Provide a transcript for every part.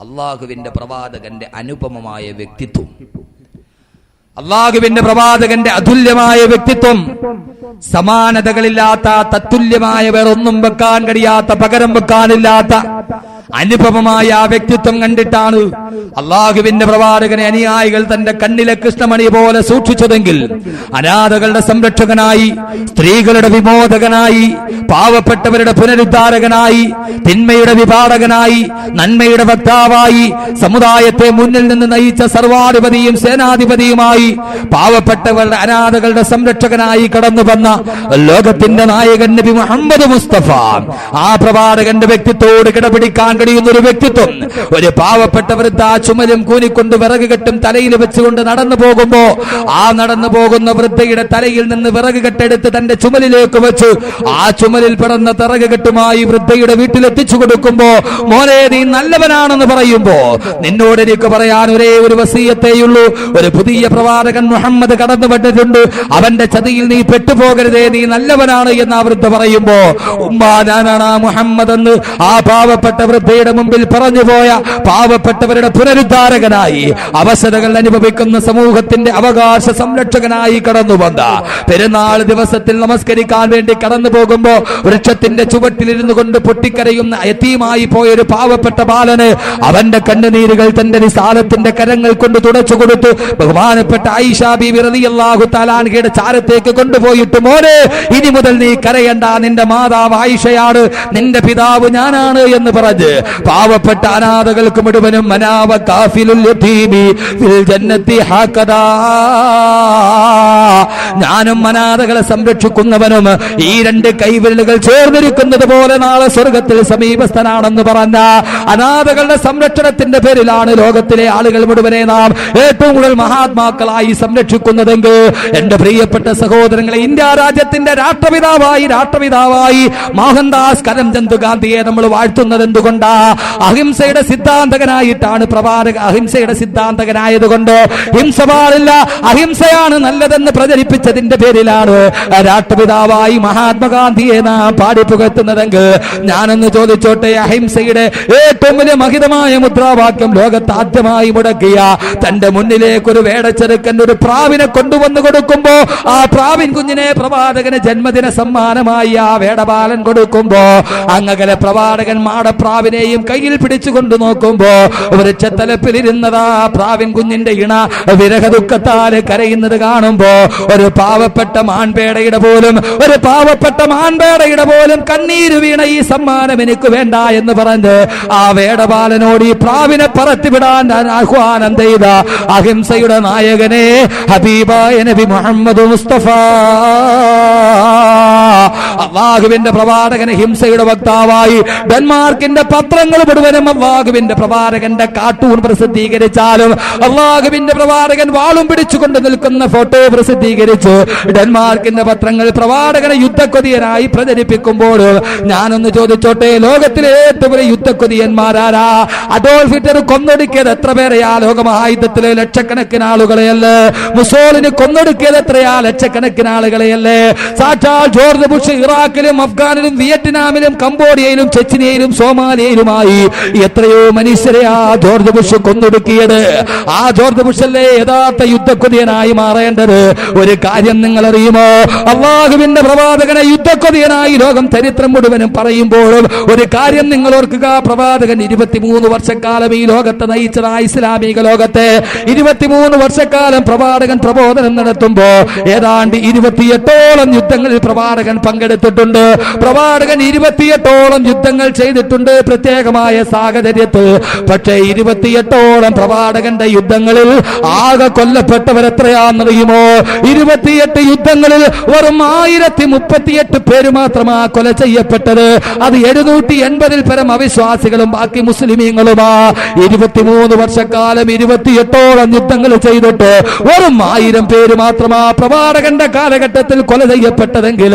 അള്ളാഹുവിന്റെ പ്രവാചകന്റെ അനുപമമായ വ്യക്തിത്വം, അള്ളാഹുവിന്റെ പ്രവാചകന്റെ അതുല്യമായ വ്യക്തിത്വം, സമാനതകളില്ലാത്ത തത്തുല്യമായ വേറൊന്നും വെക്കാൻ കഴിയാത്ത, പകരം വെക്കാനില്ലാത്ത അനുപമമായ ആ വ്യക്തിത്വം കണ്ടിട്ടാണ് അള്ളാഹുവിന്റെ പ്രവാചകനെ അനുയായികൾ തന്റെ കണ്ണിലെ കൃഷ്ണമണി പോലെ സൂക്ഷിച്ചതെങ്കിൽ, അനാഥകളുടെ സംരക്ഷകനായി, സ്ത്രീകളുടെ വിമോചകനായി, പാവപ്പെട്ടവരുടെ പുനരുദ്ധാരകനായി, തിന്മയുടെ വിപാടകനായി, നന്മയുടെ വക്താവായി, സമുദായത്തെ മുന്നിൽ നിന്ന് നയിച്ച സർവാധിപതിയും സേനാധിപതിയുമായി, പാവപ്പെട്ടവരുടെ അനാഥകളുടെ സംരക്ഷകനായി കടന്നു വന്ന ലോകത്തിന്റെ നായകൻ നബി മുഹമ്മദ് മുസ്തഫ, ആ പ്രവാചകന്റെ വ്യക്തിത്വത്തോട് കിടപിടിക്കാൻ കഴിയുന്ന ഒരു വ്യക്തിത്വം, ഒരു പാവപ്പെട്ട വൃദ്ധ ചുമലും കൂനിക്കൊണ്ട് വിറക് കെട്ടും തലയിൽ വെച്ചുകൊണ്ട് നടന്നു പോകുമ്പോ, ആ നടന്നു പോകുന്ന വൃദ്ധയുടെ തലയിൽ നിന്ന് വിറക് കെട്ടെടുത്ത് തന്റെ ചുമലിലേക്ക് വെച്ച് ആ ചുമലിൽ പിറന്ന വിറക് കെട്ടുമായി വൃദ്ധയുടെ വീട്ടിലെത്തിച്ചു കൊടുക്കുമ്പോ, മോനെ നീ നല്ലവനാണെന്ന് പറയുമ്പോ, നിന്നോട് എനിക്ക് പറയാൻ ഒരേ ഒരു വസീയത്തേയുള്ളൂ, ഒരു പുതിയ പ്രവാചകൻ മുഹമ്മദ് കടന്നു വന്നിട്ടുണ്ട്, അവന്റെ ചതിയിൽ നീ പെട്ടുപോകരുതേ, നീ നല്ലവനാണ് എന്ന് ആ വൃദ്ധ പറയുമ്പോ, ഉമ്മാ ഞാനാണ് ആ മുഹമ്മദ് എന്ന് ആ പാവപ്പെട്ട വൃദ്ധയുടെ മുമ്പിൽ പറഞ്ഞുപോയ പാവപ്പെട്ടവരുടെ പുനരുദ്ധാരകനായി, അവസരങ്ങൾ അനുഭവിക്കുന്ന സമൂഹത്തിന്റെ അവകാശ സംരക്ഷകനായി കടന്നു വന്ന, പെരുന്നാൾ ദിവസത്തിൽ നമസ്കരിക്കാൻ വേണ്ടി കടന്നു പോകുമ്പോ വൃക്ഷത്തിന്റെ ചുവട്ടിലിരുന്നു കൊണ്ട് പൊട്ടിക്കരയുന്ന യതീമായി പോയൊരു പാവപ്പെട്ട ബാലന് അവന്റെ കണ്ണുനീരുകൾ തന്റെ റിസാലത്തിന്റെ കരങ്ങൾ കൊണ്ട് തുടച്ചു കൊടുത്ത് ബഹുമാനപ്പെട്ട ആയിഷ ബീവി റളിയല്ലാഹു തആല അൻഹയുടെ ചാരത്തേക്ക് കൊണ്ടുപോയിട്ട്, മോനെ ഇനി മുതൽ നീ കരയണ്ട, നിന്റെ മാതാവ് ആയിഷയാണ്, നിന്റെ പിതാവ് ഞാനാണ് എന്ന് പറഞ്ഞ് പാവപ്പെട്ട അനാഥകൾക്ക് മുഴുവനും മനാവ കാഫിലുൽ യതീമി ഫിൽ ജന്നത്തി ഹഖദാ, ഞാനും അനാഥകളെ സംരക്ഷിക്കുന്നവനും ഈ രണ്ട് കൈവിരലുകൾ ചേർന്നിരിക്കുന്നത് പോലെ നാളെ സ്വർഗത്തിൽ സമീപസ്ഥനാണെന്ന് പറഞ്ഞ അനാഥകളുടെ സംരക്ഷണത്തിന്റെ പേരിലാണ് ലോകത്തിലെ ആളുകൾ മുഴുവനെ നാം ഏറ്റവും കൂടുതൽ മഹാത്മാക്കളായി സംരക്ഷിക്കുന്നതെങ്കിൽ, എന്റെ പ്രിയപ്പെട്ട സഹോദരങ്ങളെ, ഇന്ത്യ രാജ്യത്തിന്റെ രാഷ്ട്രപിതാവായി മോഹൻദാസ് കരംചന്ദ് ഗാന്ധിയെ നമ്മൾ വാഴ്ത്തുന്നത് എന്തുകൊണ്ടാ? അഹിംസയുടെ സിദ്ധാന്തകനായിട്ടാണ് പ്രവാചക. അഹിംസയുടെ സിദ്ധാന്തകനായതുകൊണ്ട് ഹിംസ പാടില്ല, അഹിംസയാണ് നല്ലതെന്ന് പ്രചരിപ്പിച്ചതിന്റെ പേരിലാണ് രാഷ്ട്രപിതാവായി മഹാത്മാഗാന്ധിയെ നാം പാടിപ്പുകഴ്ത്തുന്നതെങ്കിൽ, ഞാനൊന്ന് ചോദിച്ചോട്ടെ, അഹിംസയുടെ ഏറ്റവും വലിയ മഹിതമായ മുദ്രാവാക്യം ലോകത്ത് ആദ്യമായി മുടക്കിയ, തന്റെ മുന്നിലേക്ക് ഒരു വേടച്ചെറുക്കൻ ഒരു പ്രാവിനെ കൊണ്ടുവന്നു കൊടുക്കുമ്പോ, ആ പ്രാവിൻ കുഞ്ഞിനെ പ്രവാചകന് ജന്മദിന സമ്മാനമായി ആ വേടബാലൻ കൊടുക്കുമ്പോ, അങ്ങകലെ പ്രവാചകൻ മാടപ്രാവിനെയും കയ്യിൽ പിടിച്ചുകൊണ്ട് നോക്കുമ്പോ, വൃക്ഷത്തലപ്പിലിരുന്നതാ പ്രാവിൻ കുഞ്ഞിന്റെ ഇണ വിരഹ ദുഃഖത്താൽ കരയുന്നത് കാണുമ്പോ, ഒരു പാവപ്പെട്ട മാൻപേടയുടെ പോലും കണ്ണീര് വീണ ഈ സമ്മാനം എനിക്ക് വേണ്ട എന്ന് പറഞ്ഞ് ആ വേടബാലനോട് ഈ പ്രാവിനെ പറത്തിവിടാൻ ആഹ്വാനം ചെയ്ത അഹിംസയുടെ നായകനെ ഹബീബായ നബി മുഹമ്മദ് മുസ്തഫ, അല്ലാഹുവിന്റെ പ്രവാചകൻ ഹിംസയുടെ വക്താവായി ഡെൻമാർക്കിന്റെ പത്രങ്ങൾ മുഴുവനും അല്ലാഹുവിന്റെ പ്രവാചകന്റെ കാർട്ടൂൺ പ്രസിദ്ധീകരിച്ചാലും, അല്ലാഹുവിന്റെ പ്രവാചകൻ വാളും പിടിച്ചുകൊണ്ട് നിൽക്കുന്ന ഫോട്ടോ പ്രസിദ്ധീകരിച്ച് ഡെൻമാർക്കിന്റെ പത്രങ്ങൾ പ്രവാചകനെ യുദ്ധക്കൊതിയനായി പ്രചരിപ്പിക്കുമ്പോൾ, ഞാനൊന്ന് ചോദിച്ചോട്ടെ, ലോകത്തിലെ ഏറ്റവും വലിയ യുദ്ധക്കൊതിയന്മാരാരാ? അഡോൾഫ് ഹിറ്റ്ലർ കൊന്നൊടുക്കിയത് എത്ര പേരെയാ? ലോകമഹായുദ്ധത്തിലെ ലക്ഷക്കണക്കിന് ആളുകളെയല്ലേ? മുസോളിനി കൊന്നൊടുക്കിയത് എത്രയാ? ലക്ഷക്കണക്കിന് ആളുകളെയല്ലേ? സാക്ഷാൽ ജോർജ് ബുഷ് ഇറാഖിലും അഫ്ഗാനിലും വിയറ്റ്നാമിലും കംബോഡിയയിലും ചെച്ചിനിയയിലും സോമാലിയയിലുമായി എത്രയോ മനുഷ്യരെയാ ജോർജ് ബുഷ് കൊന്നൊടുക്കിയത്. ആ ജോർജ് ബുഷല്ലേ യഥാർത്ഥ യുദ്ധക്കൊതിയനായി മാറേണ്ടത്? ഒരു കാര്യം നിങ്ങൾ അറിയുമോ? അല്ലാഹുവിന്റെ പ്രവാചകനെ യുദ്ധക്കൊതിയനായി ലോകം ചരിത്രം മുഴുവനും പറയുമ്പോഴും ഒരു കാര്യം നിങ്ങൾ ഓർക്കുക, പ്രവാചകൻ 23 വർഷക്കാലം ഈ ലോകത്തെ നയിച്ചതായ ഇസ്ലാമിക ലോകത്തെ 23 വർഷക്കാലം പ്രവാചകൻ പ്രബോധനം നടത്തുമ്പോ ഏതാണ്ട് 28ഓളം യുദ്ധങ്ങളിൽ പ്രവാചകൻ പങ്കെടുത്തിട്ടുണ്ട്. പ്രവാചകൻ 28ഓളം യുദ്ധങ്ങൾ ചെയ്തിട്ടുണ്ട് പ്രത്യേകമായ സാഹചര്യത്തിൽ. പക്ഷേ 28ഓളം പ്രവാചകന്റെ യുദ്ധങ്ങളിൽ ആകെ കൊല്ലപ്പെട്ടവർ എത്രയാണെന്നറിയുമോ? 28 യുദ്ധങ്ങളിൽ വെറും 1038 പേര് മാത്രമാ കൊല ചെയ്യപ്പെട്ടത്. അത് 780-ൽ പരം അവിശ്വാസികളും ബാക്കി മുസ്ലിമീങ്ങളുമാ. 23 വർഷക്കാലം 28ഓളം യുദ്ധങ്ങൾ ചെയ്തിട്ട് വെറും 1000 പേര് മാത്രമാ പ്രവാചകന്റെ കാലഘട്ടത്തിൽ കൊല ചെയ്യപ്പെട്ടതെങ്കിൽ,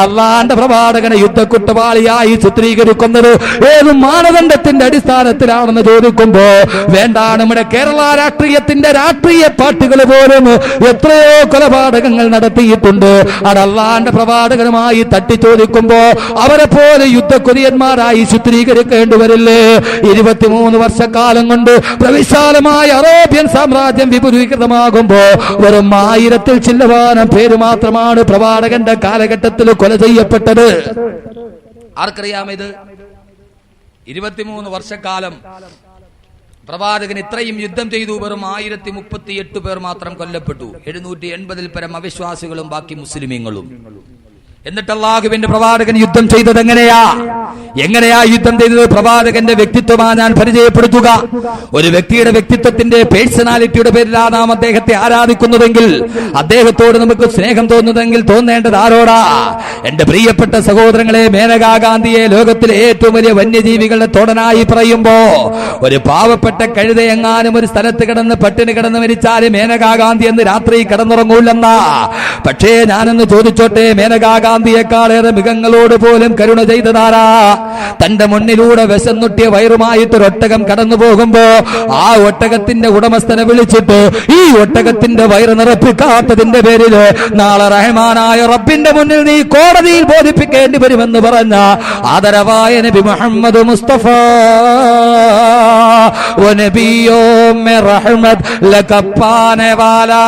അള്ളാന്റെ പ്രവാചകനെ യുദ്ധക്കുറ്റവാളിയായി ചിത്രീകരിക്കുന്നത് ഏതും മാനദണ്ഡത്തിന്റെ അടിസ്ഥാനത്തിലാണെന്ന് ചോദിക്കുമ്പോ വേണ്ട, നമ്മുടെ കേരള രാഷ്ട്രീയത്തിന്റെ രാഷ്ട്രീയ പാർട്ടികൾ പോലും എത്രയോ കൊലപാതകങ്ങൾ നടത്തിയിട്ടുണ്ട്. അത് അള്ളാന്റെ പ്രവാചകനുമായി തട്ടി ചോദിക്കുമ്പോ അവരെ പോലെ യുദ്ധക്കൊതിയന്മാരായി ചിത്രീകരിക്കേണ്ടി വരില്ലേ? 23 വർഷക്കാലം കൊണ്ട് പ്രവിശാലമായ അറേബ്യൻ സാമ്രാജ്യം വിപുലീകൃതമാകുമ്പോ വെറും 1000-ൽ ചില്ലവാനം പേര് മാത്രമാണ് പ്രവാചകന്റെ കാലഘട്ടത്തിൽ കൊല ചെയ്യപ്പെട്ടത്. ആർക്കറിയാമിത്? 23 വർഷക്കാലം പ്രവാചകൻ ഇത്രയും യുദ്ധം ചെയ്തു, വെറും 1038 പേർ മാത്രം കൊല്ലപ്പെട്ടു. 780-ൽ പരം അവിശ്വാസികളും ബാക്കി മുസ്ലിമീങ്ങളും. എന്നിട്ട് അല്ലാഹുവിന്റെ പ്രവാചകൻ യുദ്ധം ചെയ്തത് എങ്ങനെയാ യുദ്ധം ചെയ്തത്? പ്രവാചകന്റെ വ്യക്തിത്വമാണ് ഞാൻ പരിചയപ്പെടുത്തുക. ഒരു വ്യക്തിയുടെ വ്യക്തിത്വത്തിന്റെ പേഴ്സണാലിറ്റിയുടെ പേരിലാണ് നാം അദ്ദേഹത്തെ ആരാധിക്കുന്നതെങ്കിൽ, അദ്ദേഹത്തോട് നമുക്ക് സ്നേഹം തോന്നുന്നതെങ്കിൽ തോന്നേണ്ടത് ആരോടാ? എന്റെ പ്രിയപ്പെട്ട സഹോദരങ്ങളെ, മേനകാ ഗാന്ധിയെ ലോകത്തിലെ ഏറ്റവും വലിയ വന്യജീവികളുടെ തോടനായി പറയുമ്പോ ഒരു പാവപ്പെട്ട കഴുതയെങ്ങാനും ഒരു സ്ഥലത്ത് കിടന്ന് പട്ടിണി കിടന്ന് മരിച്ചാല് മേനകാ ഗാന്ധി എന്ന് രാത്രി കിടന്നുറങ്ങൂല്ലെന്നാ. പക്ഷേ ഞാനൊന്ന് ചോദിച്ചോട്ടെ, മേനകാ ഗാന്ധിയെക്കാളേറെ മൃഗങ്ങളോട് പോലും കരുണ ചെയ്തതാരാ? തന്റെ മുന്നിലൂടെ വിശന്നുട്ടിയ വയറുമായിട്ടൊരു ഒട്ടകം കടന്നു പോകുമ്പോ ആ ഒട്ടകത്തിന്റെ ഉടമസ്ഥനെ വിളിച്ചിട്ട് ഈ ഒട്ടകത്തിന്റെ വയറ് നിറപ്പിക്കാത്തതിന്റെ പേരില് നാളെ റഹ്മാനായ റബ്ബിന്റെ മുന്നിൽ നീ കോടതിയിൽ ബോധിപ്പിക്കേണ്ടി വരുമെന്ന് പറഞ്ഞ ആദരവായ നബി മുഹമ്മദ് മുസ്തഫ നബിയോ മേ റഹ്മത്ത് ലകപ്പാനെ വാലാ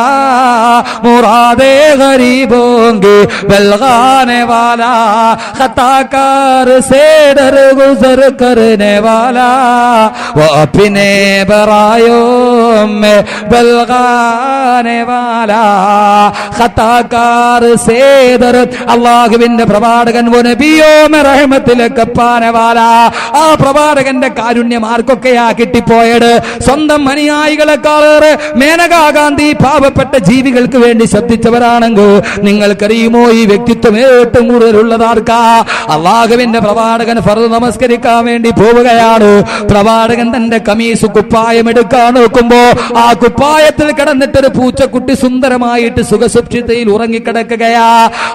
മുറാദേ ഗരീബോംഗി ബൽഗാനെ വാലാ ഖതാകാർ से डर गुजर करने वाला वो अपने बरायों में बलगाने वाला खताकार से डर അല്ലാഹുവിന്റെ പ്രവാചകൻ വോ നബിയോ മേ റഹ്മത്തിലേക്ക് പാനെ വാല. ആ പ്രവാചകന്റെ കാരുണ്യം ആർക്കൊക്കെയാ കിട്ടിപ്പോയത്? സ്വന്തം അനുയായികളെക്കാളേറെ മേനകാ ഗാന്ധി പാവപ്പെട്ട ജീവികൾക്ക് വേണ്ടി ശ്രദ്ധിച്ചവരാണെങ്കിൽ നിങ്ങൾക്കറിയുമോ ഈ വ്യക്തിത്വം ഏറ്റവും കൂടുതലുള്ളതാർക്കാ? അല്ലാഹുവിന്റെ പ്രവാചകൻ ഫർദ് നമസ്കരിക്കാൻ വേണ്ടി പോവുകയാണ്. പ്രവാചകൻ തന്റെ കമീസ് കുപ്പായം എടുക്കാൻ നോക്കുമ്പോ ആ കുപ്പായത്തിൽ കിടന്നിട്ടൊരു പൂച്ചക്കുട്ടി സുന്ദരമായിട്ട് സുഖസുപ്ഷിതയിൽ ഉറങ്ങിക്കിടക്കുകയാ.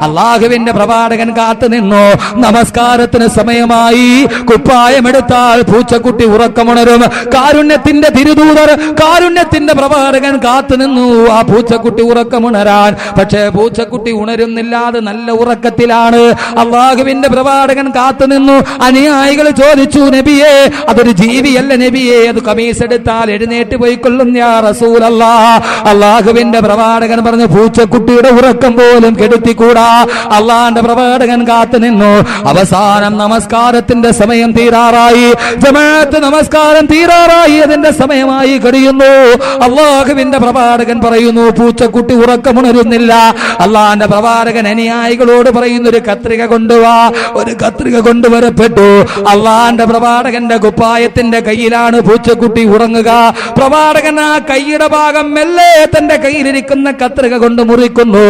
അല്ലാഹുവിന്റെ പ്രവാചകൻ കാത്തു നിന്നു. നമസ്കാരത്തിന് സമയമായി. കുപ്പായം എടുത്താൽ പൂച്ചക്കുട്ടി ഉറക്കമുണരും. കാരുണ്യത്തിന്റെ തിരുദൂതർ, കാരുണ്യത്തിന്റെ പ്രവാചകൻ കാത്തു നിന്നു ആ പൂച്ചക്കുട്ടി ഉറക്കമുണരാൻ. പക്ഷേ പൂച്ചക്കുട്ടി ഉണരുന്നില്ല, അത് നല്ല ഉറക്കത്തിലാണ്. അല്ലാഹുവിന്റെ പ്രവാചകൻ കാത്തു നിന്നു. അനുയായികൾ ചോദിച്ചു, നബിയേ അതൊരു ജീവിയല്ല നബിയേ, അത് കമീസ് എടുത്താൽ എഴുന്നേറ്റ് പോയിക്കൊള്ളും യാ റസൂലല്ലാഹ്. അല്ലാഹുവിന്റെ പ്രവാചകൻ പറഞ്ഞു, പൂച്ചക്കുട്ടിയുടെ ഉറക്കം പോലും കെടുത്തിക്കൂടാ. അള്ളാന്റെ പ്രവാചകൻ കാത്തു നിന്നു. അവസാനം നമസ്കാരത്തിന്റെ സമയം തീരാറായി. ജമാഅത്ത് നമസ്കാരം തീരാറായി, അതിന്റെ സമയമായി കഴിയുന്നു. അല്ലാഹുവിന്റെ പ്രവാചകൻ പറയുന്നു, പൂച്ചക്കുട്ടി ഉറക്കമുണരുന്നില്ല. അള്ളാന്റെ പ്രവാചകൻ അനുയായികളോട് പറയുന്നു, ഒരു കത്രിക കൊണ്ടുവാ. ഒരു കത്രിക കൊണ്ടുവരപ്പെട്ടു. അള്ളാന്റെ പ്രവാചകന്റെ കുപ്പായത്തിന്റെ കയ്യിലാണ് പൂച്ചക്കുട്ടി ഉറങ്ങുക. പ്രവാചകൻ ആ കൈയുടെ ഭാഗം മെല്ലെ തന്റെ കയ്യിലിരിക്കുന്ന കത്രിക കൊണ്ട് മുറിക്കുന്നു.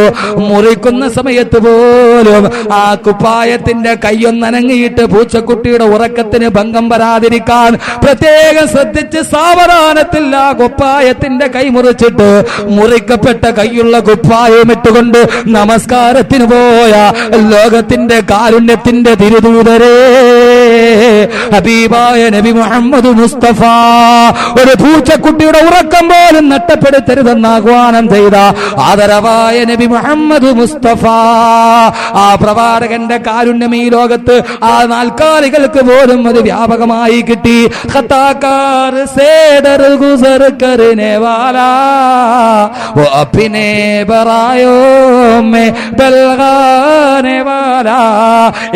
മുറിക്കുന്ന സമയത്ത് പോലും ആ കുപ്പായത്തിന്റെ കൈയൊന്നനങ്ങിയിട്ട് പൂച്ചക്കുട്ടിയുടെ ഉറക്കത്തിന് ഭംഗം വരാതിരിക്കാൻ പ്രത്യേകം ശ്രദ്ധിച്ച് സാവധാനത്തിൽ ആ കുപ്പായത്തിന്റെ കൈ മുറിച്ചിട്ട് മുറിക്കപ്പെട്ട കൈയുള്ള കുപ്പായം ഇട്ടുകൊണ്ട് നമസ്കാരത്തിന് പോയ ലോകത്തിന്റെ കാരുണ്യത്തിന്റെ തിരുദൂതരേ, ഹബീബായ നബി മുഹമ്മദ് മുസ്തഫ, ഒരു പൂച്ചക്കുട്ടിയുടെ ഉറക്കം പോലും നഷ്ടപ്പെടുത്തരുതെന്ന് ആഹ്വാനം ചെയ്ത ആദരവായ നബി മുഹമ്മദ് മുസ്തഫ. ആ പ്രവാചകന്റെ കാരുണ്യം ഈ ലോകത്ത് ആ നാൽക്കാലികൾക്ക് പോലും അത് വ്യാപകമായി കിട്ടി. ഖതാകാർ സേ ഡർ ഗുസർ കർനെ വാലാ വോ അപ്നെ ബറായോ മേ ബൽഗാനെ വാലാ.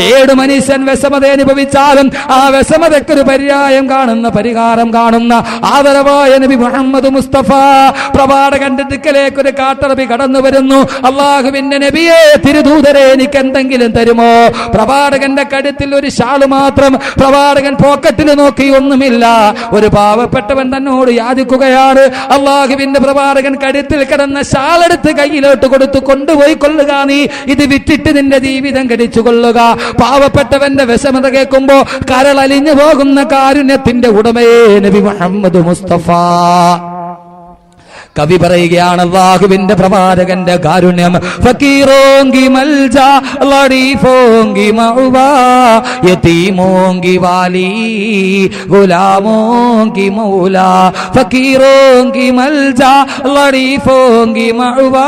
ഏഴ് മനുഷ്യൻ വിഷമത അനുഭവിച്ചാലും ആ വിഷമതയ്ക്കൊരു പര്യായം കാണുന്ന, പരിഹാരം കാണുന്ന ആദരവായ നബി മുഹമ്മദ് മുസ്തഫ പ്രവാചകന്റെ അടുക്കലേക്ക് ഒരു കാട്ടറബി കടന്നു വരുന്നു. അല്ലാഹുവിന്റെ നബിയെ, തിരുദൂതരെ, എനിക്ക് എന്തെങ്കിലും തരുമോ? പ്രവാചകന്റെ കഴുത്തിൽ ഒരു ഷാള് മാത്രം. പ്രവാചകൻ പോക്കറ്റിൽ നോക്കി, ഒന്നുമില്ല. ഒരു പാവപ്പെട്ടവൻ തന്നോട് യാചിക്കുകയാണ്. അല്ലാഹുവിന്റെ പ്രവാചകൻ കഴുത്തിൽ കിടന്ന ഷാളെടുത്ത് കയ്യിലോട്ട് കൊടുത്തു, കൊണ്ടുപോയി കൊള്ളുക, നീ ഇത് വിറ്റിട്ട് നിന്റെ ജീവിതം കടിച്ചു കൊള്ളുക. പാവപ്പെട്ടവന്റെ വിഷമത കേൾക്കുമ്പോ കരളലിഞ്ഞു പോകുന്ന കാരുണ്യത്തിന്റെ ഉടമയെ നബി മുഹമ്മദ് മുസ്തഫ. കവി പറയുകയാണ് അല്ലാഹുവിന്റെ പ്രവാചകന്റെ കാരുണ്യം. ഫക്കീറോങ്കി മൽജാ ലരീഫോങ്കി മഅവാ യതീമോങ്കി വാലി ഗുലാമോങ്കി മൗലാ ഫക്കീറോങ്കി മൽജാ ലരീഫോങ്കി മഅവാ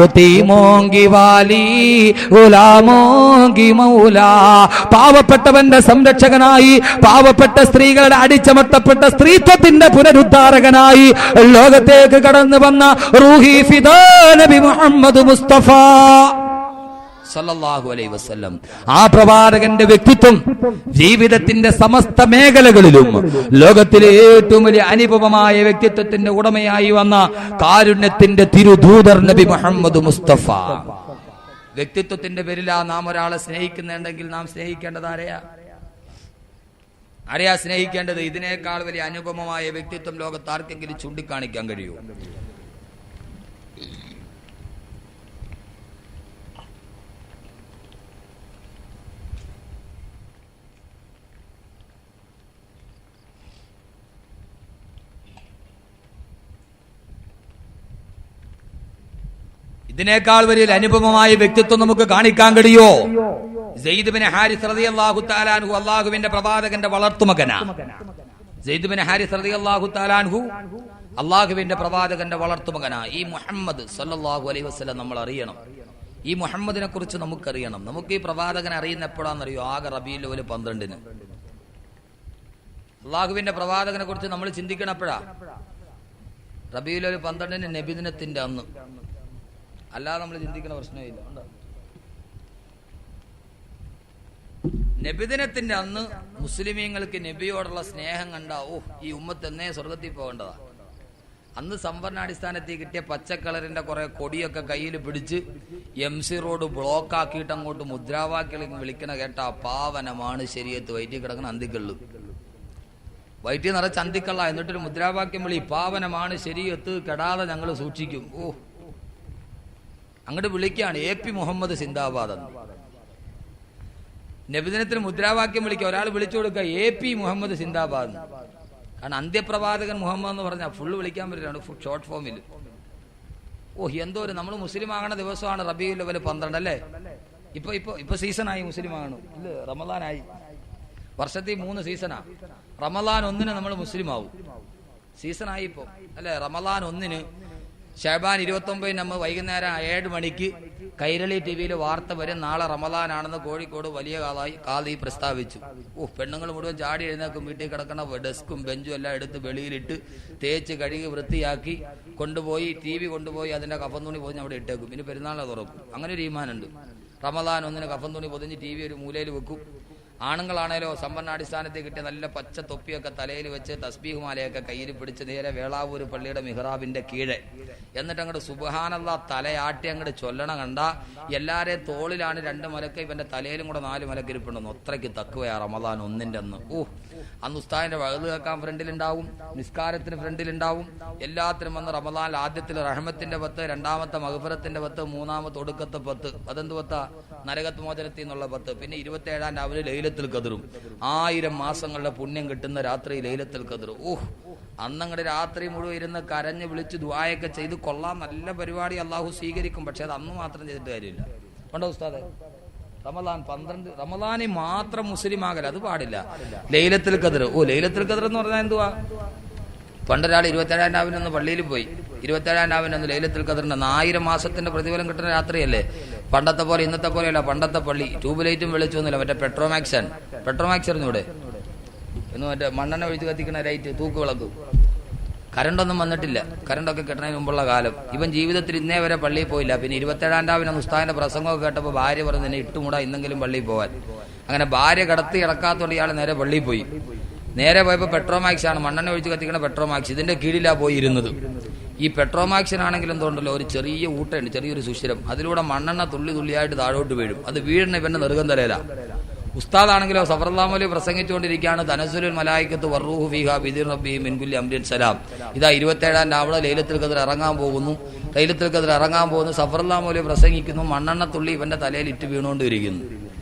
യതീമോങ്കി വാലി ഗുലാമോങ്കി മൗലാ. പാവപ്പെട്ടവന്റെ സംരക്ഷകനായി, പാവപ്പെട്ട സ്ത്രീകളുടെ അടിച്ചമർത്തപ്പെട്ട സ്ത്രീത്വത്തിന്റെ പുനരുദ്ധാരകനായി ലോകത്തേക്ക് കടന്നു വന്ന റൂഹി ഫിദാ നബി മുഹമ്മദ് മുസ്തഫ സല്ലല്ലാഹു അലൈഹി വസല്ലം. ആ പ്രവാചകന്റെ വ്യക്തിത്വം ജീവിതത്തിന്റെ സമസ്ത മേഖലകളിലും ലോകത്തിലെ ഏറ്റവും വലിയ അനുപമമായ വ്യക്തിത്വത്തിന്റെ ഉടമയായി വന്ന കാരുണ്യത്തിന്റെ തിരുദൂതർ നബി മുഹമ്മദ് മുസ്തഫ. വ്യക്തിത്വത്തിന്റെ പേരിലാ നാം ഒരാളെ സ്നേഹിക്കുന്നുണ്ടെങ്കിൽ നാം സ്നേഹിക്കേണ്ടത് ആരെയാ സ്നേഹിക്കേണ്ടത്? ഇതിനേക്കാൾ വലിയ അനുപമമായ വ്യക്തിത്വം ലോകത്ത് ആർക്കെങ്കിലും ചൂണ്ടിക്കാണിക്കാൻ കഴിയൂ? ഇതിനേക്കാൾ വലിയ അനുപമമായ വ്യക്തിത്വം നമുക്ക് കാണിക്കാൻ കഴിയോ? സെയ്ദ് ബിൻ ഹാരിസ് റളിയല്ലാഹു തആല അൻഹു അല്ലാഹുവിന്റെ പ്രവാചകന്റെ വളർത്തുമകനാ. സെയ്ദ് ബിൻ ഹാരിസ് റളിയല്ലാഹു തആല അൻഹു അല്ലാഹുവിന്റെ പ്രവാചകന്റെ വളർത്തുമകനാ. ഈ മുഹമ്മദ് സല്ലല്ലാഹു അലൈഹി വസല്ലം നമ്മൾ അറിയണം. ഈ മുഹമ്മദിനെ കുറിച്ച് നമുക്കറിയണം. നമുക്ക് ഈ പ്രവാചകനെ അറിയുന്ന എപ്പോഴാണെന്നറിയോ? ആകെ റബീഉൽ അവ്വൽ 12-ന്. അല്ലാഹുവിന്റെ പ്രവാചകനെ കുറിച്ച് നമ്മൾ ചിന്തിക്കണം എപ്പോഴാ? റബീഉൽ അവ്വൽ 12-ന് നബിദിനത്തിന്റെ അന്ന്. അല്ലാതെ നമ്മൾ ചിന്തിക്കുന്ന പ്രശ്നമില്ല. നബിദിനത്തിന്റെ അന്ന് മുസ്ലിമീങ്ങൾക്ക് നബിയോടുള്ള സ്നേഹം കണ്ട ഈ ഉമ്മത്ത് എന്നേ സ്വർഗത്തിൽ പോകേണ്ടതാ. അന്ന് സംവരണാടിസ്ഥാനത്തിൽ കിട്ടിയ പച്ചക്കളറിന്റെ കുറെ കൊടിയൊക്കെ കയ്യിൽ പിടിച്ച് MC റോഡ് ബ്ലോക്ക് ആക്കിയിട്ട് അങ്ങോട്ട് മുദ്രാവാക്യം വിളിക്കണ കേട്ട പാവനമാണ് ശരീഅത്ത്. വയറ്റിൽ കിടക്കുന്ന അന്തിക്കള്ളു, വയറ്റിൽ നിറച്ച് അന്തിക്കള്ള. എന്നിട്ടൊരു മുദ്രാവാക്യം വിളി, പാവനമാണ് ശരീഅത്ത്, കെടാതെ ഞങ്ങൾ സൂക്ഷിക്കും. അങ്ങോട്ട് വിളിക്കുകയാണ് AP മുഹമ്മദ് സിന്ദാബാദ് എന്ന്. നബിദിനത്തിന് മുദ്രാവാക്യം വിളിക്കുക, ഒരാൾ വിളിച്ചു കൊടുക്കുക AP മുഹമ്മദ് സിന്ദാബാദ്. കാരണം അന്ത്യപ്രവാചകൻ മുഹമ്മദ് എന്ന് പറഞ്ഞാൽ ഫുള്ള് വിളിക്കാൻ പറ്റില്ലാണ്, ഷോർട്ട് ഫോമിൽ. എന്തോ ഒരു നമ്മൾ മുസ്ലിം ആകണ ദിവസമാണ് റബീഉൽ അവ്വൽ 12 അല്ലേ? ഇപ്പൊ സീസണായി മുസ്ലിം ആകണം ഇല്ലേ? റമദാനായി. വർഷത്തിൽ 3 സീസണാ. റമദാൻ 1-ന് നമ്മൾ മുസ്ലിം ആവും. സീസണായി ഇപ്പൊ അല്ലെ? റമദാൻ 1-ന് ഷഅബാൻ 29 നമ്മൾ വൈകുന്നേരം 7 മണിക്ക് കൈരളി TV-യിൽ വാർത്ത വരും, നാളെ റമദാനാണെന്ന് കോഴിക്കോട് വലിയ കാളി പ്രസ്താവിച്ചു. പെണ്ണുങ്ങൾ മുഴുവൻ ചാടി എഴുന്നേക്കും, വീട്ടിൽ കിടക്കുന്ന ഡെസ്കും ബെഞ്ചും എല്ലാം എടുത്ത് വെളിയിലിട്ട് തേച്ച് കഴുകി വൃത്തിയാക്കി കൊണ്ടുപോയി TV കൊണ്ടുപോയി അതിന്റെ കഫൻ തുണി പൊതിഞ്ഞ് അവിടെ ഇട്ടേക്കും. പിന്നെ പെരുന്നാളെ തുറക്കും. അങ്ങനെ ഒരു ഈമാനുണ്ട്. റമദാൻ 1-ന് കഫൻ തുണി പൊതിഞ്ഞ് TV ഒരു മൂലയിൽ വെക്കും. ആണുങ്ങളാണേലോ സംവരണാടിസ്ഥാനത്തിൽ കിട്ടിയ നല്ല പച്ച തൊപ്പിയൊക്കെ തലയിൽ വെച്ച് തസ്ബീഹ് മാലയൊക്കെ കയ്യിൽ പിടിച്ച് നേരെ വേളാവൂർ പള്ളിയുടെ മിഹ്റാബിന്റെ കീഴെ എന്നിട്ട് അങ്ങോട്ട് സുബ്ഹാനല്ലാഹ് തലയാട്ടി അങ്ങോട്ട് ചൊല്ലണ കണ്ട എല്ലാരെയും തോളിലാണ് 2 മലക്ക്, ഇവന്റെ തലയിലും കൂടെ 4 മലക്ക് ഇരിപ്പുണ്ടെന്ന്. അത്രയ്ക്ക് തക്കുവയാ റമദാൻ 1-ന്റെ അന്ന്. അന്ന് ഉസ്താദിന്റെ വഅദ് കേൾക്കാൻ ഫ്രണ്ടിലുണ്ടാവും, നിസ്കാരത്തിന് ഫ്രണ്ടിലുണ്ടാവും, എല്ലാത്തിനും വന്ന് റമദാനിൽ ആദ്യത്തിൽ റഹ്മത്തിന്റെ 10, രണ്ടാമത്തെ മഗ്ഫിറത്തിന്റെ 10, മൂന്നാമത്തെ ഒടുക്കത്തെ 10. അതെന്ത് 10? നരകത്ത് മോചനത്തിൽ നിന്നുള്ള 10. പിന്നെ 27-ാം രാവിലെ ലൈലത്തുൽ ഖദ്റും. 1000 മാസങ്ങളുടെ പുണ്യം കിട്ടുന്ന രാത്രി ലൈലത്തുൽ ഖദ്ർ. അന്നങ്ങടെ രാത്രി മുഴുവൻ ഇരുന്ന് കരഞ്ഞ് വിളിച്ച് ദുആയൊക്കെ ചെയ്ത് കൊള്ളാം, നല്ല പരിപാടി, അള്ളാഹു സ്വീകരിക്കും. പക്ഷെ അത് അന്ന് മാത്രം ചെയ്തിട്ട് കാര്യമില്ല. കണ്ടോ ഉസ്താദെ? റമദാൻ 12 റമദാനിൽ മാത്രം മുസ്ലിം ആകല, അത് പാടില്ല. ലൈലത്തുൽ ഖദ്ർ. ലൈലത്തുൽ ഖദ്ർ എന്ന് പറഞ്ഞാൽ എന്തുവാ? പണ്ടൊരാൾ 27-ാം രാവിലെ ഒന്ന് പള്ളിയിൽ പോയി. 27-ാം രാവിലെ ഒന്ന് ലൈലത്തുൽ ഖദ്റിന്റെ 1000 മാസത്തിന്റെ പ്രതിഫലം കിട്ടുന്ന രാത്രിയല്ലേ? പണ്ടത്തെ പോലെ ഇന്നത്തെ പോലെയല്ല. പണ്ടത്തെ പള്ളി ട്യൂബ് ലൈറ്റും വെളിച്ചൊന്നുമില്ല, മറ്റേ പെട്രോമാക്സ് അറിഞ്ഞൂടെ? എന്ന് മറ്റേ മണ്ണെണ്ണ ഒഴിച്ച് കത്തിക്കുന്ന ലൈറ്റ്, തൂക്ക് വിളക്ക്. കറണ്ടൊന്നും വന്നിട്ടില്ല. കറണ്ടൊക്കെ കിട്ടുന്നതിന് മുമ്പുള്ള കാലം. ഇവൻ ജീവിതത്തിൽ ഇന്നേ വരെ പള്ളിയിൽ പോയില്ല. പിന്നെ 27-ാം രാവിലെ ഉസ്താദിന്റെ പ്രസംഗമൊക്കെ കേട്ടപ്പോൾ ഭാര്യ പറഞ്ഞു, നിന്നെ ഇട്ടുകൂടാ ഇന്നെങ്കിലും പള്ളിയിൽ പോവാൻ. അങ്ങനെ ഭാര്യ കടത്തി ഇറക്കാത്തോണ്ട് ഇയാൾ നേരെ പള്ളിയിൽ പോയി. നേരെ പോയപ്പോൾ പെട്രോമാക്സ് ആണ്, മണ്ണെണ്ണ ഒഴിച്ച് കത്തിക്കുന്ന പെട്രോമാക്സ്. ഇതിന്റെ കീഴിലാ പോയി ഇരുന്നത്. ഈ പെട്രോമാക്സിനാണെങ്കിൽ എന്തുകൊണ്ടല്ലോ ഒരു ചെറിയ ഊട്ടുണ്ട്, ചെറിയൊരു സുഷിരം. അതിലൂടെ മണ്ണെണ്ണ തുള്ളി തുള്ളിയായിട്ട് താഴോട്ട് വീഴും. അത് വീഴുന്ന ഇവന്റെ നെറുകം തലയില. ഉസ്താദാണെങ്കിലോ സഫറല്ലാഹു അലൈഹി പ്രസംഗിച്ചുകൊണ്ടിരിക്കുകയാണ്, തനസ്സുലുൽ മലായികത്തു വറൂഹു ഫീഹാ ബിദിർ റബ്ബിഹിം മിൻ കുല്ലി അംരിൻ സലാം. ഇതാ 27-ാം രാവിലെ ലൈലത്തുൽ ഖദ്ർ ഇറങ്ങാൻ പോകുന്നു. സഫറല്ലാഹു അലൈഹി പ്രസംഗിക്കുന്നു. മണ്ണെണ്ണ തുള്ളി ഇവന്റെ തലയിൽ ഇട്ട് വീണുകൊണ്ടിരിക്കുന്നു.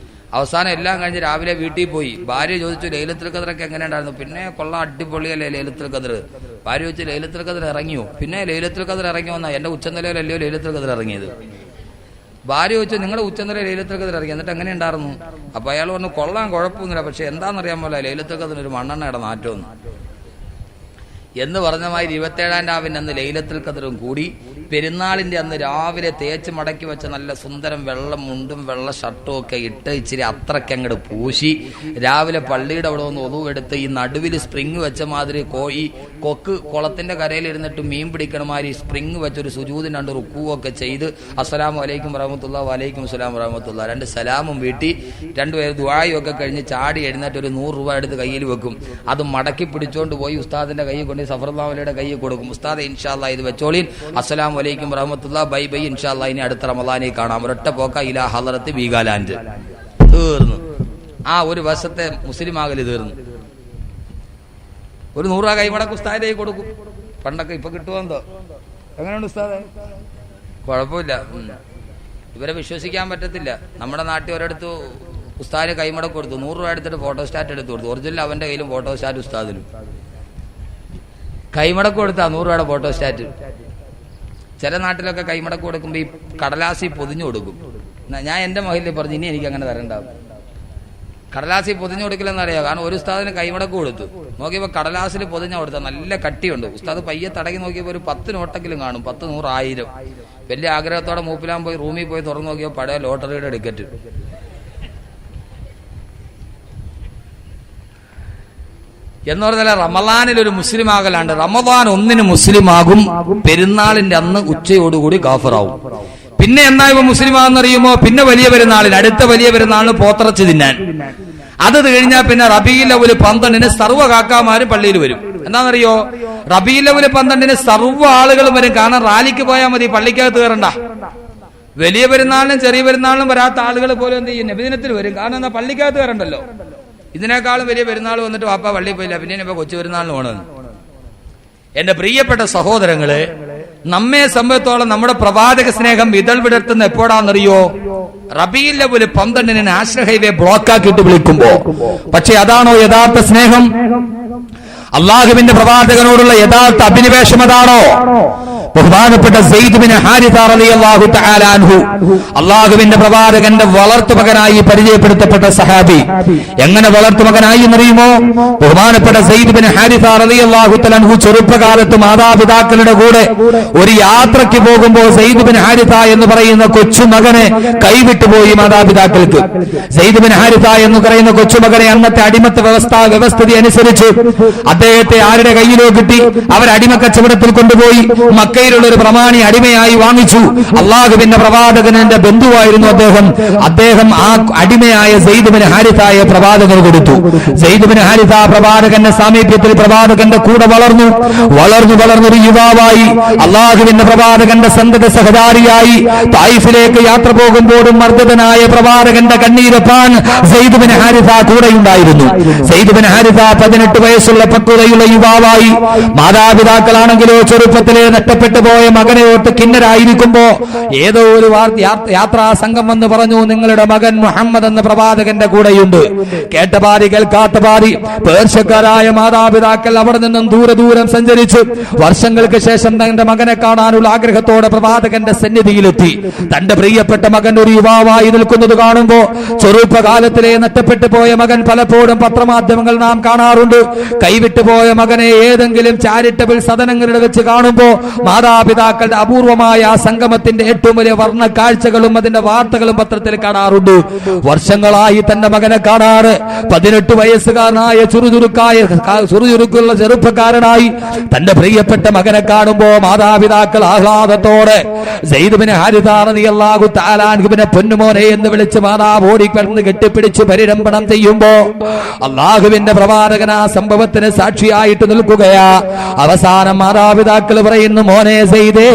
അവസാനം എല്ലാം കഴിഞ്ഞ് രാവിലെ വീട്ടിൽ പോയി. ഭാര്യ ചോദിച്ചു, ലൈലത്തുൽ ഖദ്റൊക്കെ എങ്ങനെയുണ്ടായിരുന്നു? പിന്നെ കൊള്ളാം, അടിപൊളിയല്ലേ ലൈലത്തുൽ ഖദ്ർ. ഭാര്യ വെച്ച് ലൈലത്തുൽ ഖദർ ഇറങ്ങിയോ? പിന്നെ ലൈലത്തുൽ ഖദർ ഇറങ്ങിയോന്നാ, എന്റെ ഉച്ചനിലയിലല്ലയോ ലൈലത്തുൽ ഖദർ ഇറങ്ങിയത്. ഭാര്യ വെച്ച് നിങ്ങളുടെ ഉച്ചനില ലൈലത്തുൽ ഖദർ ഇറങ്ങി, എന്നിട്ട് എങ്ങനെ ഉണ്ടായിരുന്നു? അപ്പൊ അയാൾ പറഞ്ഞു കൊള്ളാൻ കുഴപ്പമൊന്നുമില്ല, പക്ഷെ എന്താണെന്നറിയാൻ പോലെ ലൈലത്തുൽ ഖദറിന് ഒരു മണ്ണെണ്ണയുടെ നാറ്റമൊന്നും എന്ന് പറഞ്ഞമായി 27-ാം രാവിന്റെ അന്ന് ലൈലത്തുൽ ഖദറും കൂടി. പെരുന്നാളിന്റെ അന്ന് രാവിലെ തേച്ച് മടക്കി വെച്ച നല്ല സുന്ദരം വെള്ള മുണ്ടും വെള്ള ഷർട്ടും ഒക്കെ ഇട്ട് ഇച്ചിരി അത്രയ്ക്ക് അങ്ങോട്ട് പൂശി രാവിലെ പള്ളിയുടെ അവിടെ ഒന്ന് ഒതുവെടുത്ത് ഈ നടുവിൽ സ്പ്രിങ് വെച്ച മാതിരി ഈ കൊക്ക് കുളത്തിന്റെ കരയിലിരുന്നിട്ട് മീൻ പിടിക്കണമാതിരി സ്പ്രിങ് വെച്ചൊരു സുജൂദിന് 2 റുക്കുവൊക്കെ ചെയ്ത് അസ്സലാമു അലൈക്കും വറഹ്മത്തുള്ളാഹി വലൈക്കും അസ്സലാം വറഹ്മത്തുള്ളാഹി 2 സലാമും വീട്ടി 2 പേര് ദുആയും ഒക്കെ കഴിഞ്ഞ് ചാടി എഴുന്നേറ്റ് ഒരു 100 രൂപ എടുത്ത് കയ്യിൽ വെക്കും. അത് മടക്കി പിടിച്ചോണ്ട് പോയി ഉസ്താദിന്റെ കയ്യിൽ കൊണ്ട് സഫറുല്ലാഹുവിന്റെ കയ്യിൽ കൊടുക്കും. ഉസ്താദെ ഇൻഷാല്ലാ ഇത് വെച്ചോളീൻ, അസ്സലാമു അലൈക്കും വറഹ്മത്തുള്ളാഹി ബൈ ബൈ ഇൻഷാല്ലാ ഇനി അടുത്ത റമളാനിൽ കാണാം. ഒരൊറ്റ പോക്ക ഇലാ ഹളറത്ത് വീഗാലാൻഡ് തീർന്നു. ആ ഒരു വർഷത്തെ മുസ്ലിം ആകല് തീർന്നു. ഒരു 100 രൂപ കൈമടക്ക് ഉസ്താദിന്റെ കൊടുക്കും. പണ്ടൊക്കെ ഇപ്പൊ കിട്ടുമെന്തോ. എങ്ങനെയുണ്ട് ഉസ്താദെ? കുഴപ്പമില്ല. ഇവരെ വിശ്വസിക്കാൻ പറ്റത്തില്ല. നമ്മുടെ നാട്ടിൽ ഒരിടത്ത് ഉസ്താദിന് കൈമടക്ക് കൊടുത്തു, 100 രൂപ എടുത്തിട്ട് ഫോട്ടോസ്റ്റാറ്റ് എടുത്ത് കൊടുത്തു. ഒറിജിനൽ അവന്റെ കയ്യിലും ഫോട്ടോസ്റ്റാറ്റ് ഉസ്താദിലും. കൈമടക്ക് കൊടുത്താ 100 രൂപയുടെ ഫോട്ടോസ്റ്റാറ്റ്. ചില നാട്ടിലൊക്കെ കൈമടക്ക് കൊടുക്കുമ്പോൾ ഈ കടലാസി പൊതിഞ്ഞു കൊടുക്കും. ഞാൻ എന്റെ മഹിലിൽ പറഞ്ഞു ഇനി എനിക്ക് അങ്ങനെ തരണ്ടാവും. കടലാസി പൊതിഞ്ഞു കൊടുക്കില്ലെന്നറിയാം. കാരണം ഒരു ഉസ്താദിന് കൈമടക്ക് കൊടുത്തു, നോക്കിയപ്പോൾ കടലാസിൽ പൊതിഞ്ഞ കൊടുത്താൽ നല്ല കട്ടിയുണ്ട്. ഉസ്താദ് പയ്യെ തടകി നോക്കിയപ്പോൾ ഒരു 10 നോട്ടെങ്കിലും കാണും, 10, 100, 1000. വലിയ ആഗ്രഹത്തോടെ മൂപ്പിലാൻ പോയി റൂമിൽ പോയി തുറന്നു നോക്കിയപ്പോൾ പഴയ ലോട്ടറിയുടെ ടിക്കറ്റ്. എന്ന് പറഞ്ഞാൽ റമളാനിൽ ഒരു മുസ്ലിം ആകലാണ്ട്. റമളാൻ 1 മുസ്ലിമാകും, പെരുന്നാളിന്റെ അന്ന് ഉച്ചയോടുകൂടി കാഫറാവും. പിന്നെ എന്നാ ഇവ മുസ്ലിം ആണെന്നറിയുമോ? പിന്നെ വലിയ പെരുന്നാളിന്, അടുത്ത വലിയ പെരുന്നാളിന് പോത്തിറച്ചി തിന്നാൻ. അത് കഴിഞ്ഞാൽ പിന്നെ റബീഉൽ അവ്വൽ 12-ന് സർവ്വ കാക്കാമാരും പള്ളിയിൽ വരും. എന്താണെന്നറിയോ? റബീഉൽ അവ്വൽ 12-ന് സർവ്വ ആളുകളും വരും. കാരണം റാലിക്ക് പോയാൽ മതി, പള്ളിക്കകത്ത് കയറണ്ട. വലിയ പെരുന്നാളിനും ചെറിയ പെരുന്നാളിനും വരാത്ത ആളുകൾ പോലും എന്ത് ചെയ്യും? നബിദിനത്തിൽ വരും. കാരണം എന്താ? പള്ളിക്കകത്ത് കയറണ്ടല്ലോ. ഇതിനേക്കാളും വലിയ പെരുന്നാൾ വന്നിട്ട് വാപ്പ പള്ളിയിൽ പോയില്ല, പിന്നെ ഇപ്പൊ കൊച്ചു പെരുന്നാളിന് പോകണമെന്ന്. എന്റെ പ്രിയപ്പെട്ട സഹോദരങ്ങളെ, നമ്മെ സംബന്ധിച്ചോളം നമ്മുടെ പ്രവാചക സ്നേഹം ഇതൾ വിടർത്തുന്ന എപ്പോഴാണെന്നറിയോ? റബീഉൽ അവ്വൽ 12-ന് നാഷണൽ ഹൈവേ ബ്ലോക്കാക്കിയിട്ട് വിളിക്കുമ്പോ. പക്ഷെ അതാണോ യഥാർത്ഥ സ്നേഹം? അള്ളാഹുവിന്റെ പ്രവാചകനോടുള്ള യഥാർത്ഥ അഭിനിവേശം അതാണോ? ബഹുമാനപ്പെട്ട സെയ്ദ് ബിൻ ഹാരിഥ റളിയല്ലാഹു തആല അൻഹു, അള്ളാഹുവിന്റെ പ്രവാചകന്റെ വളർത്തുമകനായി പരിചയപ്പെടുത്തപ്പെട്ട സഹാബി. എങ്ങനെ വളർത്തുമകനായി എന്നറിയുമോ? ബഹുമാനപ്പെട്ട സെയ്ദ് ബിൻ ഹാരിഥ റളിയല്ലാഹു തആല അൻഹു ചെറുപ്പകാലത്ത് മാതാപിതാക്കളുടെ കൂടെ ഒരു യാത്രയ്ക്ക് പോകുമ്പോൾ സെയ്ദ് ബിൻ ഹാരിഥ എന്ന് പറയുന്ന കൊച്ചുമകനെ കൈവിട്ടുപോയി മാതാപിതാക്കൾക്ക്. സെയ്ദ് ബിൻ ഹാരിഥ എന്ന് പറയുന്ന കൊച്ചുമകനെ അന്നത്തെ അടിമത്ത വ്യവസ്ഥിതി അനുസരിച്ച് അദ്ദേഹത്തെ ആരുടെ കയ്യിലോ കിട്ടി? അവർ അടിമക്കച്ചവടത്തിൽ കൊണ്ടുപോയി മക്കയിലുള്ള ഒരു പ്രമാണി അടിമയായി വാങ്ങിച്ചു. അള്ളാഹുവിന്റെ പ്രവാചകന്റെ ബന്ധുവായിരുന്നു അദ്ദേഹം ആ അടിമയായ സെയ്ദ് ബിൻ ഹാരിഥയെ പ്രവാചകന് കൊടുത്തു. സെയ്ദ് ബിൻ ഹാരിഥ പ്രവാചകന്റെ സാമീപ്യത്തിൽ പ്രവാചകന്റെ കൂടെ വളർന്നൊരു യുവാവായി, അള്ളാഹുവിന്റെ പ്രവാചകന്റെ സന്തത സഹചാരിയായി തായിഫിലേക്ക് യാത്ര പോകുമ്പോഴും മർദ്ദതനായ പ്രവാചകന്റെ കണ്ണീരപ്പാൻ സെയ്ദ് ബിൻ ഹാരിഥ കൂടെയുണ്ടായിരുന്നു. സെയ്ദ് ബിൻ ഹാരിഥ 18 വയസ്സുള്ള പക്വതയുള്ള യുവാവായി. മാതാപിതാക്കളാണെങ്കിലോ ചെറുപ്പത്തിലെ നഷ്ടപ്പെട്ടു പോയ മകനെ ഓർത്ത് കിന്നരായിരിക്കുമ്പോ ഏതോ ഒരു യാത്രാ സംഘം വന്ന് പറഞ്ഞു, നിങ്ങളുടെ മകൻ മുഹമ്മദ് എന്ന പ്രവാചകന്റെ കൂടെയുണ്ട്. കേട്ട പാതി കേൾക്കാത്ത പാതി. പേർഷ്യക്കാരായ മാതാപിതാക്കൾ അവിടെ നിന്നും ദൂരം സഞ്ചരിച്ചു. വർഷങ്ങൾക്ക് ശേഷം തന്റെ മകനെ കാണാനുള്ള ആഗ്രഹത്തോടെ പ്രവാചകന്റെ സന്നിധിയിലെത്തി. തന്റെ പ്രിയപ്പെട്ട മകൻ ഒരു യുവാവായി നിൽക്കുന്നത് കാണുമ്പോ, ചെറുപ്പകാലത്തിലെ നഷ്ടപ്പെട്ടു പോയ മകൻ പലപ്പോഴും പത്രമാധ്യമങ്ങൾ നാം കാണാറുണ്ട്. കൈവിട്ടുപോയ മകനെ ഏതെങ്കിലും ചാരിറ്റബിൾ സദനങ്ങളുടെ വെച്ച് കാണുമ്പോ മാതാപിതാക്കളുടെ അപൂർവമായ ആ സംഗമത്തിന്റെ ഏറ്റവും വലിയ വർണ്ണ കാഴ്ചകളും അതിന്റെ വാർത്തകളും പത്രത്തിൽ കാണാറുണ്ട്. വർഷങ്ങളായി തന്റെ മകനെ കാണാറ് 18 വയസ്സുകാരനായ ചുറുചുറുക്കുള്ള ചെറുപ്പക്കാരനായി തന്റെ പ്രിയപ്പെട്ട മകനെ കാണുമ്പോ മാതാപിതാക്കൾ ആഹ്ലാദത്തോടെ സെയ്ദ് ബിൻ ഹാരിഥ റളിയല്ലാഹു തആല അൻഹുവിനെ പൊന്നുമോനെ എന്ന് വിളിച്ച് മാതാവ് ഓടിക്കടന്ന് കെട്ടിപ്പിടിച്ച് പരിരംഭണം ചെയ്യുമ്പോ അള്ളാഹുവിന്റെ പ്രവാചകൻ ആ സംഭവത്തിന് സാക്ഷിയായിട്ട് നിൽക്കുകയാ. അവസാനം മാതാപിതാക്കൾ പറയുന്നു, മോനെ മോനെ സെയ്ദേ,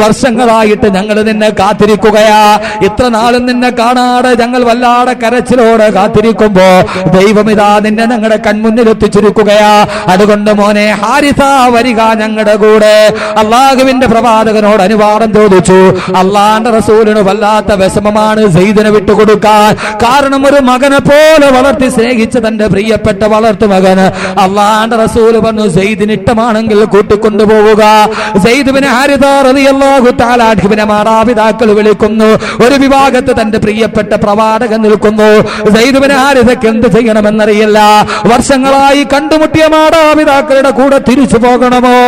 വർഷങ്ങളായിട്ട് ഞങ്ങൾ നിന്നെ കാത്തിരിക്കുകയാ, ഇത്ര നാളും നിന്നെ കാണാതെ ഞങ്ങൾ വല്ലാതെ കരച്ചിലോടെ കാത്തിരിക്കുമ്പോ ദൈവമിതാ നിന്നെ ഞങ്ങളുടെ കൺമുന്നിൽ എത്തിച്ചിരിക്കുകയാ. അതുകൊണ്ട് മോനെ ഹാരിസ വരിക ഞങ്ങളുടെ കൂടെ. അള്ളാഹുവിന്റെ പ്രവാചകനോട് അനുവാദം ചോദിച്ചു. അള്ളാന്റെ റസൂലിന് വല്ലാത്ത വിഷമമാണ് സെയ്ദിനെ വിട്ടുകൊടുക്കാൻ. കാരണം ഒരു മകനെ പോലെ വളർത്തി സ്നേഹിച്ച തന്റെ പ്രിയപ്പെട്ട വളർത്തു മകന് അള്ളാന്റെ റസൂൽ പറഞ്ഞു, സെയ്ദിന് ഇഷ്ടമാണെങ്കിൽ കൂട്ടിക്കൊണ്ടുപോവുക. സെയ്ദ് ബിൻ ഹാരിസ റളിയല്ലാഹു തആല അൻഹുവിനെ മാതാപിതാക്കൾ വിളിക്കുന്നു. ഒരു വിഭാഗത്ത് തന്റെ പ്രിയപ്പെട്ട പ്രവാചകൻ നിൽക്കുന്നു. സെയ്ദ് ബിൻ ഹാരിസയ്ക്ക് എന്ത് ചെയ്യണമെന്നറിയില്ല. വർഷങ്ങളായി കണ്ടുമുട്ടിയ മാതാപിതാക്കളുടെ കൂടെ തിരിച്ചു പോകണമോ,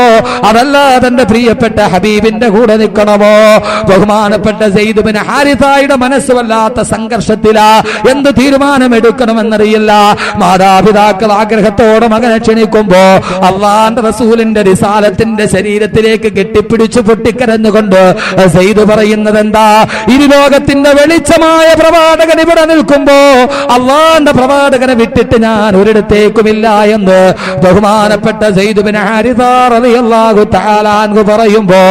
അതല്ല തന്റെ പ്രിയപ്പെട്ട ഹബീബിന്റെ കൂടെ നിൽക്കണമോ? ബഹുമാനപ്പെട്ട സെയ്ദ് ബിൻ ഹാരിസയുടെ മനസ്സ് വല്ലാത്ത സംഘർഷത്തിലാ. എന്ത് തീരുമാനമെടുക്കണമെന്നറിയില്ല. മാതാപിതാക്കൾ ആഗ്രഹത്തോടെ മകനെ ക്ഷണിക്കുമ്പോ അള്ളാന്റെ റസൂലിന്റെ റിസാലത്തിന്റെ ശരീരത്തിലേക്ക് കെട്ടിപ്പിടിച്ചു പൊട്ടിക്കരഞ്ഞുകൊണ്ട് സെയ്ദ് പറയുന്നത് എന്താ? ഇരുലോകത്തിന്റെ വെളിച്ചമായ പ്രവാചകൻ ഇവിടെ നിൽക്കുമ്പോ അള്ളാന്റെ പ്രവാചകനെ വിട്ടിട്ട് ഞാൻ ഒരിടത്തേക്കുമില്ല എന്ന് ബഹുമാനപ്പെട്ട സെയ്ദ് ബിൻ ഹാരിസ റളിയല്ലാഹു തആല അൻഹു പറയുമ്പോ,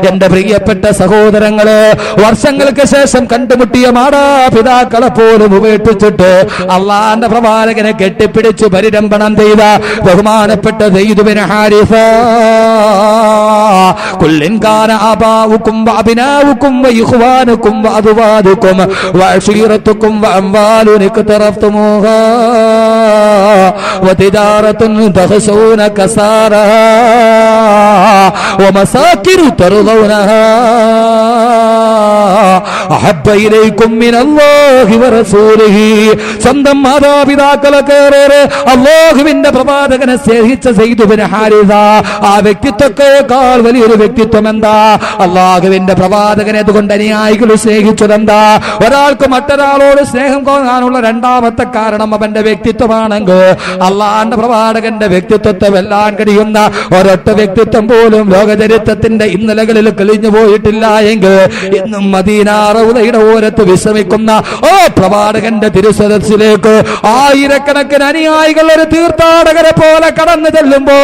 എന്റെ പ്രിയപ്പെട്ട സഹോദരങ്ങള്, വർഷങ്ങൾക്ക് ശേഷം കണ്ടുമുട്ടിയ മാതാപിതാക്കളെ പോലും ഉപേക്ഷിച്ചിട്ട് അള്ളാന്റെ പ്രവാചകനെ കെട്ടിപ്പിടിച്ചു പരിരംഭണം ചെയ്ത ബഹുമാനപ്പെട്ട സെയ്ദ് ബിൻ ഹാരിസ, കുല്ലിൻ കാന ആബാഉകും വഅബ്നാഉകും വഇഖ്വാനുകും വഅദ്വാദുകും വഅശീറത്തുകും വഅംവാലുൻ ഇക്തറഫ്തുമുഹാ വതിജാറത്തുൻ തഖശൂന കസാറഹാ വമസാകിനു തർളൗനഹാ അഹബ്ബ ഇലൈകും മിനല്ലാഹി വറസൂലിഹി. സ്വന്തം മാതാപിതാക്കളൊക്കെ അല്ലാഹുവിന്റെ പ്രവാചകനെ സ്നേഹിച്ച സെയ്ദ് ബിൻ ഹാരിസ, ആ വ്യക്തിത്വത്തെക്കാൾ വലിയൊരു വ്യക്തിത്വം എന്താ? അല്ലാഹുവിന്റെ പ്രവാചകനെ അതുകൊണ്ട് അനുയായികൾ സ്നേഹിച്ചതെന്താ? ഒരാൾക്ക് മറ്റൊരാളോട് സ്നേഹം തോന്നാനുള്ള രണ്ടാമത്തെ കാരണം അവന്റെ വ്യക്തിത്വമാണെങ്കിൽ അള്ളാന്റെ പ്രവാചകന്റെ വ്യക്തിത്വത്തെ വെല്ലാൻ കഴിയുന്ന ഒരൊറ്റ വ്യക്തിത്വം പോലും ലോകചരിത്രത്തിന്റെ ഇന്നലകളിൽ കഴിഞ്ഞു പോയിട്ടില്ല എങ്കിൽ ഇന്നും മദീന റൗളയുടെ ഓരത്ത് വിശ്രമിക്കുന്ന ഓ പ്രവാചകന്റെ തിരുസദസ്സിലേക്ക് ആയിരക്കണക്കിന് അനുയായികൾ ഒരു തീർത്ഥാടകരെ പോലെ കടന്നു ചെല്ലുമ്പോ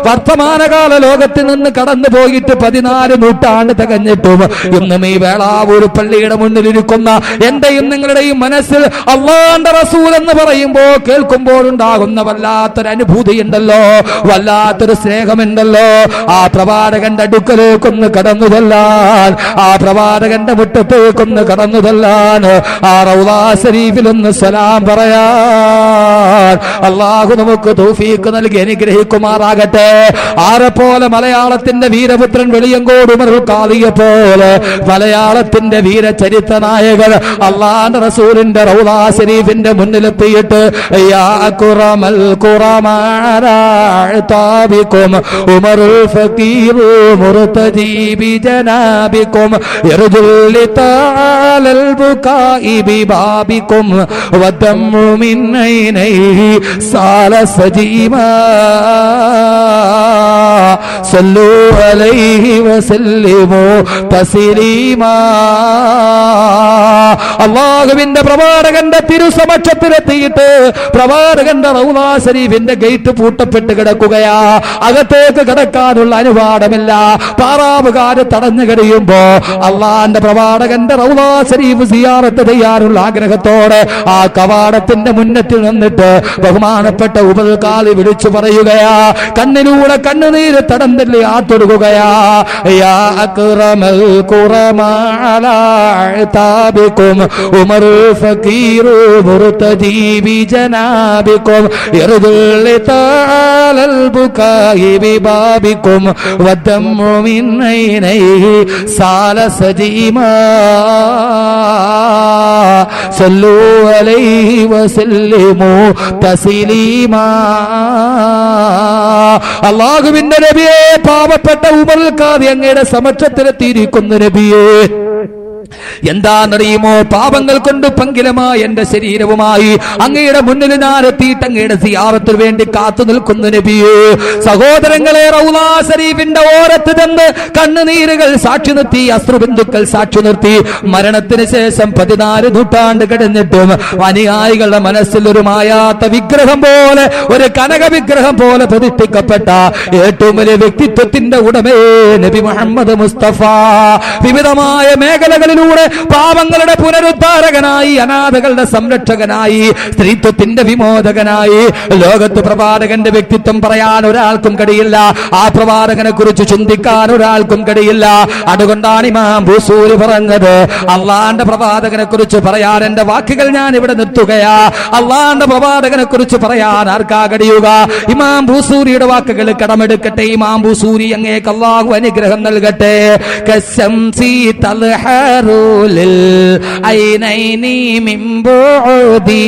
വർത്തമാനകാല ലോകത്തിൽ നിന്ന് കടന്നു പോയിട്ട് 14 നൂറ്റാണ്ട് തികഞ്ഞിട്ടും ഇന്നും ഈ വേളാവൂർ പള്ളിയുടെ മുന്നിലിരിക്കുന്ന എന്റെയും നിങ്ങളുടെയും മനസ്സിൽ അല്ലാഹുവിന്റെ റസൂൽ എന്ന് പറയുമ്പോ കേൾക്കുമ്പോഴുണ്ടാകുന്ന വല്ലാത്തൊരു അനുഭൂതി ഉണ്ടല്ലോ, വല്ലാത്തൊരു സ്നേഹമുണ്ടല്ലോ. ആ പ്രവാചകന്റെ അടുക്കലേക്കൊന്ന് കടന്നു ചെല്ലാൻ, ആ പ്രവാചകന്റെ മുറ്റത്തേക്കൊന്ന് കടന്നു ചെല്ലാൻ, ആ റൗളാ ശരീഫിലൊന്ന് സലാം പറയാൻ അല്ലാഹു നമുക്ക് തൗഫീഖ് നൽകി അനുഗ്രഹിക്കുമാറാകട്ടെ. ആരെപ്പോലെ മലയാളത്തിന്റെ വീരപുത്രൻ വെളിയങ്കോട് ഉമർ ഖാദിയെ പോലെ മലയാളത്തിന്റെ വീരചരിത്ര നായകർ അല്ലാഹുവിന്റെ റസൂലിന്റെ റൗളാ ശരീഫിന്റെ മുന്നിലെത്തിയിട്ട് യാ അക്റമൽ ഖുറമാനാബികും ഉമറുൽ ഫഖീർ മുർതദി ബിജനാബികും യർജുൽ തആലൽ ബുകാഇ ബിബാബികും വദമ്മു മിൻ ഐനൈഹി സാല സജീമാ സല്ലു അലൈഹി വസല്ലിമു തസ്ലീമാ. അല്ലാഹുവിന്റെ പ്രവാചകന്റെ തിരുസമക്ഷത്തിലെത്തിയിട്ട് പ്രവാചകന്റെ റൗളാ ശരീഫിന്റെ ഗേറ്റ് പൂട്ടപ്പെട്ട് കിടക്കുകയാ. അകത്തേക്ക് കിടക്കാനുള്ള അനുവാദമില്ല. പാറാവുകാര് തടഞ്ഞു കഴിയുമ്പോ അള്ളാന്റെ പ്രവാചകന്റെ റൗളാ ശരീഫ് സിയാറത്ത് ചെയ്യാനുള്ള ആഗ്രഹത്തോടെ ആ കവാടത്തിന്റെ മുന്നത്തിൽ നിന്നിട്ട് ബഹുമാനപ്പെട്ട ഉമർ ഖാദി വിളിച്ചു പറയുകയാ, കണ്ണിലൂടെ കണ്ണുനീര് തടന്തല്ലേ ആത്തൊടുകയാ. യാ അക്റമൽ ഖുറമാനാബികും ഉമറുൽ ഫഖീർ മുർതദി ബിജനാബികും യർദുൽ തആലൽ ബുകാഇ ബിബാബികും വദമ്മു മിൻ ഐനൈഹി സാല സജീമാ സല്ലു അലൈഹി വസല്ലിമു തസ്ലീമാ. അല്ലാഹുവിന്റെ നബിയെ, പാവപ്പെട്ട ഉമർ ഖാദി അങ്ങയുടെ സമക്ഷത്തിലെത്തിയിരിക്കുന്ന നബിയെ, എന്താണെന്നറിയുമോ? പാപങ്ങൾ കൊണ്ട് പങ്കിലമായ എന്റെ ശരീരവുമായി അങ്ങയുടെ മുന്നിൽ ഞാൻ എത്തിയിട്ട് അങ്ങയുടെ സിയാറത്തിന് വേണ്ടി കാത്തു നിൽക്കുന്നു നബിയേ. സഹോദരങ്ങളെ, റൗളാ ശരീഫിന്റെ ഓരത്ത് ചെന്ന് കണ്ണുനീരുകൾ സാക്ഷി നിർത്തി, അശ്രുബിന്ദുക്കൾ സാക്ഷി നിർത്തി. മരണത്തിന് ശേഷം 14 നൂറ്റാണ്ട് കഴിഞ്ഞിട്ടും അനുയായികളുടെ മനസ്സിൽ ഒരു മായാത്ത വിഗ്രഹം പോലെ, ഒരു കനക വിഗ്രഹം പോലെ പ്രതിഷ്ഠിക്കപ്പെട്ട ഏറ്റവും വലിയ വ്യക്തിത്വത്തിന്റെ ഉടമേ നബി മുഹമ്മദ് മുസ്തഫ. വിവിധമായ മേഖലകളിലൂടെ പാവങ്ങളുടെ പുനരുദ്ധാരകനായി, അനാഥകളുടെ സംരക്ഷകനായി, സ്ത്രീത്വത്തിന്റെ വിമോചകനായി ലോകത്ത് പ്രവാചകന്റെ വ്യക്തിത്വം പറയാൻ ഒരാൾക്കും കഴിയില്ല. ആ പ്രവാചകനെ കുറിച്ച് ചിന്തിക്കാൻ ഒരാൾക്കും കഴിയില്ല. അതുകൊണ്ടാണ് ഇമാം ബൂസൂരി പറഞ്ഞത്, അള്ളാന്റെ പ്രവാചകനെ കുറിച്ച് പറയാൻ എന്റെ വാക്കുകൾ ഞാൻ ഇവിടെ നിർത്തുകയാ. അള്ളാന്റെ പ്രവാചകനെ കുറിച്ച് പറയാൻ ആർക്കാ കഴിയുക? ഇമാം ബൂസൂരിയുടെ വാക്കുകൾ കടമെടുക്കട്ടെ. ഇമാം ബൂസൂരി അങ്ങേക്ക് അല്ലാഹു അനുഗ്രഹം നൽകട്ടെ. കശംസി തൽഹറുലിൽ ഐനൈനി മിൻ ബുഉദി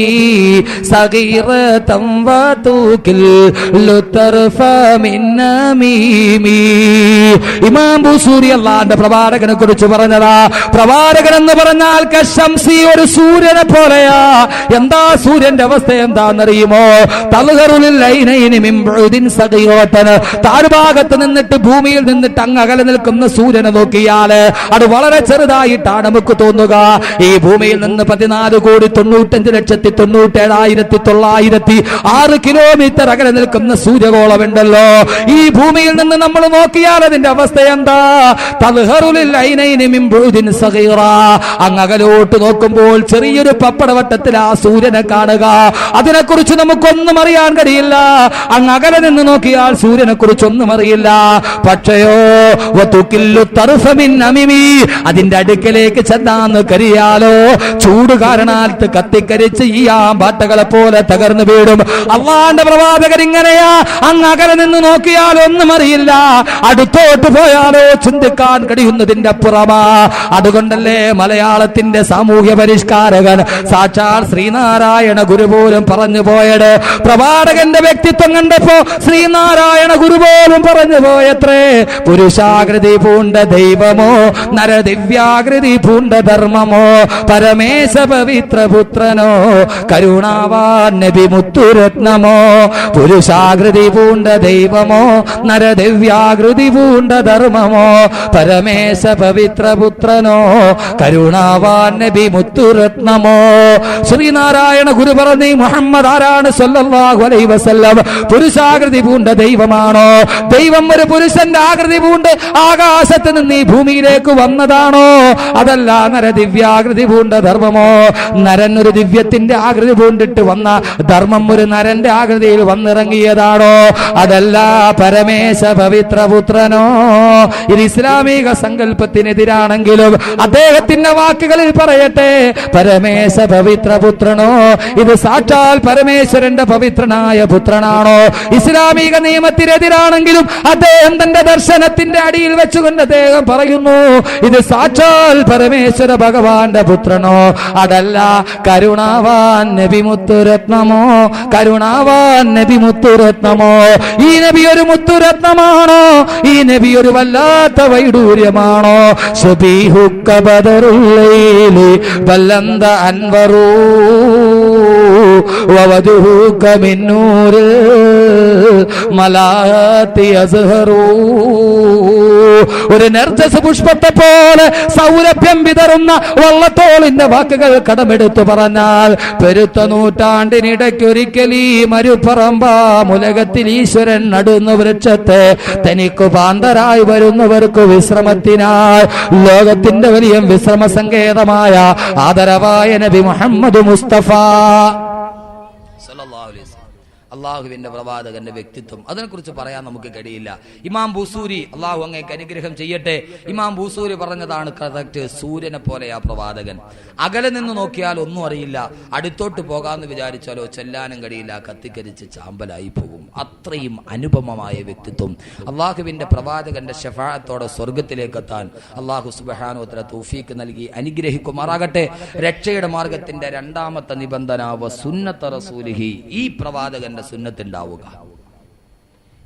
സഗീറതൻ വതുകിൽ ലുതർഫ മിൻ നമീമി. ഇമാം ബൂസൂരി അല്ലാഹുവിന്റെ പ്രവാചകനെ കുറിച്ച് പറഞ്ഞതാ. പ്രവാചകൻ എന്ന് പറഞ്ഞാൽ കശംസി, ഒരു സൂര്യനെ പോലെയാ. എന്താ സൂര്യന്റെ അവസ്ഥ എന്താണെന്നറിയുമോ? തൽഹറുലിൽ ഐനൈനി മിൻ ബുഉദിൻ സഗീറതൻ, താഴ്ഭാഗത്ത് നിന്നിട്ട് ഭൂമിയിൽ നിന്നിട്ട് അങ്ങ് അകലെ നിൽക്കുന്ന സൂര്യനെ നോക്കിയാൽ അത് വളരെ ചെറുതായിട്ടാണ് നമുക്ക് തോന്നുക. ഈ ഭൂമിയിൽ നിന്ന് 14,95,97,906 കിലോമീറ്റർ അകലെ നിൽക്കുന്ന സൂര്യഗോളമുണ്ടല്ലോ. ഈ ഭൂമിയിൽ നിന്ന് നമ്മൾ നോക്കിയാൽ അതിന്റെ അവസ്ഥ എന്താ? തൽഹറുലിൽ ഐനൈനി മിൻ ബുഉദിൻ സഗീറ, അങ്ങ് അകലോട്ട് നോക്കുമ്പോൾ ചെറിയൊരു പപ്പടവട്ടത്തിൽ ആ സൂര്യനെ കാണുക. അതിനെക്കുറിച്ച് നമുക്കൊന്നും അറിയാൻ കഴിയില്ല. അങ്ങ് അകലെ നിന്ന് നോക്കിയാൽ സൂര്യനെ കുറിച്ചൊന്നും അറിയില്ല. പക്ഷയോ അതിന്റെ അടുക്കലേക്ക് ചെന്നാന്ന് കരിയാലോ ചൂട് കാരണാൽ കത്തിക്കരിച്ച് ഈ ആമ്പാട്ടകളെ പോലെ തകർന്നു വീടും. അള്ളാന്റെ പ്രവാചകൻ ഇങ്ങനെയാ. അങ്ങ് അകലെ നിന്ന് നോക്കിയാൽ ഒന്നും അറിയില്ല, അടുത്തോട്ട് പോയാലോ ചിന്തിക്കാൻ കഴിയുന്നതിന്റെ അപ്പുറമാ. അതുകൊണ്ടല്ലേ മലയാളത്തിന്റെ സാമൂഹ്യ പരിഷ്കാരകൻ സാക്ഷാൽ ശ്രീനാരായണ ഗുരു പോലും പറഞ്ഞു പോയത്, പ്രവാചകന്റെ വ്യക്തിത്വം കണ്ടപ്പോ ശ്രീനാരായണ ഗുരു പോലും പറഞ്ഞു പോയത്രേ, പുരുഷാകൃതി പൂണ്ട ദൈവമോ നരദിവ്യാകൃതി പൂണ്ട ധർമ്മമോ പരമേശ പവിത്ര പുത്രനോ കരുണാവാൻ നബി മുത്തുരത്നമോ. പുരുഷാകൃതി പൂണ്ട ദൈവമോ നരദിവ്യാകൃതി പൂണ്ട ധർമ്മമോ പരമേശ പവിത്ര പുത്രനോ കരുണാവാൻ നബി മുത്തുരത്നമോ. ശ്രീനാരായണ ഗുരു പറഞ്ഞു, മുഹമ്മദ് ആരാണ് സല്ലല്ലാഹു അലൈഹി വസല്ലം? പുരുഷാകൃതി പൂണ്ട ദൈവമാണോ? ദൈവം ഒരു പുരുഷന്റെ ആകൃതി പൂണ്ട് ആകാശത്ത് നിന്ന് ഈ ഭൂമിയിലേക്ക് വന്നതാണോ? അതല്ല നരദിവ്യാകൃതി പൂണ്ട ധർമ്മമോ? നരൻ ഒരു ദിവ്യത്തിന്റെ ആകൃതി പൂണ്ടിട്ട് വന്ന ധർമ്മം ഒരു നരന്റെ ആകൃതിയിൽ വന്നിറങ്ങിയതാണോ? അതല്ല പരമേശ പവിത്ര പുത്രനോ? ഇത് ഇസ്ലാമിക സങ്കല്പത്തിനെതിരാണെങ്കിലും അദ്ദേഹത്തിന്റെ വാക്കുകളിൽ പറയട്ടെ, പരമേശ പവിത്ര പുത്രനോ? ഇത് സാക്ഷാൽ പരമേശ്വരന്റെ പവിത്രനായ പുത്രനാണോ? ഇസ്ലാമിക നിയമത്തിനെതിരാണെങ്കിലും അദ്ദേഹം തന്റെ ദർശനത്തിന്റെ അടിയിൽ വെച്ചുകൊണ്ട് അദ്ദേഹം പറയുന്നു, ഇത് സാക്ഷാൽ പരമേശ്വര ഭഗവാന്റെ പുത്രനോ? അതല്ല കരുണാവാൻ നബി മുത്തുരത്നമോ? കരുണാവാൻ നബി മുത്തുരത്നമോ? ഈ നബി ഒരു മുത്തുരത്നമാണോ? ഈ നബി ഒരു വല്ലാത്ത വൈഡൂര്യമാണോ? ശബീഹുക്ക ബദറുൽ ലൈലി ബല്ലന്ത അൻവറൂ വവജുഹുക മിൻ നൂറിൽ മലാഅത്തി അസ്ഹറൂ. ഒരു നർജസ് പുഷ്പത്തെ പോലെ സൗരഭ്യം വിതറുന്ന വള്ളത്തോളിന്റെ വാക്കുകൾ കടമെടുത്തു പറഞ്ഞാൽ, പെരുത്ത നൂറ്റാണ്ടിനിടയ്ക്കൊരിക്കൽ ഈ മരുപ്പറമ്പാമുലകത്തിൽ ഈശ്വരൻ നടുന്ന വൃക്ഷത്തെ തനിക്ക് പാന്തരായി വരുന്നവർക്ക് വിശ്രമത്തിനായി ലോകത്തിന്റെ വലിയ വിശ്രമ സങ്കേതമായ ആദരവായ നബി മുഹമ്മദ് മുസ്തഫ അള്ളാഹുവിന്റെ പ്രവാചകന്റെ വ്യക്തിത്വം, അതിനെക്കുറിച്ച് പറയാൻ നമുക്ക് കഴിയില്ല. ഇമാം ബൂസൂരി, അള്ളാഹു അങ്ങേക്ക് അനുഗ്രഹം ചെയ്യട്ടെ, ഇമാം ബൂസൂരി പറഞ്ഞതാണ് കറക്റ്റ്. സൂര്യനെ പോലെയാ പ്രവാചകൻ. അകലെ നിന്ന് നോക്കിയാൽ ഒന്നും അറിയില്ല, അടുത്തോട്ട് പോകാമെന്ന് വിചാരിച്ചാലോ ചെല്ലാനും കഴിയില്ല, കത്തിക്കരിച്ച് ചാമ്പലായി പോകും. അത്രയും അനുപമമായ വ്യക്തിത്വം. അള്ളാഹുവിന്റെ പ്രവാചകന്റെ ശഫാഅത്തോടെ സ്വർഗത്തിലേക്ക് എത്താൻ അള്ളാഹു സുബ്ഹാനഹു വ തആല തൗഫീഖ് നൽകി അനുഗ്രഹിക്കുമാറാകട്ടെ. രക്ഷയുടെ മാർഗത്തിന്റെ രണ്ടാമത്തെ നിബന്ധന വസുന്നത റസൂലിഹി, ഈ പ്രവാചകന്റെ സുന്നത്ത് ഉണ്ടാവുക.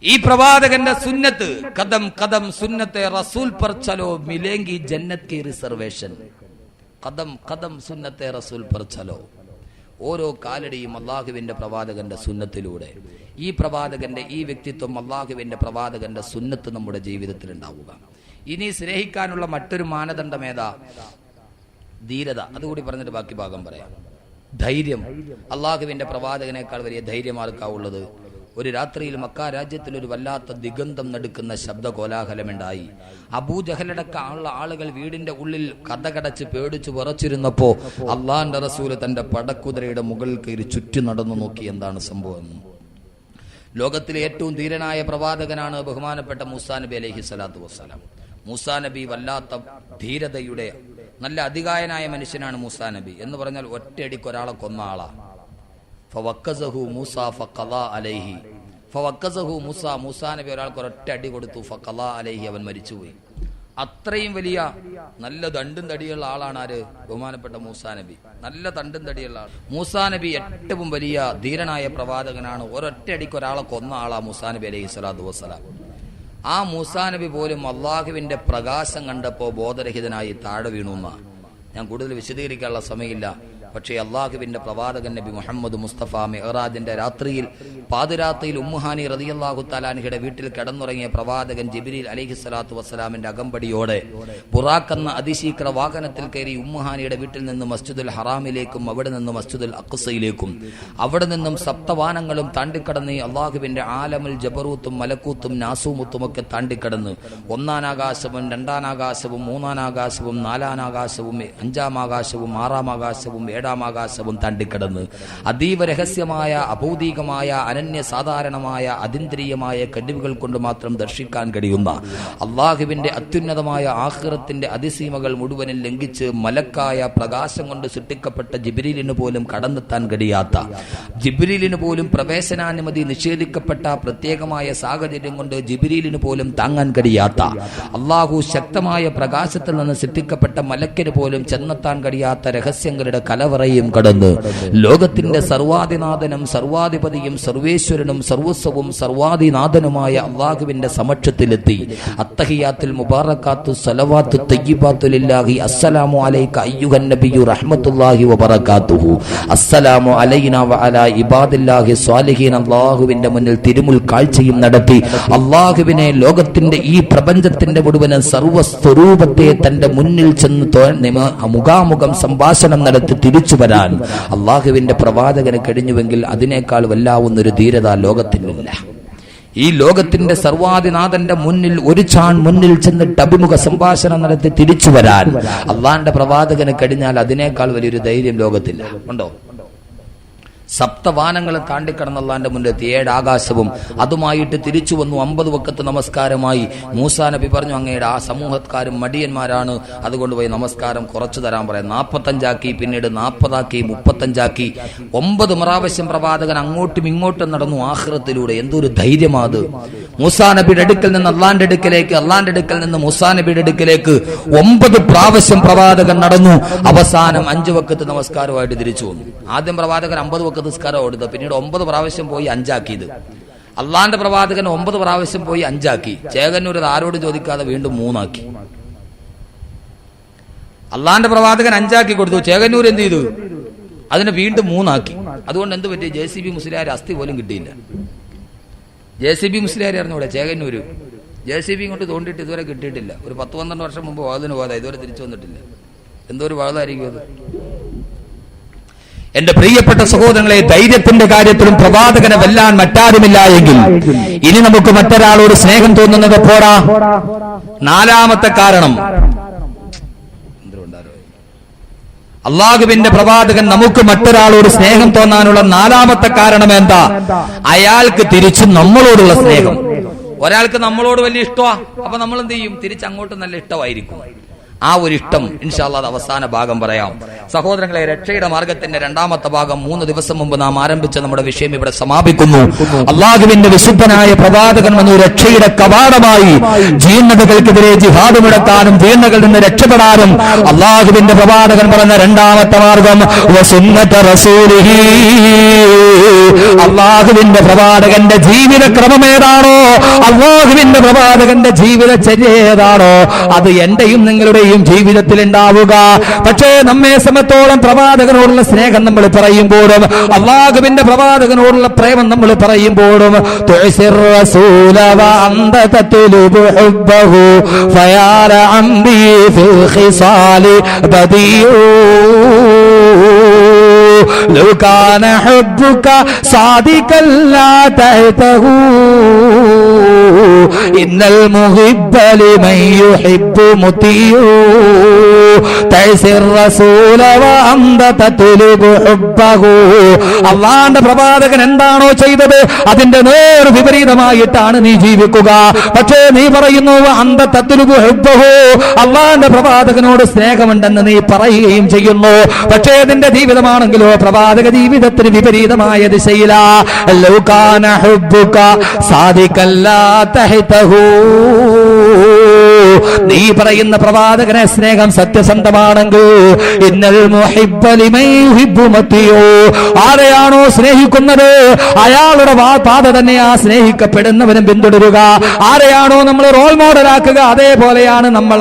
ഈ പ്രവാചകന്റെ സുന്നത്ത് കദം കദം സുന്നത്തെ റസൂൽ पर चलो मिलेंगी जन्नत की रिजर्वेशन. ഖദം ഖദം സുന്നത്തെ റസൂൽ പർ ചലോ. ഓരോ കാലടിയും അള്ളാഹുവിന്റെ പ്രവാചകന്റെ സുന്നത്തിലൂടെ, ഈ പ്രവാചകന്റെ ഈ വ്യക്തിത്വം, അള്ളാഹുവിന്റെ പ്രവാചകന്റെ സുന്നത്ത് നമ്മുടെ ജീവിതത്തിൽ ഉണ്ടാവുക. ഇനി സ്നേഹിക്കാനുള്ള മറ്റൊരു മാനദണ്ഡം ഏതാ? ധീരത. അതുകൂടി പറഞ്ഞിട്ട് ബാക്കി ഭാഗം പറയാം. ധൈര്യം. അള്ളാഹുവിന്റെ പ്രവാചകനേക്കാൾ വലിയ ധൈര്യം ആർക്കാവുള്ളത്? ഒരു രാത്രിയിൽ മക്ക രാജ്യത്തിൽ ഒരു വല്ലാത്ത ദിഗന്ധം നടുക്കുന്ന ശബ്ദ കോലാഹലമുണ്ടായി. അബൂജഹലടക്കമുള്ള ആളുകൾ വീടിന്റെ ഉള്ളിൽ കഥകടച്ച് പേടിച്ചു വിറച്ചിരുന്നപ്പോ അള്ളാന്റെ റസൂല് തന്റെ പടക്കുതിരയുടെ മുകളിൽ കയറി ചുറ്റി നടന്നു നോക്കി എന്താണ് സംഭവം. ലോകത്തിലെ ഏറ്റവും ധീരനായ പ്രവാചകനാണ് ബഹുമാനപ്പെട്ട മൂസാ നബി അലൈഹി സ്വലാത്തു വസ്സലാം. മൂസാ നബി വല്ലാത്ത ധീരതയുടെ നല്ല അതികായനായ മനുഷ്യനാണ് മൂസാ നബി. എന്ന് പറഞ്ഞാൽ ഒറ്റയടിക്ക് ഒരാളെ കൊന്ന ആളാ. ഫവക്കസഹു മൂസ ഫഖളാ അലൈഹി. ഫവക്കസഹു മൂസ, മൂസാ നബി ഒരാൾക്ക് ഒരൊറ്റ അടി കൊടുത്തു. ഫഖളാ അലൈഹി, അവൻ മരിച്ചുപോയി. അത്രയും വലിയ നല്ല തണ്ടും തടിയുള്ള ആളാണ് ആര്? ബഹുമാനപ്പെട്ട മൂസാ നബി. നല്ല തണ്ടും തടിയുള്ള ആൾ. മൂസാ നബി ഏറ്റവും വലിയ ധീരനായ പ്രവാചകനാണ്. ഒരൊറ്റ അടിക്ക് ഒരാളെ കൊന്ന ആളാ മൂസാ നബി അലൈഹി സ്വലാത്തു വസ്സലാം. ആ മൂസാ നബി പോലും അള്ളാഹുവിന്റെ പ്രകാശം കണ്ടപ്പോ ബോധരഹിതനായി താഴെ വീണുന്ന. ഞാൻ കൂടുതൽ വിശദീകരിക്കാനുള്ള സമയമില്ല. പക്ഷേ അള്ളാഹുവിന്റെ പ്രവാചകൻ നബി മുഹമ്മദ് മുസ്തഫ മിഅ്റാജിന്റെ രാത്രിയിൽ പാതിരാത്രിയിൽ ഉമ്മുഹാനി റളിയല്ലാഹു തആല അൻഹയുടെ വീട്ടിൽ കിടന്നുറങ്ങിയ പ്രവാചകൻ ജിബ്രീൽ അലൈഹി സ്വലാത്തു വസ്സലാമിന്റെ അകമ്പടിയോടെ ബുറാഖ് എന്ന അതിശീഘ്ര വാഹനത്തിൽ കയറി ഉമ്മുഹാനിയുടെ വീട്ടിൽ നിന്ന് മസ്ജിദുൽ ഹറാമിലേക്കും അവിടെ നിന്ന് മസ്ജിദുൽ അഖ്സയിലേക്കും അവിടെ നിന്നും സപ്തവാനങ്ങളും താണ്ടിക്കടന്ന് അള്ളാഹുവിന്റെ ആലമുൽ ജബറൂത്തും മലക്കൂത്തും നാസൂമുത്തും ഒക്കെ താണ്ടിക്കടന്ന് ഒന്നാനാകാശവും രണ്ടാനാകാശവും മൂന്നാനാകാശവും നാലാനാകാശവും അഞ്ചാമാകാശവും ആറാമാകാശവും ഏഴാമാകാശവും താണ്ടിക്കടന്ന് അതീവ രഹസ്യമായ അഭൗതികമായ അനന്യ സാധാരണമായ അതീന്ദ്രിയമായ കഴിവുകൾ കൊണ്ട് മാത്രം ദർശിക്കാൻ കഴിയുന്ന അള്ളാഹുവിന്റെ അത്യുന്നതമായ ആഖിറത്തിന്റെ അതിസീമകൾ മുഴുവനും ലംഘിച്ച് മലക്കായ പ്രകാശം കൊണ്ട് സൃഷ്ടിക്കപ്പെട്ട ജിബ്രീലിന് പോലും കടന്നെത്താൻ കഴിയാത്ത, ജിബ്രീലിന് പോലും പ്രവേശനാനുമതി നിഷേധിക്കപ്പെട്ട പ്രത്യേകമായ സാഹചര്യം കൊണ്ട് ജിബ്രീലിന് പോലും താങ്ങാൻ കഴിയാത്ത, അള്ളാഹു ശക്തമായ പ്രകാശത്തിൽ നിന്ന് സൃഷ്ടിക്കപ്പെട്ട മലക്കിന് പോലും ചെന്നെത്താൻ കഴിയാത്ത രഹസ്യങ്ങളുടെ കലവറയും കടന്ന് ലോകത്തിന്റെ സർവാധിനാഥനും സർവാധിപതിയും സർവേശ്വരനും സർവസ്വവും സർവാധിനാഥനുമായ അള്ളാഹുവിന്റെ സമക്ഷത്തിലെത്തി അത്തഹിയാത്തുൽ മുബാറകാത്തു സലവാത്തു തയ്യിബാത്തു ലില്ലാഹി അസ്സലാമു അലൈക അയ്യുഹൻ നബിയ്യു റഹ്മത്തുള്ളാഹി വബറകാതുഹു അസ്സലാമു അലൈനാ വഅലാ ഇബാദില്ലാഹി സ്വാലിഹീൻ അള്ളാഹുവിന്റെ മുന്നിൽ തിരുമുൽ കാഴ്ചയും നടത്തി അള്ളാഹുവിനെ ലോകത്തിന്റെ ഈ പ്രപഞ്ചത്തിന്റെ മുഴുവൻ സർവസ്വരൂപത്തെ തന്റെ മുന്നിൽ ചെന്ന് മുഖാമുഖം സംഭാഷണം നടത്തി തിരിച്ചു വരാൻ അള്ളാഹുവിന്റെ പ്രവാചകന് കഴിഞ്ഞുവെങ്കിൽ അതിനേക്കാൾ വല്ലാവുന്നൊരു ധീരത ലോകത്തിനില്ല. ഈ ലോകത്തിന്റെ സർവാധിനാഥന്റെ മുന്നിൽ ഒരു ചാൺ മുന്നിൽ ചെന്നിട്ട് അഭിമുഖ സംഭാഷണം നടത്തി തിരിച്ചു വരാൻ അള്ളാന്റെ പ്രവാചകന് കഴിഞ്ഞാൽ അതിനേക്കാൾ വലിയൊരു ധൈര്യം ലോകത്തില്ല. ഉണ്ടോ? സപ്തവാനങ്ങളെ താണ്ടിക്കടന്ന അള്ളാന്റെ മുന്നിലെത്തി 7 ആകാശവും അതുമായിട്ട് തിരിച്ചു വന്നു. 50 വക്കത്ത് നമസ്കാരമായി. മൂസാ നബി പറഞ്ഞു, അങ്ങയുടെ ആ സമൂഹക്കാരും മടിയന്മാരാണ്, അതുകൊണ്ട് പോയി നമസ്കാരം കുറച്ചു തരാൻ പറയാം. 45 പിന്നീട് 40 35 9 പ്രാവശ്യം പ്രവാചകൻ അങ്ങോട്ടും ഇങ്ങോട്ടും നടന്നു ആഖിറത്തിലൂടെ. എന്തൊരു ധൈര്യമാത്! മൂസാ നബിയുടെ അടുക്കൽ നിന്ന് അള്ളാന്റെ അടുക്കലേക്ക്, അള്ളാന്റെ അടുക്കൽ നിന്ന് മൂസാ നബിയുടെ അടുക്കലേക്ക് 9 പ്രാവശ്യം പ്രവാചകൻ നടന്നു. അവസാനം 5 വക്കത്ത് നമസ്കാരമായിട്ട് തിരിച്ചു വന്നു. ആദ്യം പ്രവാചകൻ 50 വക്കത്ത് നിസ്കാരം ഓടുന്നത്, പിന്നീട് 9 പ്രാവശ്യം പോയി 5 ആക്കിയത്. അള്ളാന്റെ പ്രവാചകൻ 9 പ്രാവശ്യം പോയി 5 ആക്കി. ചേകന്നൂർ ആരോട് ചോദിക്കാതെ വീണ്ടും 3 ആക്കി. അള്ളാന്റെ പ്രവാചകൻ 5 ആക്കി കൊടുത്തു. ചേകന്നൂർ എന്ത് ചെയ്തു? അതിനെ വീണ്ടും 3 ആക്കി. അതുകൊണ്ട് എന്ത് പറ്റി? JCB മുസ്ലിയാർ അസ്ഥി പോലും കിട്ടിയില്ല. JCB മുസ്ലിയാർ ആയിരുന്നു ഇവിടെ ചേകന്നൂര്. JCB ഇങ്ങോട്ട് തോണ്ടിയിട്ട് ഇതുവരെ കിട്ടിയിട്ടില്ല. ഒരു 10-12 വർഷം മുമ്പ് വാതിന് പോകാതെ ഇതുവരെ തിരിച്ചു വന്നിട്ടില്ല. എന്തോ ഒരു വാദമായിരിക്കും അത്. എന്റെ പ്രിയപ്പെട്ട സഹോദരങ്ങളെ, ധൈര്യത്തിന്റെ കാര്യത്തിലും പ്രവാചകനെ വെല്ലാൻ മറ്റാരുമില്ല എങ്കിൽ ഇനി നമുക്ക് മറ്റൊരാളോട് സ്നേഹം തോന്നുന്നത് പോരാ. 4ാമത്തെ കാരണം, അള്ളാഹുവിന്റെ പ്രവാചകൻ നമുക്ക് മറ്റൊരാളോട് സ്നേഹം തോന്നാനുള്ള 4ാമത്തെ കാരണം എന്താ? അയാൾക്ക് തിരിച്ചും നമ്മളോടുള്ള സ്നേഹം. ഒരാൾക്ക് നമ്മളോട് വലിയ ഇഷ്ടമാ, അപ്പൊ നമ്മൾ എന്ത് ചെയ്യും? തിരിച്ച് അങ്ങോട്ട് നല്ല ഇഷ്ടമായിരിക്കും. ആ ഒരു ഇഷ്ടം ഇൻഷാ അല്ലാഹ് അവസാന ഭാഗം പറയാം. സഹോദരങ്ങളെ, രക്ഷയുടെ മാർഗത്തിന്റെ 2ാമത്തെ ഭാഗം 3 ദിവസം മുമ്പ് നാം ആരംഭിച്ച നമ്മുടെ വിഷയം ഇവിടെ സമാപിക്കുന്നു. അള്ളാഹുവിന്റെ വിശുദ്ധനായ പ്രവാചകൻ വന്നു രക്ഷയുടെ കവാടമായി ജീർണതകൾക്കെതിരെ ജിഹാദ് നടത്താനും ജീർണകളിൽ നിന്ന് രക്ഷപ്പെടാനും അള്ളാഹുവിന്റെ പ്രവാചകൻ പറഞ്ഞ 2ാമത്തെ മാർഗം വസുന്നത റസൂലിഹി അള്ളാഹുവിന്റെ പ്രവാചകന്റെ ജീവിതക്രമം ഏതാണോ, അള്ളാഹുവിന്റെ പ്രവാചകന്റെ ജീവിതചര്യ ഏതാണോ, അത് എന്റെയും നിങ്ങളുടെയും ജീവിതത്തിൽ ഉണ്ടാവുക. പക്ഷേ നമ്മെ സംബന്ധിച്ചോളം പ്രവാചകനോടുള്ള സ്നേഹം നമ്മൾ പറയുമ്പോഴും അള്ളാഹുവിന്റെ പ്രവാചകനോടുള്ള പ്രേമം നമ്മൾ പറയുമ്പോഴും لو كان حبك صادقا لا تعته إن المحب لمن يحب مطيع تعصي الرسول وأنت تطلب حبه. അള്ളാന്റെ പ്രവാചകൻ എന്താണോ ചെയ്തത് അതിന്റെ നേർ വിപരീതമായിട്ടാണ് നീ ജീവിക്കുക. പക്ഷേ നീ പറയുന്നു അന്ത തത്ലുബു ഹുബ്ബഹു, അള്ളാന്റെ പ്രവാചകനോട് സ്നേഹമുണ്ടെന്ന് നീ പറയുകയും ചെയ്യുന്നു. പക്ഷേ നിന്റെ ജീവിതമാണെങ്കിലോ പ്രവാചക ജീവിതത്തിന് വിപരീതമായ ദിശയിലാ. ലൗ കാന ഹുബ്ബുക സാദിഖൻ ലാ തഹ്തഹു, നീ പറയുന്ന പ്രവാചകനെ സ്നേഹം സത്യസന്ധമാണെങ്കിൽ ഇന്നൽ മുഹിബ്ബ ലിമൻ യുഹിബ്ബു മത്തിയോ, ആരെയാണോ സ്നേഹിക്കുന്നത് അയാളുടെ പാത തന്നെയാ സ്നേഹിക്കപ്പെടുന്നവനും പിന്തുടരുക. ആരെയാണോ നമ്മൾ റോൾ മോഡലാക്കുക അതേപോലെയാണ് നമ്മൾ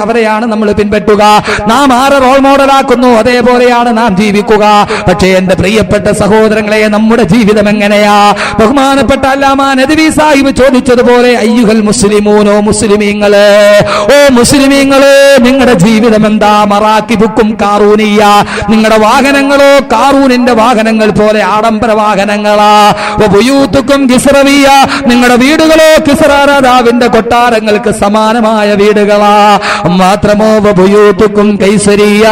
അവരെയാണ് നമ്മൾ പിൻപറ്റുക. നാം ആരെ റോൾ മോഡലാക്കുന്നു അതേപോലെയാണ് നാം ജീവിക്കുക. പക്ഷേ എന്റെ പ്രിയപ്പെട്ട സഹോദരങ്ങളെ, നമ്മുടെ ജീവിതം എങ്ങനെയാ? ബഹുമാനപ്പെട്ട അല്ലാമാ നദ്വി സാഹിബ് ചോദിച്ചതുപോലെ അയ്യുഹൽ മുസ്ലിമൂനോ മുസ്ലിമീങ്ങള്, ഓ മുസ്ലിമീങ്ങള്, നിങ്ങളുടെ ജീവിതം എന്താ? മറാക്കിബുക്കും കാറൂനിയ, നിങ്ങളുടെ വാഹനങ്ങളോ കാറൂനിന്റെ വാഹനങ്ങൾ പോലെ ആഡംബര വാഹനങ്ങളാ. വബുയൂത്തുക്കും കിസ്റവിയ, നിങ്ങളുടെ വീടുകളോ കിസ്റ രാജാവിന്റെ കൊട്ടാരങ്ങൾക്ക് സമാനമായ വീടുകളാ. മാത്രമോ വബുയൂത്തുക്കും കൈസരിയ,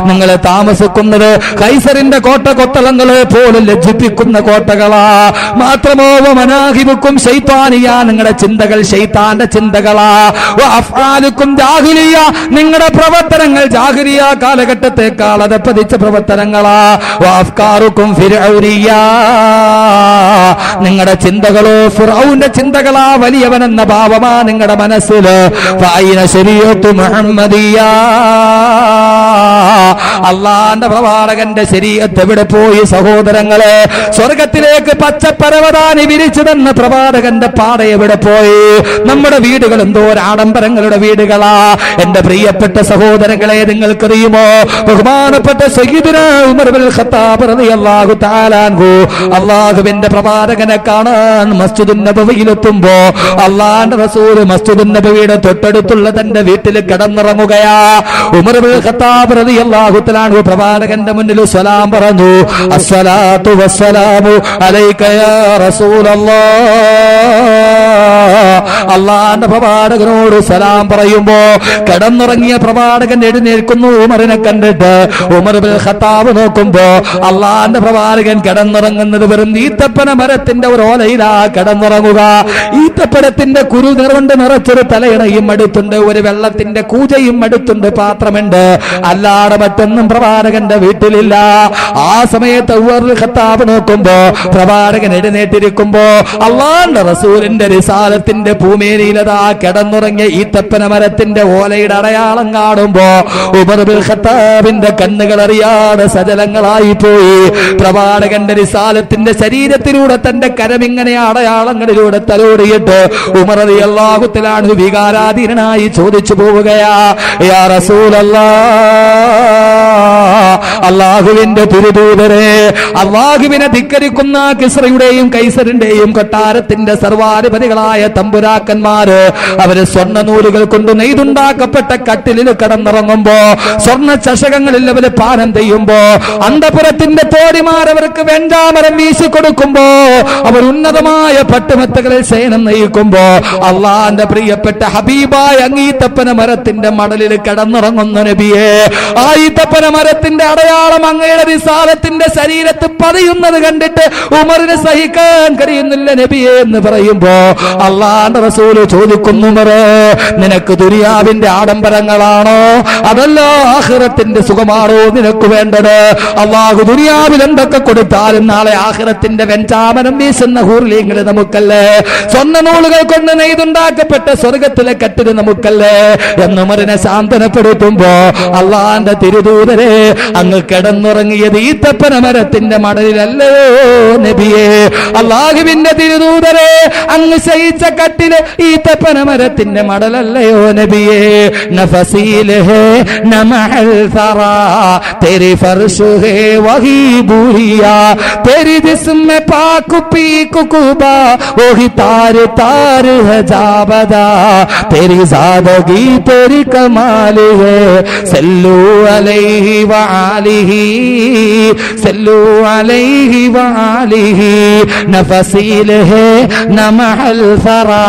നിങ്ങൾ താമസിക്കുന്നത് കൈസറിന്റെ കോട്ടകൊത്തളങ്ങളെ പോലും ലജ്ജിപ്പിക്കുന്ന കോട്ടകളാ. മാത്രമോ മനാഹിബുക്കും ശൈത്താനിയ, നിങ്ങളുടെ ചിന്തകൾ ശൈത്താന്റെ ചിന്തകളാ. വഅഫ്ആലുക്കും ജാഹിലിയ, നിങ്ങളുടെ പ്രവർത്തനങ്ങൾ ജാഹിലിയ കാലഘട്ടത്തെക്കാൾ അതപ്പതിച്ച പ്രവർത്തനങ്ങളാ. വഅഫ്കാറുക്കും ഫിർഔനിയ, നിങ്ങളുടെ ചിന്തകളോ ഫിർഔന്റെ ചിന്തകളാ. വലിയവനെന്ന ഭാവമാ നിങ്ങളുടെ മനസ്സിൽ. ഫഅയ്ന ശരീഅത്തു മുഹമ്മദിയ, അള്ളാന്റെ പ്രവാചകന്റെ ശരീഅത്ത് എവിടെ പോയി സഹോദരങ്ങളെ? സ്വർഗത്തിലേക്ക് പച്ചപ്പരവതാനി വിരിച്ചു തന്ന പ്രവാചകന്റെ പാത എവിടെ പോയി? നമ്മുടെ വീടുകൾ എന്തോ ആഡംബരങ്ങളുടെ വീടുകളാ. എന്റെ പ്രിയപ്പെട്ട സഹോദരങ്ങളെ, നിങ്ങൾക്കറിയുമോ ബഹുമാനപ്പെട്ട സയ്യിദുനാ ഉമർ ഇബ്നുൽ ഖത്താബ് റളിയല്ലാഹു തആല അൻഹു അല്ലാഹുവിന്റെ പ്രവാചകനെ കാണാൻ മസ്ജിദുൻ നബവിയിലെത്തുമ്പോ അല്ലാഹുവിന്റെ റസൂൽ മസ്ജിദുൻ നബവിയുടെ തൊട്ടടുത്തുള്ള തന്റെ വീട്ടിൽ കിടന്നിറങ്ങുകയാ. ഉമർ ഇബ്നുൽ ഖത്താബ് റളിയല്ലാഹു തആല അൻഹു പ്രവാചകന്റെ മുന്നിൽ സലാം പറഞ്ഞു. അസ്സലാത്തു വസ്സലാമു അലൈക യാ റസൂലല്ലാഹ്. അള്ളാന്റെ പ്രവാചകനോട് സലാം പറയുമ്പോ കിടന്നുറങ്ങിയ പ്രവാചകൻ എഴുന്നേൽക്കുന്നു. ഉമറിനെ കണ്ടിട്ട് ഉമർ ഇബ്നുൽ ഖത്താബ് നോക്കുമ്പോ അള്ളാന്റെ പ്രവാചകൻ കിടന്നുറങ്ങുന്നത് വെറും ഈത്തപ്പന മരത്തിന്റെ ഒരു ഓലയിലാ കിടന്നുറങ്ങുക. ഈത്തപ്പഴത്തിന്റെ കുരു കൊണ്ട് നിറച്ചൊരു തലയിണയും അടുത്തുണ്ട്, ഒരു വെള്ളത്തിന്റെ കൂജയും അടുത്തുണ്ട്, പാത്രമുണ്ട്. അല്ലാതെ മറ്റൊന്നും പ്രവാചകന്റെ വീട്ടിലില്ല. ആ സമയത്ത് ഉമർ ഇബ്നുൽ ഖത്താബ് നോക്കുമ്പോ പ്രവാചകൻ എഴുന്നേറ്റിരിക്കുമ്പോ അള്ളാന്റെ റസൂലിന്റെ റിസാലത്തിന്റെ ഭൂമിയിലതാ കിടന്നുറങ്ങിയ ഈത്തപ്പന മരത്തിന്റെ ഓലയുടെ അടയാളം കാണുമ്പോ ഉമർ ഇബ്നുൽ ഖത്താബിന്റെ കണ്ണുകൾ അറിയാതെ സജലങ്ങളായി പോയി. പ്രവാചകന്റെ റിസാലത്തിന്റെ ശരീരത്തിലൂടെ തന്റെ കരമിങ്ങനെ അടയാളങ്ങളിലൂടെ തലോടിയിട്ട് ഉമർ റളിയല്ലാഹു തആല അൻഹു വികാരാധീനനായി ചോദിച്ചു പോവുകയാ, യാ റസൂലല്ലാഹ്, അള്ളാഹുവിന്റെ തിരുദൂതരെ, അള്ളാഹുവിനെ ധിക്കരിക്കുന്ന കിസ്റയുടെയും കൈസറിന്റെയും കൊട്ടാരത്തിന്റെ സർവാധിപതികളായ തമ്പുരാക്കന്മാര് അവര് സ്വർണ്ണ നൂലുകൾ കൊണ്ട് നെയ്തുണ്ടാക്കപ്പെട്ട കട്ടിലിൽ കിടന്നിറങ്ങുമ്പോ, സ്വർണ്ണ ചഷകങ്ങളിൽ അവര് പാനം ചെയ്യുമ്പോ, അന്തപുരത്തിന്റെ തോടിമാർ അവർക്ക് വെഞ്ചാമരം വീശിക്കൊടുക്കുമ്പോ, അവർ ഉന്നതമായ പട്ടുമെത്തകളിൽ ശയനം നയിക്കുമ്പോ അള്ളാന്റെ പ്രിയപ്പെട്ട ഹബീബായ അങ്ങീത്തപ്പന മരത്തിന്റെ മടലിൽ കിടന്നിറങ്ങുന്ന നബിയെ, ആ ഈത്തപ്പന മരത്തിന്റെ അടയാളം അങ്ങയുടെ റിസാലത്തിന്റെ ശരീരത്ത് പതിയുന്നത് കണ്ടിട്ട് ഉമറിന് സഹിക്കാൻ കഴിയുന്നില്ല നബിയെ എന്ന് പറയുമ്പോ അള്ളാന്റെ റസൂല് ചോദിക്കുന്നു, ഉമറേ, നിനക്ക് ദുനിയാവിന്റെ ആഡംബരങ്ങളാണോ അതല്ല ആഖിറത്തിന്റെ സുഖമാണോ നിനക്ക് വേണ്ടത്? അള്ളാഹു ദുനിയാവിൽ എന്തൊക്കെ കൊടുത്താലും നാളെ ആഖിറത്തിന്റെ വെഞ്ചാമരം വീശുന്ന ഹൂർലിങ്ങൾ നമുക്കല്ലേ? സ്വർണ്ണ നൂലുകൾ കൊണ്ട് നെയ്തുണ്ടാക്കപ്പെട്ട സ്വർഗത്തിലെ കട്ടില് നമുക്കല്ലേ എന്ന് ഉമറിനെ സാന്ത്വനപ്പെടുത്തുമ്പോ അള്ളാന്റെ തിരുദൂതരെ, അങ്ങ് കിടന്നുറങ്ങിയത് ഈത്തപ്പന മരത്തിന്റെ മടലിലല്ലയോ നബിയേ? അല്ലാഹുവിന്റെ തിരുദൂതരെ, അങ്ങ് ശയിച്ച കട്ടില് ഈത്തപ്പന മരത്തിന്റെ മടലല്ലയോ നബിയേ? നഫസീൽ ഹേ നമഹൽ സറാ तेरी फर्श है वही बुरिया, तेरी जिस्म में पाक पीक कुबा वही तार तार है जाबदा, तेरी ज़ादगी तेरी कमाल है, सल्लू अलैहि व आलिही, सल्लू अलैहि व आलिही, नफसील है नमहल फरा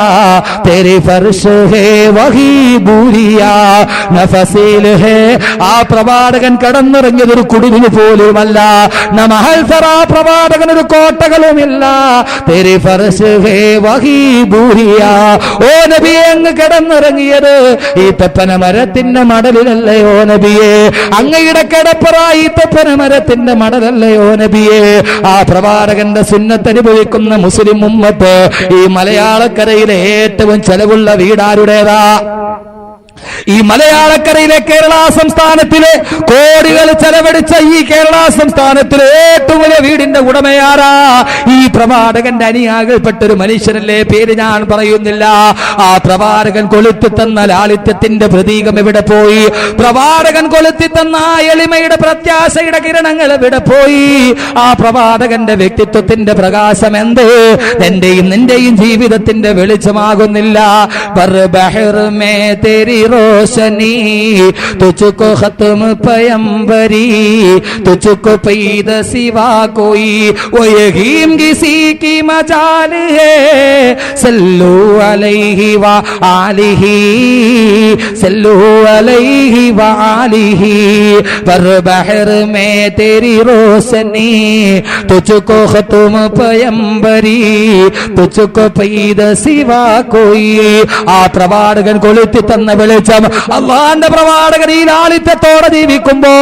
तेरी फर्श है वही बुरिया, नफसील है। ആ പ്രവാചകൻ കടന്നിറങ്ങിയത് ഒരു കുടിലിന് പോലുമല്ല. നമഹൽ സറാ, പ്രവാചകൻ ഒരു കോട്ടകളുമില്ല. തെരി ഫർശ് ഹേ വഹീ ബൂരിയാ, ഓ നബിയെ അങ്ങ് കിടന്നിറങ്ങിയത് ഈ തെപ്പന മരത്തിന്റെ മടലിലല്ലയോ നബിയെ? അങ്ങയുടെ കിടപ്പറ ഈ തെപ്പന മരത്തിന്റെ മടലല്ലയോ നബിയെ? ആ പ്രവാചകന്റെ സുന്നത്ത് അനുഭവിക്കുന്ന മുസ്ലിം ഉമ്മത്ത് ഈ മലയാളക്കരയിലെ ഏറ്റവും ചെലവുള്ള വീടാരുടേതാ? ഈ മലയാളക്കരയിലെ കേരള സംസ്ഥാനത്തിലെ കോടികൾ ചെലവഴിച്ച ഈ കേരള സംസ്ഥാനത്തിലെ ഏറ്റവും വലിയ വീടിന്റെ ഉടമയാരാ? ഈ പ്രവാചകന്റെ അനുയായികൾപ്പെട്ടൊരു മനുഷ്യരല്ലേ? പേര് ഞാൻ പറയുന്നില്ല. ആ പ്രവാചകൻ കൊളുത്തി തന്ന ലാളിത്യത്തിന്റെ പ്രതീകം എവിടെ പോയി? പ്രവാചകൻ കൊളുത്തി തന്ന ആ എളിമയുടെ പ്രത്യാശയുടെ കിരണങ്ങൾ എവിടെ പോയി? ആ പ്രവാചകന്റെ വ്യക്തിത്വത്തിന്റെ പ്രകാശം എന്ത് എന്റെയും നിന്റെയും ജീവിതത്തിന്റെ വെളിച്ചമാകുന്നില്ല? रोशनी तुझको खत्म पयंबरी तुझको पैद सिवा कोई वो यकीम किसी की मजाल है, सल्लू अलैहि व आलिही, सल्लू अलैहि व आलिही, पर बहर में तेरी रोशनी तुझको खत्म पयंबरी तुझको पैद सिवा कोई. ആ പ്രവാചകൻ കൊളുത്തി തന്ന വെളിച്ചം, അള്ളാന്റെ പ്രവാചകൻ ഈ ലാളിത്യത്തോടെ ജീവിക്കുമ്പോ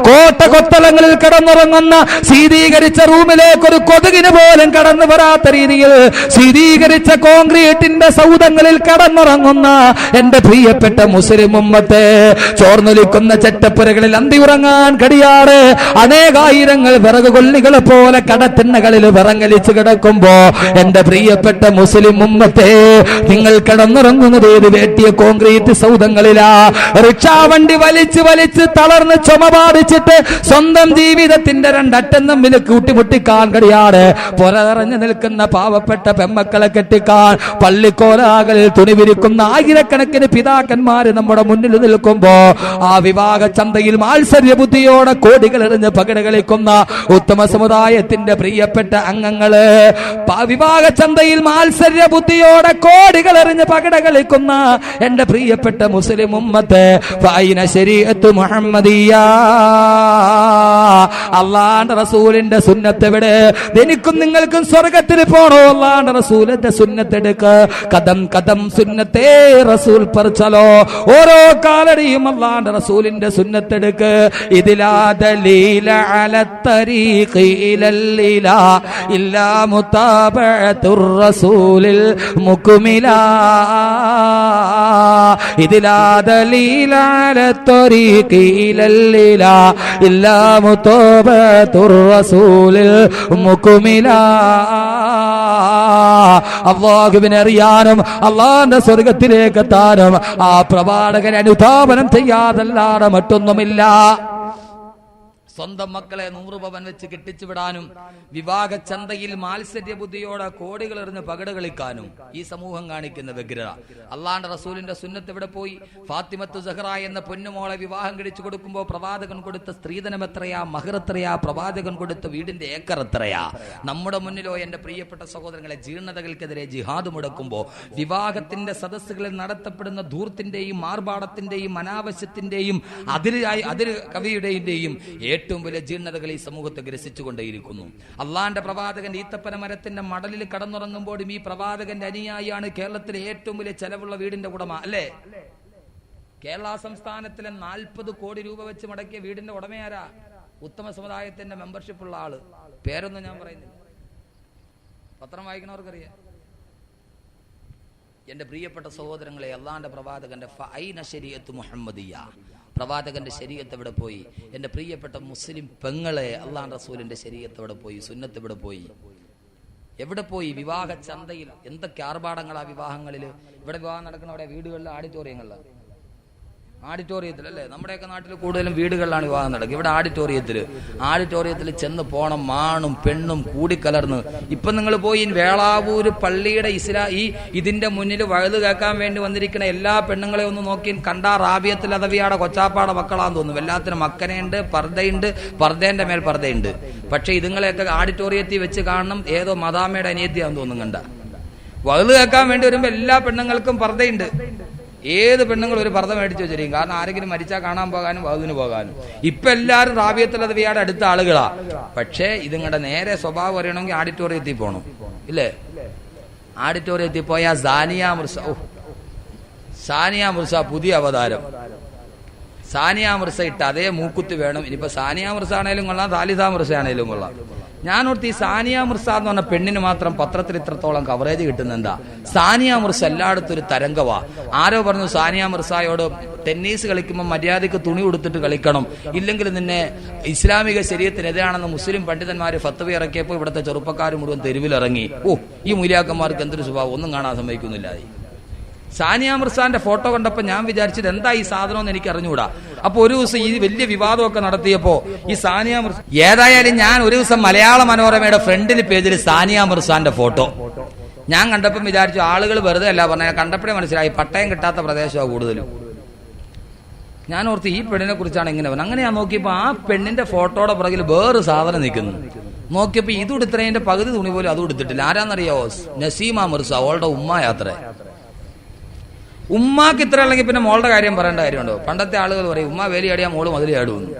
കോട്ട കൊത്തളങ്ങളിൽ കിടന്നുറങ്ങുന്ന ശീതീകരിച്ച റൂമിലേക്ക് ഒരു കൊതുകിന് പോലും കടന്നു വരാത്ത രീതിയിൽ ശീതീകരിച്ച കോൺക്രീറ്റിന്റെ സൗധങ്ങളിൽ കടന്നുറങ്ങുന്ന എന്റെ പ്രിയപ്പെട്ട മുസ്ലിം ഉമ്മത്തെ, ചോർന്നൊലിക്കുന്ന ചെറ്റപ്പുരകളിൽ അന്തി ഉറങ്ങാൻ കഴിയാറ് അനേകായിരങ്ങൾ വിറക് കൊള്ളികളെ പോലെ കടത്തിണ്ണകളിൽ വിറങ്ങലിച്ച് കിടക്കുമ്പോ എന്റെ പ്രിയപ്പെട്ട മുസ്ലിം ഉമ്മത്തെ, നിങ്ങൾ കിടന്നുറങ്ങുന്നത് ഏത് വേട്ടിയ കോൺക്രീറ്റ് സൗധങ്ങളിലാ? റിക്ഷാവണ്ടി വലിച്ച് വലിച്ച് തളർന്ന് ചുമ ബാധിച്ചിട്ട് സ്വന്തം ജീവിതത്തിന്റെ രണ്ടറ്റം തമ്മിൽ കൂട്ടിമുട്ടിക്കാൻ കഴിയാതെ പൊററിഞ്ഞു നിൽക്കുന്ന പാവപ്പെട്ട പെമ്മക്കളെ കെട്ടിക്കാൻ പള്ളിക്കോലാകളിൽ തുണി വിരിക്കുന്ന ആയിരക്കണക്കിന് പിതാക്കന്മാര് നമ്മുടെ മുന്നിൽ നിൽക്കുമ്പോ ആ വിവാഹ ചന്തയിൽ മാത്സര്യ ബുദ്ധിയോടെ കോടികൾ എറിഞ്ഞ് പകിട കളിക്കുന്ന ഉത്തമ സമുദായത്തിന്റെ പ്രിയപ്പെട്ട അംഗങ്ങള്, വിവാഹ ചന്തയിൽ മാത്സര്യ ബുദ്ധിയോടെ കോടികൾ എറിഞ്ഞ് പകിട കളിക്കുന്ന എന്റെ പ്രിയപ്പെട്ട മുസ്ലിം ഉമ്മത്ത്, ഫൈന ശരീഅത്തു മുഹമ്മദിയ്യ, അല്ലാഹുവിന്റെ റസൂലിന്റെ സുന്നത്ത് എവിടെ? എനിക്കും നിങ്ങൾക്കും സ്വർഗ്ഗത്തിൽ പോണോ? അല്ലാഹുവിന്റെ റസൂലിന്റെ സുന്നത്ത് എടുക്ക്. കദം കദം സുന്നത്തേ റസൂൽ പർ ചലോ, ഓരോ കാലടിയും അല്ലാഹുവിന്റെ റസൂലിന്റെ സുന്നത്ത് എടുക്ക്. ഇതിലാ ദലീല അല തരീഖി ഇലല്ലാ ഇല്ലാ മുതാബഅത്തുർ റസൂലിൽ മുക്മിലാ, ഇതിലാ ദലീല അല തരീഖി ഇലല്ലാ ഇല്ലാ മുതാബഅത്തുർ റസൂലിൽ മുക്മിലാ. അല്ലാഹുവിനെ അറിയാനും അല്ലാഹുവിന്റെ സ്വർഗ്ഗത്തിലേക്ക് എത്താനും ആ പ്രവാചകൻ അനുധാവനം ചെയ്യാതല്ലാതെ മറ്റൊന്നുമില്ല. സ്വന്തം മക്കളെ 100 പവൻ വെച്ച് കെട്ടിച്ചു വിടാനും വിവാഹ ചന്തയിൽ മാത്സര്യ ബുദ്ധിയോടെ കോടികൾ എറിഞ്ഞ് പകിട കളിക്കാനും ഈ സമൂഹം കാണിക്കുന്ന വ്യഗ്രത. അള്ളാന്റെ റസൂലിന്റെ സുന്നത്ത് എവിടെ പോയി? ഫാത്തിമത്തു സഹറ എന്ന പൊന്നുമോളെ വിവാഹം കഴിച്ചു കൊടുക്കുമ്പോൾ പ്രവാചകൻ കൊടുത്ത സ്ത്രീധനം എത്രയാ, മഹർ എത്രയാ, പ്രവാചകൻ കൊടുത്ത വീടിന്റെ ഏക്കർ എത്രയാ? നമ്മുടെ മുന്നിലോ എന്റെ പ്രിയപ്പെട്ട സഹോദരങ്ങളെ ജീർണതകൾക്കെതിരെ ജിഹാദ് മുടക്കുമ്പോൾ വിവാഹത്തിന്റെ സദസ്സുകളിൽ നടത്തപ്പെടുന്ന ധൂർത്തിന്റെയും ആർഭാടത്തിന്റെയും അനാവശ്യത്തിന്റെയും അതിര് കവിയുടെയും ഏറ്റവും വലിയ ജീർണതകൾ ഈ സമൂഹത്തെ ഗ്രസിച്ചുകൊണ്ടേയിരിക്കുന്നു. അള്ളാന്റെ പ്രവാചകൻ ഈത്തപ്പന മരത്തിന്റെ മടലിൽ കടന്നുറങ്ങുമ്പോഴും ഈ പ്രവാചകന്റെ അനുയായിയാണ് കേരളത്തിലെ ഏറ്റവും വലിയ ചെലവുള്ള വീടിന്റെ ഉടമ, അല്ലേ? കേരള സംസ്ഥാനത്തിലെ 40 കോടി രൂപ വെച്ച് മടക്കിയ വീടിന്റെ ഉടമയാരാ? ഉത്തമ സമുദായത്തിന്റെ മെമ്പർഷിപ്പ് ഉള്ള ആള്. പേരൊന്നും ഞാൻ പറയുന്നില്ല, പത്രം വായിക്കണവർക്കറിയാം. എന്റെ പ്രിയപ്പെട്ട സഹോദരങ്ങളെ, അള്ളാന്റെ പ്രവാചകന്റെ ഫൈന ശരീഅത്ത് മുഹമ്മദിയ്യ, പ്രവാചകന്റെ ശരീഅത്ത് എവിടെ പോയി? എൻ്റെ പ്രിയപ്പെട്ട മുസ്ലിം പെങ്ങളെ, അള്ളാഹു റസൂലിന്റെ ശരീഅത്ത് എവിടെ പോയി? സുന്നത്ത് എവിടെ പോയി? എവിടെ പോയി? വിവാഹ ചന്തയിൽ എന്തൊക്കെ ആർഭാടങ്ങളാ വിവാഹങ്ങളിൽ. ഇവിടെ വിവാഹം നടക്കുന്ന അവിടെ വീടുകളിൽ, ആഡിറ്റോറിയത്തിൽ അല്ലേ? നമ്മുടെയൊക്കെ നാട്ടിൽ കൂടുതലും വീടുകളിലാണ് വിവാഹം നടക്കുക. ഇവിടെ ആഡിറ്റോറിയത്തിൽ ചെന്ന് പോണം, മാണും പെണ്ണും കൂടിക്കലർന്ന്. ഇപ്പൊ നിങ്ങൾ പോയി വേളാവൂര് പള്ളിയുടെ ഇതിന്റെ മുന്നിൽ വഴുത് കേൾക്കാൻ വേണ്ടി വന്നിരിക്കുന്ന എല്ലാ പെണ്ണുങ്ങളെ ഒന്ന് നോക്കി കണ്ടാ റാബിയത്തിൽ അദവിയാടെ കൊച്ചാപ്പാടെ മക്കളാന്ന് തോന്നും. എല്ലാത്തിനും മക്കനയുണ്ട്, പർദ്ദയുണ്ട്, പർദ്ദേന്റെ മേൽ പർദ്ദയുണ്ട്. പക്ഷെ ഇതുങ്ങളെയൊക്കെ ആഡിറ്റോറിയത്തിൽ വെച്ച് കാണണം ഏതോ മദാമയുടെ അനിയത്തിയാന്ന് തോന്നും. കണ്ട വഴുത് കേൾക്കാൻ വേണ്ടി വരുമ്പോ എല്ലാ പെണ്ണുങ്ങൾക്കും പർദ്ദയുണ്ട്. ഏത് പെണ്ണുങ്ങൾ ഒരു പർദ്ദ മേടിച്ചു വെച്ചിരിക്കും. കാരണം ആരെങ്കിലും മരിച്ചാൽ കാണാൻ പോകാനും വധുവിന് പോകാനും. ഇപ്പൊ എല്ലാവരും റാബിയത്തുൽ അദവിയയുടെ അടുത്ത ആളുകളാ. പക്ഷേ ഇതിങ്ങളുടെ നേരെ സ്വഭാവം അറിയണമെങ്കിൽ ആഡിറ്റോറിയത്തിൽ പോകണം, ഇല്ലേ? ആഡിറ്റോറിയത്തിൽ പോയ സാനിയ മിർസ പുതിയ അവതാരം. സാനിയ മിർസ ഇട്ട അതേ മൂക്കുത്ത് വേണം. ഇനിയിപ്പോ സാനിയ മിർസ ആണേലും കൊള്ളാം, സാലിസ മിർസ ആണേലും കൊള്ളാം. ഞാനോർത്ത് ഈ സാനിയ മിർസ എന്ന് പറഞ്ഞ പെണ്ണിന് മാത്രം പത്രത്തിൽ ഇത്രത്തോളം കവറേജ് കിട്ടുന്ന എന്താ? സാനിയ മിർസ എല്ലായിടത്തും ഒരു തരംഗവാ. ആരോ പറഞ്ഞു സാനിയ മിർസയോട് ടെന്നീസ് കളിക്കുമ്പോൾ മര്യാദയ്ക്ക് തുണി ഉടുത്തിട്ട് കളിക്കണം, ഇല്ലെങ്കിൽ നിന്നെ ഇസ്ലാമിക ശരീഅത്തിനെതിരാണെന്ന് മുസ്ലിം പണ്ഡിതന്മാര് ഫത്വ ഇറക്കിയപ്പോൾ ഇവിടുത്തെ ചെറുപ്പക്കാർ മുഴുവൻ തെരുവിലിറങ്ങി. ഈ മൂല്യാക്കന്മാർക്ക് എന്തൊരു സ്വഭാവം, ഒന്നും കാണാൻ സമ്മതിക്കുന്നില്ല. സാനിയ മിർസാന്റെ ഫോട്ടോ കണ്ടപ്പോൾ ഞാൻ വിചാരിച്ചത് എന്താ ഈ സാധനം എന്ന് എനിക്ക് അറിഞ്ഞുകൂടാ. അപ്പൊ ഒരു ദിവസം ഈ വലിയ വിവാദമൊക്കെ നടത്തിയപ്പോ ഈ സാനിയ മിർസ, ഏതായാലും ഞാൻ ഒരു ദിവസം മലയാള മനോരമയുടെ ഫ്രണ്ടിൽ പേജിൽ സാനിയ മിർസാന്റെ ഫോട്ടോ ഞാൻ കണ്ടപ്പം വിചാരിച്ചു ആളുകൾ വെറുതെ അല്ല പറഞ്ഞ, കണ്ടപ്പോഴേ മനസ്സിലായി പട്ടയം കിട്ടാത്ത പ്രദേശമാണ് കൂടുതലും. ഞാൻ ഓർത്ത് ഈ പെണ്ണിനെ കുറിച്ചാണ് ഇങ്ങനെ പറഞ്ഞത്. അങ്ങനെ ഞാൻ നോക്കിയപ്പോ ആ പെണ്ണിന്റെ ഫോട്ടോയുടെ പുറകിൽ വേറൊരു സാധനം നിൽക്കുന്നു. നോക്കിയപ്പോ ഇത് ഉടുത്തതിന്റെ പകുതി തുണി പോലും അതും എടുത്തിട്ടില്ല. ആരാന്നറിയാവോ? നസീമ മിർസ, അവളുടെ ഉമ്മ യാത്ര. ഉമ്മാക്ക് ഇത്ര അല്ലെങ്കിൽ പിന്നെ മോളുടെ കാര്യം പറയേണ്ട കാര്യമുണ്ടോ? പണ്ടത്തെ ആളുകൾ പറയും ഉമ്മ വേലിയാടിയാ മോള് മതിലിയാടുമെന്ന്.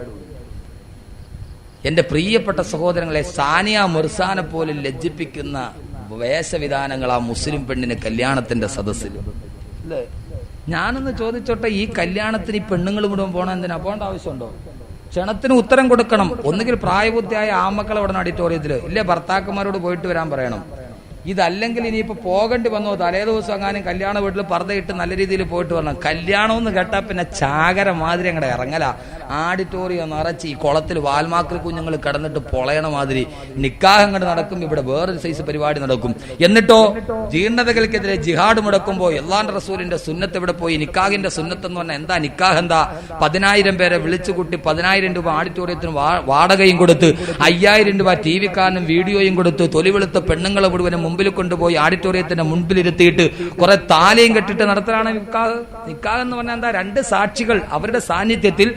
എന്റെ പ്രിയപ്പെട്ട സഹോദരങ്ങളെ, സാനിയ മിർസാനെ പോലും ലജ്ജിപ്പിക്കുന്ന വേഷവിധാനങ്ങൾ ആ മുസ്ലിം പെണ്ണിന് കല്യാണത്തിന്റെ സദസ്സിൽ. ഞാനൊന്ന് ചോദിച്ചോട്ടെ, ഈ കല്യാണത്തിന് ഈ പെണ്ണുങ്ങൾ മുഴുവൻ പോകണം എന്തിനാ? പോകേണ്ട ആവശ്യമുണ്ടോ? ക്ഷണത്തിന് ഉത്തരം കൊടുക്കണം. ഒന്നുകിൽ പ്രായപൂർത്തിയായ ആമക്കളെ ഉടനെ ഓഡിറ്റോറിയത്തില്, ഇല്ലേ ഭർത്താക്കന്മാരോട് പോയിട്ട് വരാൻ പറയണം. ഇതല്ലെങ്കിൽ ഇനിയിപ്പോ പോകേണ്ടി വന്നോ, തലേ ദിവസം എങ്ങാനും കല്യാണ വീട്ടിൽ പർദ്ദയിട്ട് നല്ല രീതിയിൽ പോയിട്ട് വരണം. കല്യാണം എന്ന് കേട്ടാ പിന്നെ ചാകര മാതിരി അങ്ങടെ ഇറങ്ങല. ആഡിറ്റോറിയം നിറച്ച് ഈ കുളത്തിൽ വാൽമാക്രി കുഞ്ഞുങ്ങൾ കിടന്നിട്ട് പൊളയണ മാതിരി നിക്കാഹ് അങ്ങോട്ട് നടക്കും. ഇവിടെ വേറൊരു സൈസ് പരിപാടി നടക്കും. എന്നിട്ടോ ജീർണതകൾക്കെതിരെ ജിഹാഡ് മുടക്കുമ്പോ അല്ലാഹുവിന്റെ റസൂലിന്റെ സുന്നത്ത് ഇവിടെ പോയി? നിക്കാഹിന്റെ സുന്നത്ത് എന്ന് പറഞ്ഞാൽ എന്താ? നിക്കാഹ് എന്താ? 10,000 പേരെ വിളിച്ചു കൂട്ടി 10,000 രൂപ ഓഡിറ്റോറിയത്തിന് വാടകയും കൊടുത്ത് 5,000 രൂപ ടി വിക്കാരനും വീഡിയോയും കൊടുത്ത് തൊലിവെളുത്ത പെണ്ണുങ്ങളെ മുഴുവനും മുമ്പിൽ കൊണ്ടുപോയി ഓഡിറ്റോറിയത്തിന്റെ മുൻപിലിരുത്തിയിട്ട് കുറെ താലയും കെട്ടിട്ട് നടത്തലാണ് നിക്കാഹ്. നിക്കാഹ് എന്ന് പറഞ്ഞാൽ എന്താ? 2 സാക്ഷികൾ അവരുടെ സാന്നിധ്യത്തിൽ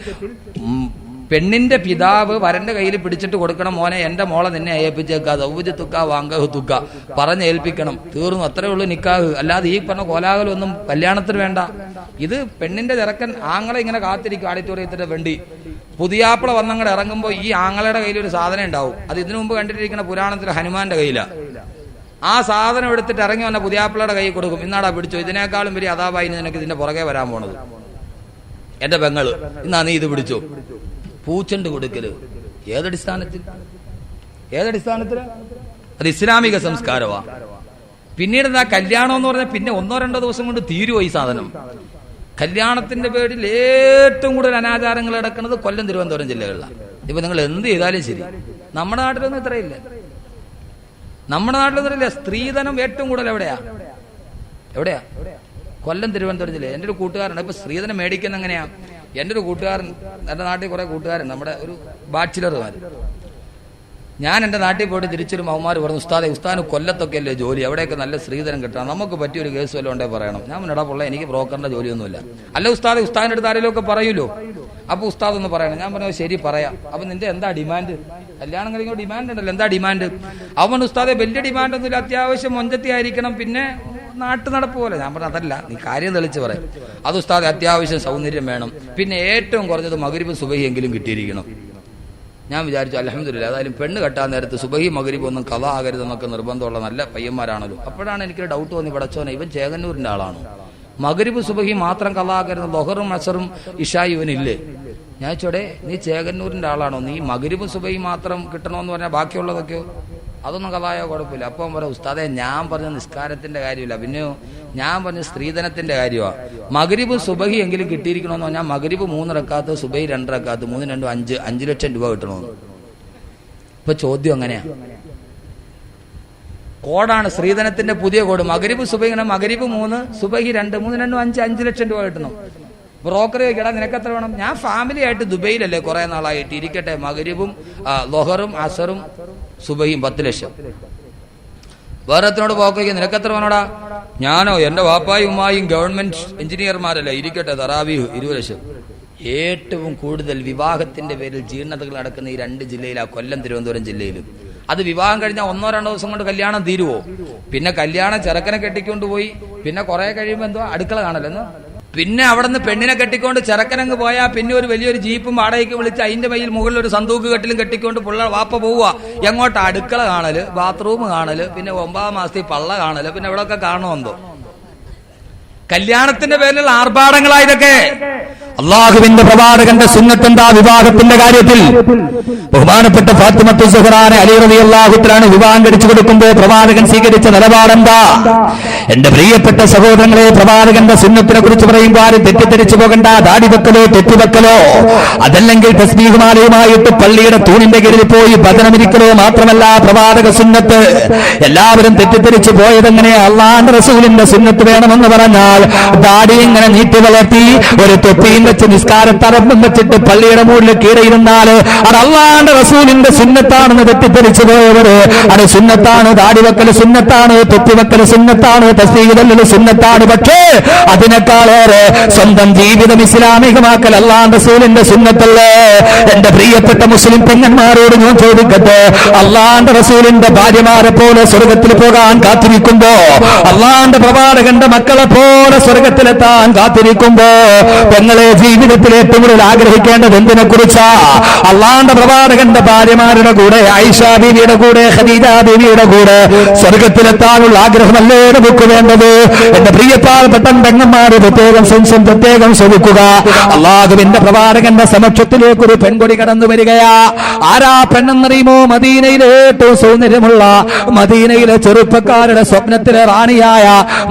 പെണ്ണിന്റെ പിതാവ് വരന്റെ കയ്യിൽ പിടിച്ചിട്ട് കൊടുക്കണം, മോനെ എന്റെ മോളെ നിന്നെ ഏൽപ്പിച്ചേക്കാ, ദൗജ് തുക്ക വാങ്കഹ് തുക്ക പറഞ്ഞേൽപ്പിക്കണം. തീർന്നു, അത്രേ ഉള്ളൂ നിക്കാഹ്. അല്ലാതെ ഈ പറഞ്ഞ കോലാഹലൊന്നും കല്യാണത്തിന് വേണ്ട. ഇത് പെണ്ണിന്റെ ചെറുക്കൻ ആങ്ങളെ ഇങ്ങനെ കാത്തിരിക്കും ഓഡിറ്റോറിയത്തിന്റെ വേണ്ടി. പുതിയാപ്പിള വന്നങ്ങടെ ഇറങ്ങുമ്പോൾ ഈ ആങ്ങളയുടെ കയ്യിൽ ഒരു സാധനം ഉണ്ടാവും. അത് ഇതിനു മുമ്പ് കണ്ടിട്ടിരിക്കുന്ന പുരാണത്തിൽ ഹനുമാന്റെ കയ്യിലാ. ആ സാധനം എടുത്തിട്ട് ഇറങ്ങി വന്ന പുതിയാപ്പിളയുടെ കൈ കൊടുക്കും. ഇന്നാടാ പിടിച്ചോ, ഇതിനേക്കാളും വലിയ അതാപായി നിനക്ക് ഇതിന്റെ പുറകെ വരാൻ പോണത് എന്റെ പെങ്ങള്, ഇന്നാ നീ ഇത് പിടിച്ചോ. പൂച്ചണ്ട് കൊടുക്കല് ഏതടിസ്ഥാനത്തിൽ? അത് ഇസ്ലാമിക സംസ്കാരമാ. പിന്നീട് എന്താ കല്യാണം എന്ന് പറഞ്ഞാൽ പിന്നെ 1-2 ദിവസം കൊണ്ട് തീരുവോ ഈ സാധനം? കല്യാണത്തിന്റെ പേരിൽ ഏറ്റവും കൂടുതൽ അനാചാരങ്ങൾ നടക്കുന്നത് കൊല്ലം, തിരുവനന്തപുരം ജില്ലകളിലാണ്. ഇപ്പൊ നിങ്ങൾ എന്ത് ചെയ്താലും ശരി. നമ്മുടെ നാട്ടിലൊന്നും ഇത്രയില്ല. നമ്മുടെ നാട്ടിലൊന്നുമില്ല. സ്ത്രീധനം ഏറ്റവും കൂടുതൽ എവിടെയാ? കൊല്ലം, തിരുവനന്തപുരം ജില്ല. എൻ്റെ ഒരു കൂട്ടുകാരൻ ഇപ്പൊ സ്ത്രീധനം മേടിക്കുന്ന എങ്ങനെയാ? എൻ്റെ ഒരു കൂട്ടുകാരൻ, എൻ്റെ നാട്ടിൽ കുറെ കൂട്ടുകാരൻ, നമ്മുടെ ഒരു ബാച്ചിലർമാര്. ഞാൻ എൻ്റെ നാട്ടിൽ പോയിട്ട് തിരിച്ചൊരു മൗമാര് പറഞ്ഞു, ഉസ്താദിന് കൊല്ലത്തൊക്കെ അല്ലേ ജോലി, അവിടെയൊക്കെ നല്ല സ്ത്രീധനം കിട്ടണം, നമുക്ക് പറ്റിയൊരു കേസ് വല്ലതും ഉണ്ടേ പറയണം. ഞാൻ മുന്നടാ പൊള്ള, എനിക്ക് ബ്രോക്കറിന്റെ ജോലിയൊന്നുമില്ല. അല്ല ഉസ്താദിന്റെ അടുത്ത് ആരെങ്കിലും ഒക്കെ പറയൂലോ. അപ്പൊ ഉസ്താദ് ഒന്ന് പറയണം. ഞാൻ പറഞ്ഞു ശരി പറയാം. അപ്പൊ നിന്റെ എന്താ ഡിമാൻഡ്? കല്യാണം കഴിക്കുമ്പോൾ ഡിമാൻഡ് ഉണ്ടല്ലോ, എന്താ ഡിമാൻഡ്? അവൻ ഉസ്താദെ വലിയ ഡിമാൻഡ് ഒന്നുമില്ല, അത്യാവശ്യം മൊഞ്ചത്തി ആയിരിക്കണം, പിന്നെ നാട്ടു നടപ്പ് പോലെ. ഞാൻ പറഞ്ഞു അതല്ല, നീ കാര്യം തെളിച്ച് പറയാം. അത് ഉസ്താദെ അത്യാവശ്യം സൗന്ദര്യം വേണം, പിന്നെ ഏറ്റവും കുറഞ്ഞത് മഗ്‌രിബും സുബഹിയെങ്കിലും കിട്ടിയിരിക്കണം. ഞാൻ വിചാരിച്ചു അൽഹംദുലില്ലാ, ഏതായാലും പെണ്ണ് കെട്ടാൻ നേരത്ത് സുബഹി മഗ്‌രിബ് ഒന്നും ഖളാ ആകരുതെന്നൊക്കെ നിർബന്ധമുള്ള നല്ല പയ്യന്മാരാണല്ലോ. അപ്പോഴാണ് എനിക്കൊരു ഡൗട്ട് തോന്നി, പടച്ചോനെ ഇവൻ ചേകന്നൂരിന്റെ ആളാണോ? മഗ്‌രിബ് സുബഹി മാത്രം ഖളാ ആകരുത്, ദുഹറും അസറും ഇശായും ഇവനില്ലേ? ഞാൻ ചോടെ നീ ചേകന്നൂരിന്റെ ആളാണോ? നീ മഗ്‌രിബ് സുബഹി മാത്രം കിട്ടണമെന്ന് പറഞ്ഞാൽ ബാക്കിയുള്ളതൊക്കെയോ? അതൊന്നും കഥായോ കുഴപ്പമില്ല. അപ്പം പറയാം ഉസ്താദെ ഞാൻ പറഞ്ഞ നിസ്കാരത്തിന്റെ കാര്യമില്ല, പിന്നെ ഞാൻ പറഞ്ഞ സ്ത്രീധനത്തിന്റെ കാര്യമാണ്. മഗ്രിബ് സുബഹി എങ്കിലും കിട്ടിയിരിക്കണമെന്ന് പറഞ്ഞാൽ മഗ്രിബ് 3 റക്കാത്ത്, സുബഹി 2 റക്കാത്ത്, 3 2 5 ലക്ഷം രൂപ കിട്ടണമെന്ന്. ഇപ്പൊ ചോദ്യം അങ്ങനെയാ, കോഡാണ് സ്ത്രീധനത്തിന്റെ പുതിയ കോഡ്. മഗ്രിബ് സുബഹി ഇങ്ങനെ മഗ്രിബ് 3, സുബഹി 2, 3 2 5 ലക്ഷം രൂപ കിട്ടണം. ബ്രോക്കർ ചോദിക്കടാ നിനക്ക് എത്ര വേണം? ഞാൻ ഫാമിലി ആയിട്ട് ദുബൈയിലല്ലേ കുറെ നാളായിട്ട്, ഇരിക്കട്ടെ മഗ്രിബും ലൊഹറും അസറും സുബഹിയും 10 ലക്ഷം. വേറെത്തിനോട് പോക്കോയ്ക്ക് നിനക്ക് എത്ര വേണോടാ? ഞാനോ എന്റെ വാപ്പായും ഉമ്മായും ഗവൺമെന്റ് എഞ്ചിനീയർമാരല്ലേ, ഇരിക്കട്ടെ തറാവീഹ് 20 ലക്ഷം. ഏറ്റവും കൂടുതൽ വിവാഹത്തിന്റെ പേരിൽ ജീർണതകൾ നടക്കുന്ന ഈ 2 ജില്ലയിലാണ്, കൊല്ലം തിരുവനന്തപുരം ജില്ലയിലും. അത് വിവാഹം കഴിഞ്ഞാൽ 1-2 ദിവസം കൊണ്ട് കല്യാണം തീരുവോ? പിന്നെ കല്യാണം ചെറുക്കനെ കെട്ടിക്കൊണ്ടുപോയി, പിന്നെ കുറെ കഴിയുമ്പോൾ എന്തോ അടുക്കള കാണലെന്ന്, പിന്നെ അവിടെ നിന്ന് പെണ്ണിനെ കെട്ടിക്കൊണ്ട് ചെറുക്കനങ്ങ് പോയാൽ പിന്നെ ഒരു വലിയൊരു ജീപ്പും വാടകയ്ക്ക് വിളിച്ച് അതിന്റെ മയിൽ മുകളിൽ ഒരു സന്തൂക്ക് കെട്ടിലും കെട്ടിക്കൊണ്ട് വാപ്പ പോവുക. എങ്ങോട്ട്? അടുക്കള കാണല്, ബാത്റൂം കാണല്, പിന്നെ 9 മാസത്തിൽ പള്ള കാണല്, പിന്നെ ഇവിടെ ഒക്കെ കാണുമെന്തോ. കല്യാണത്തിന്റെ പേരിൽ ആർഭാടങ്ങളാ ഇതൊക്കെ. അള്ളാഹുവിന്റെ പ്രവാചകന്റെ സുന്നത്തെന്താ വിവാഹത്തിന്റെ കാര്യത്തിൽ? ബഹുമാനപ്പെട്ട ഫാത്തിമത്തു സുഹ്റാനെ അലി റളിയല്ലാഹു തആല വിവാഹം കഴിച്ചു കൊടുക്കുമ്പോൾ പ്രവാചകൻ സ്വീകരിച്ച നിലപാടെന്താ? എന്റെ പ്രിയപ്പെട്ട സഹോദരങ്ങളെ, പ്രവാചകന്റെ സുന്നത്തിനെ കുറിച്ച് പറയുമ്പോൾ ആരും തെറ്റിദ്ധരിച്ചു പോകണ്ട. ദാടി വെക്കലോ തെറ്റുവെക്കലോ അതല്ലെങ്കിൽ തസ്ബീഹുമാലയുമായിട്ട് പള്ളിയുടെ തൂണിന്റെ കീഴിൽ പോയി ഭജനമിരിക്കലോ മാത്രമല്ല പ്രവാചക സുന്നത്ത്. എല്ലാവരും തെറ്റിദ്ധരിച്ചു പോയതെങ്ങനെയാ? അള്ളാഹുവിന്റെ റസൂലിന്റെ സുന്നത്ത് വേണമെന്ന് പറഞ്ഞാൽ ദാടി ഇങ്ങനെ നീട്ടി വളർത്തി ഒരു തൊപ്പിയും വെച്ച് നിസ്കാരത്തറമ്പും വെച്ചിട്ട് പള്ളിയുടെ മുകളിൽ കീഴയിരുന്നാൽ അത് അള്ളാഹുവിന്റെ റസൂലിന്റെ സുന്നത്താണെന്ന് തെറ്റിദ്ധരിച്ചു പോയവര്. അത് സുന്നത്താണ്, ദാടി വെക്കൽ സുന്നത്താണ്, തൊപ്പി വെക്കൽ സുന്നത്താണ്, തസ്ബീഹ് ചൊല്ലൽ സുന്നത്താണ്. പക്ഷേ അതിനേക്കാളേറെ സ്വന്തം ജീവിതം ഇസ്ലാമികമാക്കൽ അള്ളാഹുവിന്റെ റസൂലിന്റെ സുന്നത്തല്ലേ? എന്റെ പ്രിയപ്പെട്ട മുസ്ലിം പെങ്ങന്മാരോട് ഞാൻ ചോദിക്കട്ടെ, അള്ളാഹുവിന്റെ റസൂലിന്റെ ഭാര്യമാരെ പോലെ സ്വർഗത്തിൽ പോകാൻ കാത്തിരിക്കുമ്പോ, അള്ളാഹുവിന്റെ പ്രവാചകന്റെ മക്കളെ പോലെ സ്വർഗത്തിലെത്താൻ കാത്തിരിക്കുമ്പോ പെങ്ങളെ ജീവിതത്തിൽ ഏറ്റവും കൂടുതൽ ആഗ്രഹിക്കേണ്ടത് എന്തിനെ കുറിച്ചാ? അള്ളാഹുവിന്റെ പ്രവാചകന്റെ ഭാര്യമാരുടെ കൂടെ, ആയിഷ ബീവിയുടെ കൂടെ, ഖദീജ ബീവിയുടെ കൂടെ സ്വർഗത്തിലെത്താനുള്ള ആഗ്രഹമല്ലേ നമുക്ക് വേണ്ടത്? എന്റെ പ്രിയപ്പെട്ട പെങ്ങന്മാര് പ്രത്യേകം ശ്രമിക്കുക. അള്ളാഹുവിന്റെ പ്രവാചകന്റെ സമക്ഷത്തിലേക്ക് ഒരു പെൺകൊടി കടന്നു വരികയാ. ആരാ പെണ്ണെന്നറിയുമോ? മദീനയിലെ ഏറ്റവും സൗന്ദര്യമുള്ള, മദീനയിലെ ചെറുപ്പക്കാരുടെ സ്വപ്നത്തിലെ റാണിയായ,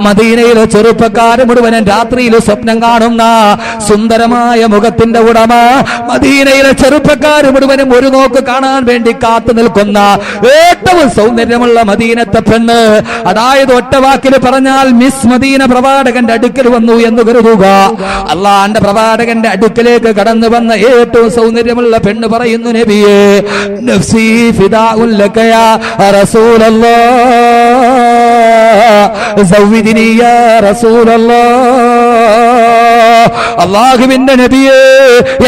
മദീനയിലെ ചെറുപ്പക്കാര് മുഴുവനും രാത്രിയിൽ സ്വപ്നം കാണുന്ന സുന്ദരമായ മുഖത്തിന്റെ ഉടമ, മദീനയിലെ ചെറുപ്പക്കാര് മുഴുവനും ഒരു നോക്ക് കാണാൻ വേണ്ടി കാത്തു നിൽക്കുന്ന ഏറ്റവും സൗന്ദര്യമുള്ള മദീനത്തെ പെണ്ണ്. അതായത് ഒറ്റ വാക്കിൽ പറഞ്ഞാൽ മിസ് മദീന പ്രവാചകന്റെ അടുക്കൽ വന്നു എന്ന് കരുതുക. അള്ളാഹുവിന്റെ പ്രവാചകന്റെ അടുക്കലേക്ക് കടന്നു വന്ന ഏറ്റവും സൗന്ദര്യമുള്ള പെണ്ണ് പറയുന്നു, നബിയേ നഫ്സി ഫിദാഉൻ ലക യാ റസൂലല്ലാഹ് സവ്വിദിനി യാ റസൂലല്ലാഹ്. അള്ളാഹുവിന്റെ നബിയേ,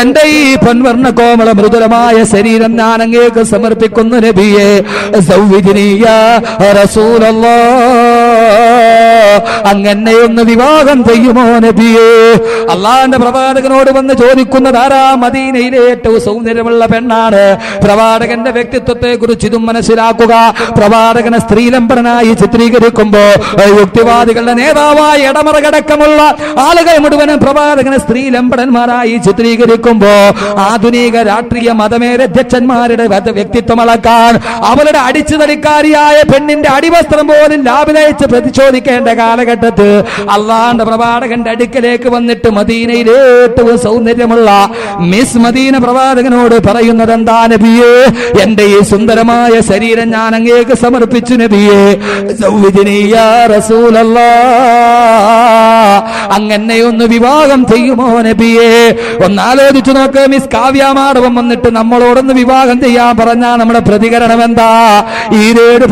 എന്റെ ഈ പൊൻവർണ്ണ കോമള മൃദുലമായ ശരീരം ഞാൻ അങ്ങേക്ക് സമർപ്പിക്കുന്നു നബിയേ. സവ്വിദിനി യാ റസൂലല്ലാഹ്, അങ്ങനെ ഒന്ന് വിവാഹം ചെയ്യുമോ നബിയേ? അള്ളാഹുവിന്റെ പ്രവാചകനോട് വന്ന് ചോദിക്കുന്നത് ആരാ? മദീനയിലെ ഏറ്റവും സൗന്ദര്യമുള്ള പെണ്ണാണ്. പ്രവാചകന്റെ വ്യക്തിത്വത്തെ കുറിച്ച് ഇതും മനസ്സിലാക്കുക. പ്രവാചകനെ സ്ത്രീലംബനായി ചിത്രീകരിക്കുമ്പോ യുക്തിവാദികളുടെ നേതാവായ ഇടമറകടക്കമുള്ള ആളുകൾ മുഴുവനും പ്രവാചകനെ സ്ത്രീലംബടന്മാരായി ചിത്രീകരിക്കുമ്പോ ആധുനിക രാഷ്ട്രീയ മതമേലധ്യക്ഷന്മാരുടെ വ്യക്തിത്വം അളക്കാൻ അവരുടെ അടിച്ചുതടിക്കാരിയായ പെണ്ണിന്റെ അടിവസ്ത്രം പോലും ലാഭിലയിച്ച് പ്രതിശോധിക്കേണ്ട കാലഘട്ടത്തിൽ അള്ളാഹുവിന്റെ പ്രവാചകന്റെ അടുക്കലേക്ക് വന്നിട്ട് മദീനയിലെ ഏറ്റവും സൗന്ദര്യമുള്ള മിസ് മദീന പ്രവാചകനോട് പറയുന്നത് എന്താ? നബിയേ, എന്റെ ഈ സുന്ദരമായ ശരീരം ഞാൻ അങ്ങേക്ക് സമർപ്പിച്ചു നബിയേ. സവ്വിദിനി യാ റസൂലല്ലാഹ്, അങ്ങനെ ഒന്ന് വിവാഹം ചെയ്യുമോ നബിയേ? ഒന്നാലോചിച്ചു നോക്ക്. മിസ് കാവ്യമാടവം വന്നിട്ട് നമ്മളോടൊന്ന് വിവാഹം ചെയ്യാൻ പറഞ്ഞാൽ നമ്മുടെ പ്രതികരണം എന്താ? ഈ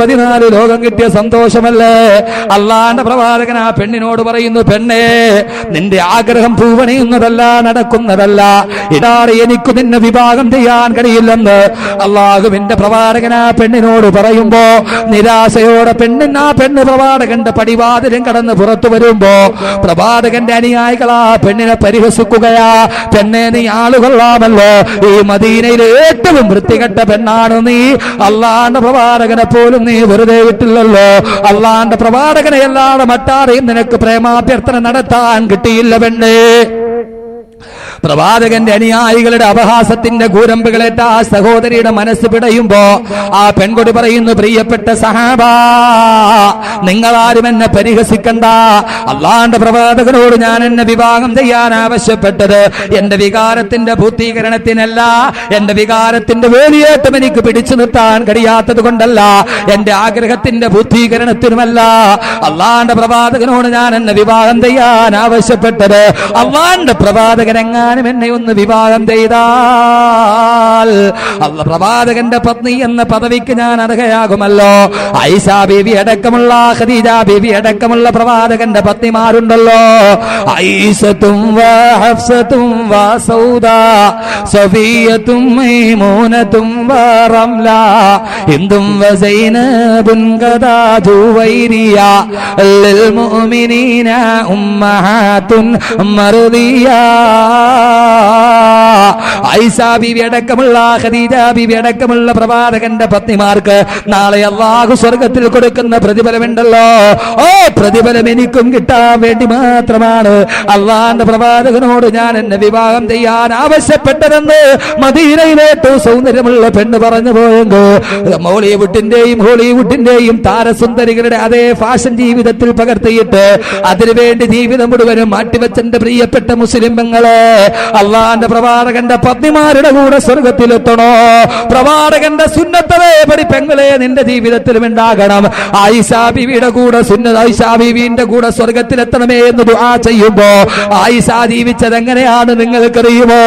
14 ലോകം കിട്ടിയ സന്തോഷമല്ലേ? അള്ളാഹുവിന്റെ പ്രവാചകൻ ആ പെണ്ണിനോട് പറയുന്നു, പെണ്ണേ, നിന്റെ ആഗ്രഹം പൂവണിയുന്നതല്ല, നടക്കുന്നതല്ല. ഇതാണ് എനിക്ക് നിന്നെ വിവാഹം ചെയ്യാൻ കഴിയില്ലെന്ന് അള്ളാഹുവിന്റെ പ്രവാചകൻ ആ പെണ്ണിനോട് പറയുമ്പോ നിരാശയോടെ ആ പെണ്ണ് പ്രവാചകന്റെ പടിവാതിലും കടന്ന് പുറത്തു വരുമ്പോ പ്രവാചകന്റെ അനുയായികൾ ആ പെണ്ണിനെ പരിഹസിക്കുകയാ. പെണ്ണെ, നീ ആളുകൊള്ളാമല്ലോ, ഈ മദീനയിലെ ഏറ്റവും വൃത്തികെട്ട പെണ്ണാണ് നീ. അള്ളാഹുവിന്റെ പ്രവാചകനെ പോലും നീ വെറുതെ വിട്ടില്ലല്ലോ. അള്ളാഹുവിന്റെ പ്രവാചകനെ അല്ലാതെ മറ്റാരെയും നിനക്ക് പ്രേമാഭ്യർത്ഥന നടത്താൻ കിട്ടിയില്ല പെണ്ണേ. പ്രവാചകന്റെ അനുയായികളുടെ അപഹാസത്തിന്റെ കൂരമ്പുകളേറ്റ ആ സഹോദരിയുടെ മനസ്സ് പിടയുമ്പോ ആ പെൺകുട്ടി പറയുന്നു, പ്രിയപ്പെട്ട സഹാബാ, നിങ്ങളാരും എന്നെ പരിഹസിക്കണ്ട. അള്ളാന്റെ പ്രവാചകനോട് ഞാൻ എന്നെ വിവാഹം ചെയ്യാൻ ആവശ്യപ്പെട്ടത് എന്റെ വികാരത്തിന്റെ പൂർത്തീകരണത്തിനല്ല, എന്റെ വികാരത്തിന്റെ വേലിയേറ്റം എനിക്ക് പിടിച്ചു നിർത്താൻ കഴിയാത്തത് കൊണ്ടല്ല, എന്റെ ആഗ്രഹത്തിന്റെ പൂർത്തീകരണത്തിനുമല്ല. അള്ളാന്റെ പ്രവാചകനോട് ഞാൻ എന്നെ വിവാഹം ചെയ്യാൻ ആവശ്യപ്പെട്ടത് അള്ളാന്റെ പ്രവാചകൻ എങ്ങാനും എന്നെ ഒന്ന് വിവാഹം ചെയ്താൽ പ്രവാചകന്റെ പത്നി എന്ന പദവിക്ക് ഞാൻ അർഹയാകുമല്ലോ. ഐഷ ബീവി അടക്കമുള്ള, ഖദീജ ബീവി അടക്കമുള്ള പ്രവാചകന്റെ പത്നിമാരുണ്ടല്ലോ. ഐസത്തും ഹഫ്സത്തും സൗദാ സഫിയത്തും മൈമൂനത്തും റംല ഹിന്ദും സൈനബുൻ ഖദാ ജുവൈരിയ ലിൽ മുഅ്മിനീന ഉമ്മഹാത്തുൻ മർദിയ. ഐഷ ബീവി അടക്കമുള്ള, ഖദീജ ബീവി അടക്കമുള്ള പ്രവാചകന്റെ പത്നിമാർക്ക് നാളെ അല്ലാഹു സ്വർഗത്തിൽ കൊടുക്കുന്ന പ്രതിഫലമുണ്ടല്ലോ. ഓ പ്രതിഫലം എനിക്കും കിട്ടാൻ വേണ്ടി മാത്രമാണ് അള്ളാന്റെ പ്രവാചകനോട് ഞാൻ എന്നെ വിവാഹം ചെയ്യാൻ ആവശ്യപ്പെട്ടതെന്ന് മദീനയിലെ ഏറ്റവും സൗന്ദര്യമുള്ള പെണ്ണ് പറഞ്ഞു പോയെങ്കിൽ മോളിവുഡിന്റെയും ഹോളിവുഡിന്റെയും താരസുന്ദരികളുടെ അതേ ഫാഷൻ ജീവിതത്തിൽ പകർത്തിയിട്ട് അതിനുവേണ്ടി ജീവിതം മുഴുവനും മാറ്റിവെച്ചെന്റെ പ്രിയപ്പെട്ട മുസ്ലിം പെങ്ങളെ, അള്ളാന്റെ പ്രവാചകന്റെ പത്നിമാരുടെ കൂടെ സ്വർഗത്തിലെത്തണോ? പ്രവാചകന്റെ സുന്നത്തവേ പടി പെങ്ങളെ നിന്റെ ജീവിതത്തിലും ഉണ്ടാകണം. ആയിഷാ ബീവിയുടെ കൂടെ ആയിഷാ ബീവിന്റെ കൂടെ സ്വർഗത്തിലെത്തണമേ എന്ന് ദുആ ചെയ്യുമ്പോ ആയിഷാ ജീവിച്ചത് എങ്ങനെയാണ് നിങ്ങൾക്കറിയുമോ?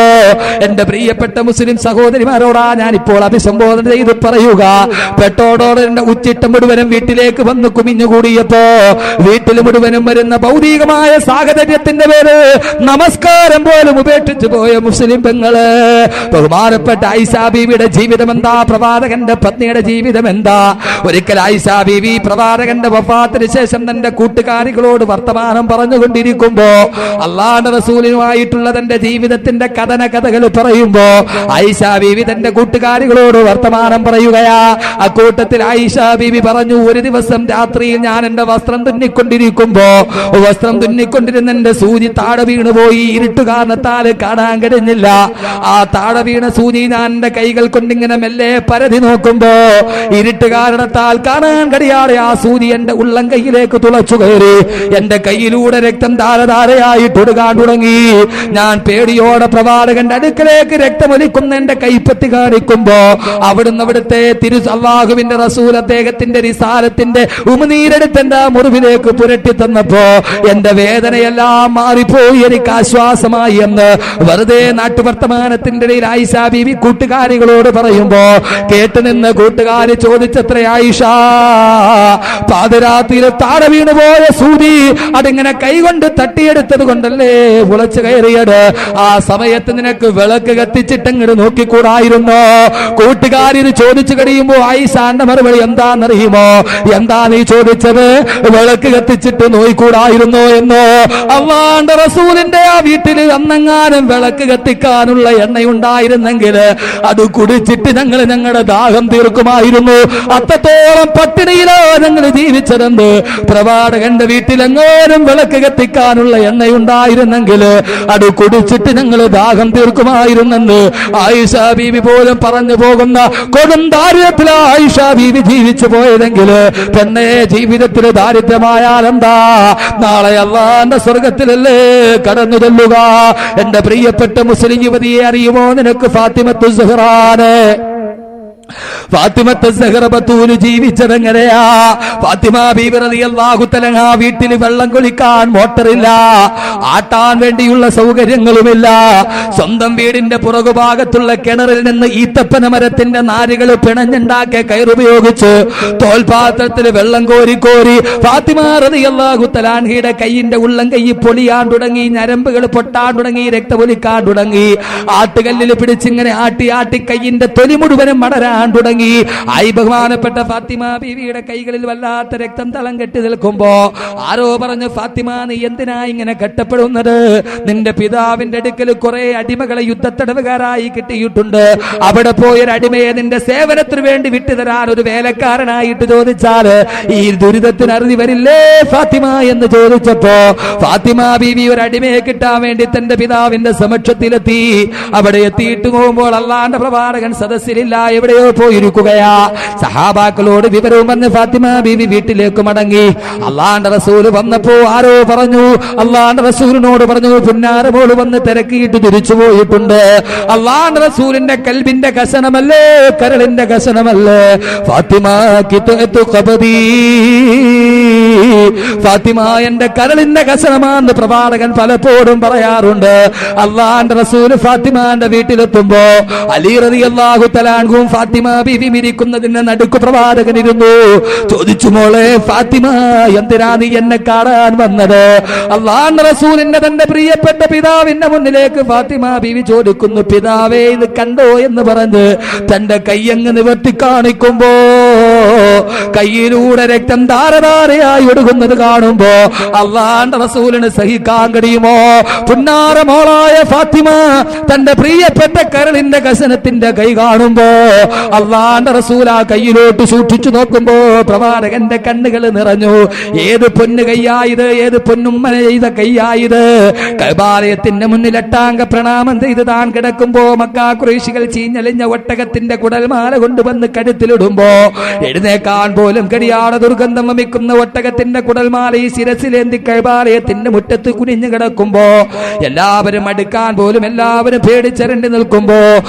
എന്റെ പ്രിയപ്പെട്ട മുസ്ലിം സഹോദരിമാരോടാ ഞാൻ ഇപ്പോൾ അഭിസംബോധന ചെയ്ത് പറയുക. പെട്ടോടോടെ ഉച്ചിട്ടം മുഴുവനും വീട്ടിലേക്ക് വന്ന് കുമിഞ്ഞുകൂടിയപ്പോ വീട്ടിൽ മുഴുവനും വരുന്ന ഭൗതികമായ സാഹചര്യത്തിന്റെ പേര് നമസ്കാരം പോലും ഉപേക്ഷിച്ചു പോയ മുസ്ലിം പെങ്ങള്, ബഹുമാനപ്പെട്ട ആയിഷാ ബീവിയുടെ ജീവിതം എന്താ? പ്രവാചകന്റെ പത്നിയുടെ ജീവിതം എന്താ? ഒരിക്കൽ ആയിഷാ ബീവി പ്രവാചകന്റെ വഫാത്തിന് ശേഷം തന്റെ കൂട്ടുകാരികളോട് വർത്തമാനം പറഞ്ഞുകൊണ്ടിരിക്കുമ്പോ അള്ളാഹുവിന്റെ റസൂലുമായിട്ടുള്ള തന്റെ ജീവിതത്തിന്റെ കഥകൾ പറയുമ്പോ ആയിഷാ ബീവി തന്റെ കൂട്ടുകാരികളോട് വർത്തമാനം പറയുകയാ. അക്കൂട്ടത്തിൽ ആയിഷാ ബീവി പറഞ്ഞു, ഒരു ദിവസം രാത്രിയിൽ ഞാൻ എന്റെ വസ്ത്രം തുന്നിക്കൊണ്ടിരിക്കുമ്പോ വസ്ത്രം തുന്നിക്കൊണ്ടിരുന്ന എന്റെ സൂചി താഴെ വീണുപോയി. ഇരുട്ട് കാരണത്താൽ കാണാൻ കഴിഞ്ഞില്ല. ആ താഴെ വീണ സൂചി ഞാൻ എന്റെ കൈകൾ കൊണ്ടിങ്ങനെ മെല്ലെ പരതി നോക്കുമ്പോ ഇരുട്ട് കാരണത്താൽ കാണാൻ കഴിയാതെ ആ സൂചി എന്റെ ഉള്ളം കൈയിലേക്ക് തുളച്ചു കയറി. എന്റെ കൈയിലൂടെ രക്തം ധാരധാരയായിട്ട് ഒഴുകാൻ തുടങ്ങി. ഞാൻ പേടിയോടെ പ്രവാചകന്റെ അടുക്കലേക്ക് രക്തമൊലിക്കുന്ന എന്റെ കൈപ്പത്തി കാണിക്കുമ്പോ അവിടുത്തെ അല്ലാഹുവിന്റെ റസൂൽ അദ്ദേഹത്തിന്റെ റിസാലത്തിന്റെ ഉമിനീരെടുത്ത് എന്റെ മുറിവിലേക്ക് പുരട്ടി തന്നപ്പോ എന്റെ വേദനയെല്ലാം മാറിപ്പോയി, എനിക്ക് ആശ്വാസമായി എന്ന് വെറുതെ നാട്ടുവർത്തമാനത്തിന്റെ ഇടയിൽ ആയിഷാ ബീവി കൂട്ടുകാരികളോട് പറയുമ്പോ കേട്ടുനിന്ന് കൂട്ടുകാരി ചോദിച്ചത്ര, ആയിഷ പാതിരാത്രിയിൽ താഴെ വീണുപോയ സൂചി അതിങ്ങനെ കൈകൊണ്ട് തട്ടിയെടുത്തത് കൊണ്ടല്ലേ ഉളച്ചു കയറിയത്? ആ സമയത്ത് നിനക്ക് വിളക്ക് കത്തിച്ചിട്ടങ്ങോട്ട് നോക്കിക്കൂടായിരുന്നോ? കൂട്ടുകാരി ചോദിച്ചു കഴിയുമ്പോ ആയിഷാന്റെ മറുപടി എന്താണെന്നറിയുമോ? എന്താ നീ ചോദിച്ചത്? വിളക്ക് കത്തിച്ചിട്ട് നോയിക്കൂടായിരുന്നോ എന്നോ? അല്ലാഹുവിന്റെ റസൂലിന്റെ ആ വീട്ടിൽ അന്നെങ്ങാനും വിളക്ക് കത്തിക്കാനുള്ള എണ്ണയുണ്ടായിരുന്നെങ്കിൽ അത് കുടിച്ചിട്ട് ഞങ്ങളുടെ ദാഹം തീർക്കുമായിരുന്നു. അത്രത്തോളം പട്ടിണിയിലോ ഞങ്ങൾ ജീവിച്ചതെന്ന്. പ്രവാചകന്റെ വീട്ടിലെങ്ങാനും വിളക്ക് കത്തിക്കാനുള്ള എണ്ണയുണ്ടായിരുന്നെങ്കിൽ അത് കുടിച്ചിട്ട് ഞങ്ങൾ ദാഹം തീർക്കുമായിരുന്നെന്ന് ആയിഷാ ബീവി പോലും പറഞ്ഞു പോകുന്ന കൊടും ദാരിദ്ര്യത്തിലാ ആയിഷാ ബീവി ജീവിച്ചു പോയതെങ്കിൽ പെണ്ണെ ജീവിതത്തിൽ ദാരിദ്ര്യമായാൽ എന്താ? നാളെ അല്ലാഹുവിന്റെ സ്വർഗത്തിലല്ലേ കടന്നു ചെല്ലുക. എന്റെ പ്രിയപ്പെട്ട മുസ്ലിം യുവതിയെ അറിയുമോ നിനക്ക്? ഫാത്തിമത്തു സുഹ്റാനെ. ഫാത്തിമത്ത് സഹറ ബത്തൂല് ജീവിച്ചതെങ്ങനെയാ? ഫാത്തിമ ബീബി റളിയല്ലാഹു തആല വീട്ടിൽ വെള്ളം കുളിക്കാൻ മോട്ടറില്ല, ആട്ടാൻ വേണ്ടിയുള്ള സൗകര്യങ്ങളുമില്ല. സ്വന്തം വീടിന്റെ പുറകുഭാഗത്തുള്ള കിണറിൽ നിന്ന് ഈത്തപ്പന മരത്തിന്റെ നാരുകൾ പിണഞ്ഞുണ്ടാക്കിയ കയറുപയോഗിച്ച് തോൽപാത്രത്തിൽ വെള്ളം കോരി ഫാത്തിമ റളിയല്ലാഹു തആല അൻഹയുടെ കൈയിന്റെ ഉള്ളം കൈ പൊളിയാൻ തുടങ്ങി, ഞരമ്പുകൾ പൊട്ടാൻ തുടങ്ങി, രക്തമൊലിക്കാൻ തുടങ്ങി. ആട്ടുകല്ലിൽ പിടിച്ചിങ്ങനെ ആട്ടി കൈയിന്റെ തൊലി മുഴുവനും മടരാൻ വരാൻ തുടങ്ങി. ബഹുമാനപ്പെട്ട ഫാത്തിമ ബീവിയുടെ കൈകളിൽ വല്ലാത്ത രക്തം തളം കെട്ടി നിൽക്കുമ്പോ ആരോ പറഞ്ഞു, ഫാത്തിമ നീ എന്തിനാ ഇങ്ങനെ കെട്ടപ്പെടുന്നത്? നിന്റെ പിതാവിന്റെ അടുക്കൽ കുറെ അടിമകളെ യുദ്ധത്തടവുകാരായി കിട്ടിയിട്ടുണ്ട്. അവിടെ പോയൊരു അടിമയെ നിന്റെ സേവനത്തിന് വേണ്ടി വിട്ടുതരാൻ ഒരു വേലക്കാരനായിട്ട് ചോദിച്ചാൽ ഈ ദുരിതത്തിന് അറുതി വരില്ലേ ഫാത്തിമ എന്ന് ചോദിച്ചപ്പോ ഫാത്തിമ ബീവി ഒരു അടിമയെ കിട്ടാൻ വേണ്ടി തന്റെ പിതാവിന്റെ സമക്ഷത്തിലെത്തി. അവിടെ എത്തിയിട്ട് പോകുമ്പോൾ അള്ളാന്റെ പ്രവാചകൻ സദസ്സിലില്ല, എവിടെയോ പോയിരിക്കുകയാ. സഹാബാക്കളോട് വിവരവും വന്ന് ഫാത്തിമ ബീവി വീട്ടിലേക്ക് മടങ്ങി. അള്ളാന്റെ റസൂല് വന്നപ്പോ ആരോ പറഞ്ഞു, അള്ളാന്റെ റസൂലിനോട് പറഞ്ഞു, പുന്നാരമോട് വന്ന് തിരക്കിയിട്ട് തിരിച്ചു പോയിട്ടുണ്ട്. അള്ളാന്റെ റസൂലിന്റെ കൽബിന്റെ കസനമല്ലേ, കരളിന്റെ കസനമല്ലേ ഫാത്തിമ ഫാത്തിമ എന്റെ കരളിന്റെ കസനമാണെന്ന് പ്രവാചകൻ പലപ്പോഴും പറയാറുണ്ട്. അള്ളാന്റെ റസൂല് ഫാത്തിമാന്റെ വീട്ടിലെത്തുമ്പോ അലി റളിയല്ലാഹു തആല അൻഹുവും ഫാത്തിമ ബീവി ഇരിക്കുന്നതിന്റെ നടുക്ക് പ്രവാചകൻ ഇരുന്നു. ചോദിച്ചു, മോളെ ഫാത്തിമ എന്തിനാ നീ എന്നെ കാണാൻ വന്നത്? അള്ളാന്റെ റസൂലിന്റെ തന്റെ പ്രിയപ്പെട്ട പിതാവിന്റെ മുന്നിലേക്ക് ഫാത്തിമ ബീവി ചോദിക്കുന്നു. പിതാവേ ഇത് കണ്ടോ എന്ന് പറഞ്ഞ് തന്റെ കയ്യങ്ങ് നിവർത്തി കാണിക്കുമ്പോ കയ്യിലൂടെ രക്തം ധാരധാരയായി ഒഴുകുന്നത് കാണുമ്പോ അള്ളാന്റെ റസൂലിന് സഹിക്കാൻ കഴിയുമോ? പുന്നാര മോളായ ഫാത്തിമ തന്റെ പ്രിയപ്പെട്ട കരളിന്റെ കസനത്തിന്റെ കൈ കാണുമ്പോ അള്ളാന്റെ റസൂൽ ആ കയ്യിലോട്ട് സൂക്ഷിച്ചു നോക്കുമ്പോ പ്രവാചകന്റെ കണ്ണുകൾ നിറഞ്ഞു. ഏത് പൊന്നു കയ്യായത്, ഏത് പൊന്നുമ്മന ചെയ്ത കയ്യായത്? കഅബാലയത്തിന്റെ മുന്നിൽ എട്ടാംഗ പ്രണാമം ചെയ്ത് താൻ കിടക്കുമ്പോ മക്കാ ഖുറൈശികൾ ചീഞ്ഞളിഞ്ഞ ഒട്ടകത്തിന്റെ കുടൽമാല കൊണ്ടുവന്ന് കഴുത്തിലിടുമ്പോ എഴുന്നേക്കാൻ പോലും കഴിയാതെ ദുർഗന്ധം വമിക്കുന്ന ഒട്ടകത്തിന്റെ കുടൽമാല ഈ ശിരസിലേന്തി കഅബാലയത്തിന്റെ മുറ്റത്ത് കുനിഞ്ഞു കിടക്കുമ്പോ എല്ലാവരും അടുക്കാൻ പോലും എല്ലാവരും പേടിച്ചരണ്ടി നിൽക്കുമ്പോ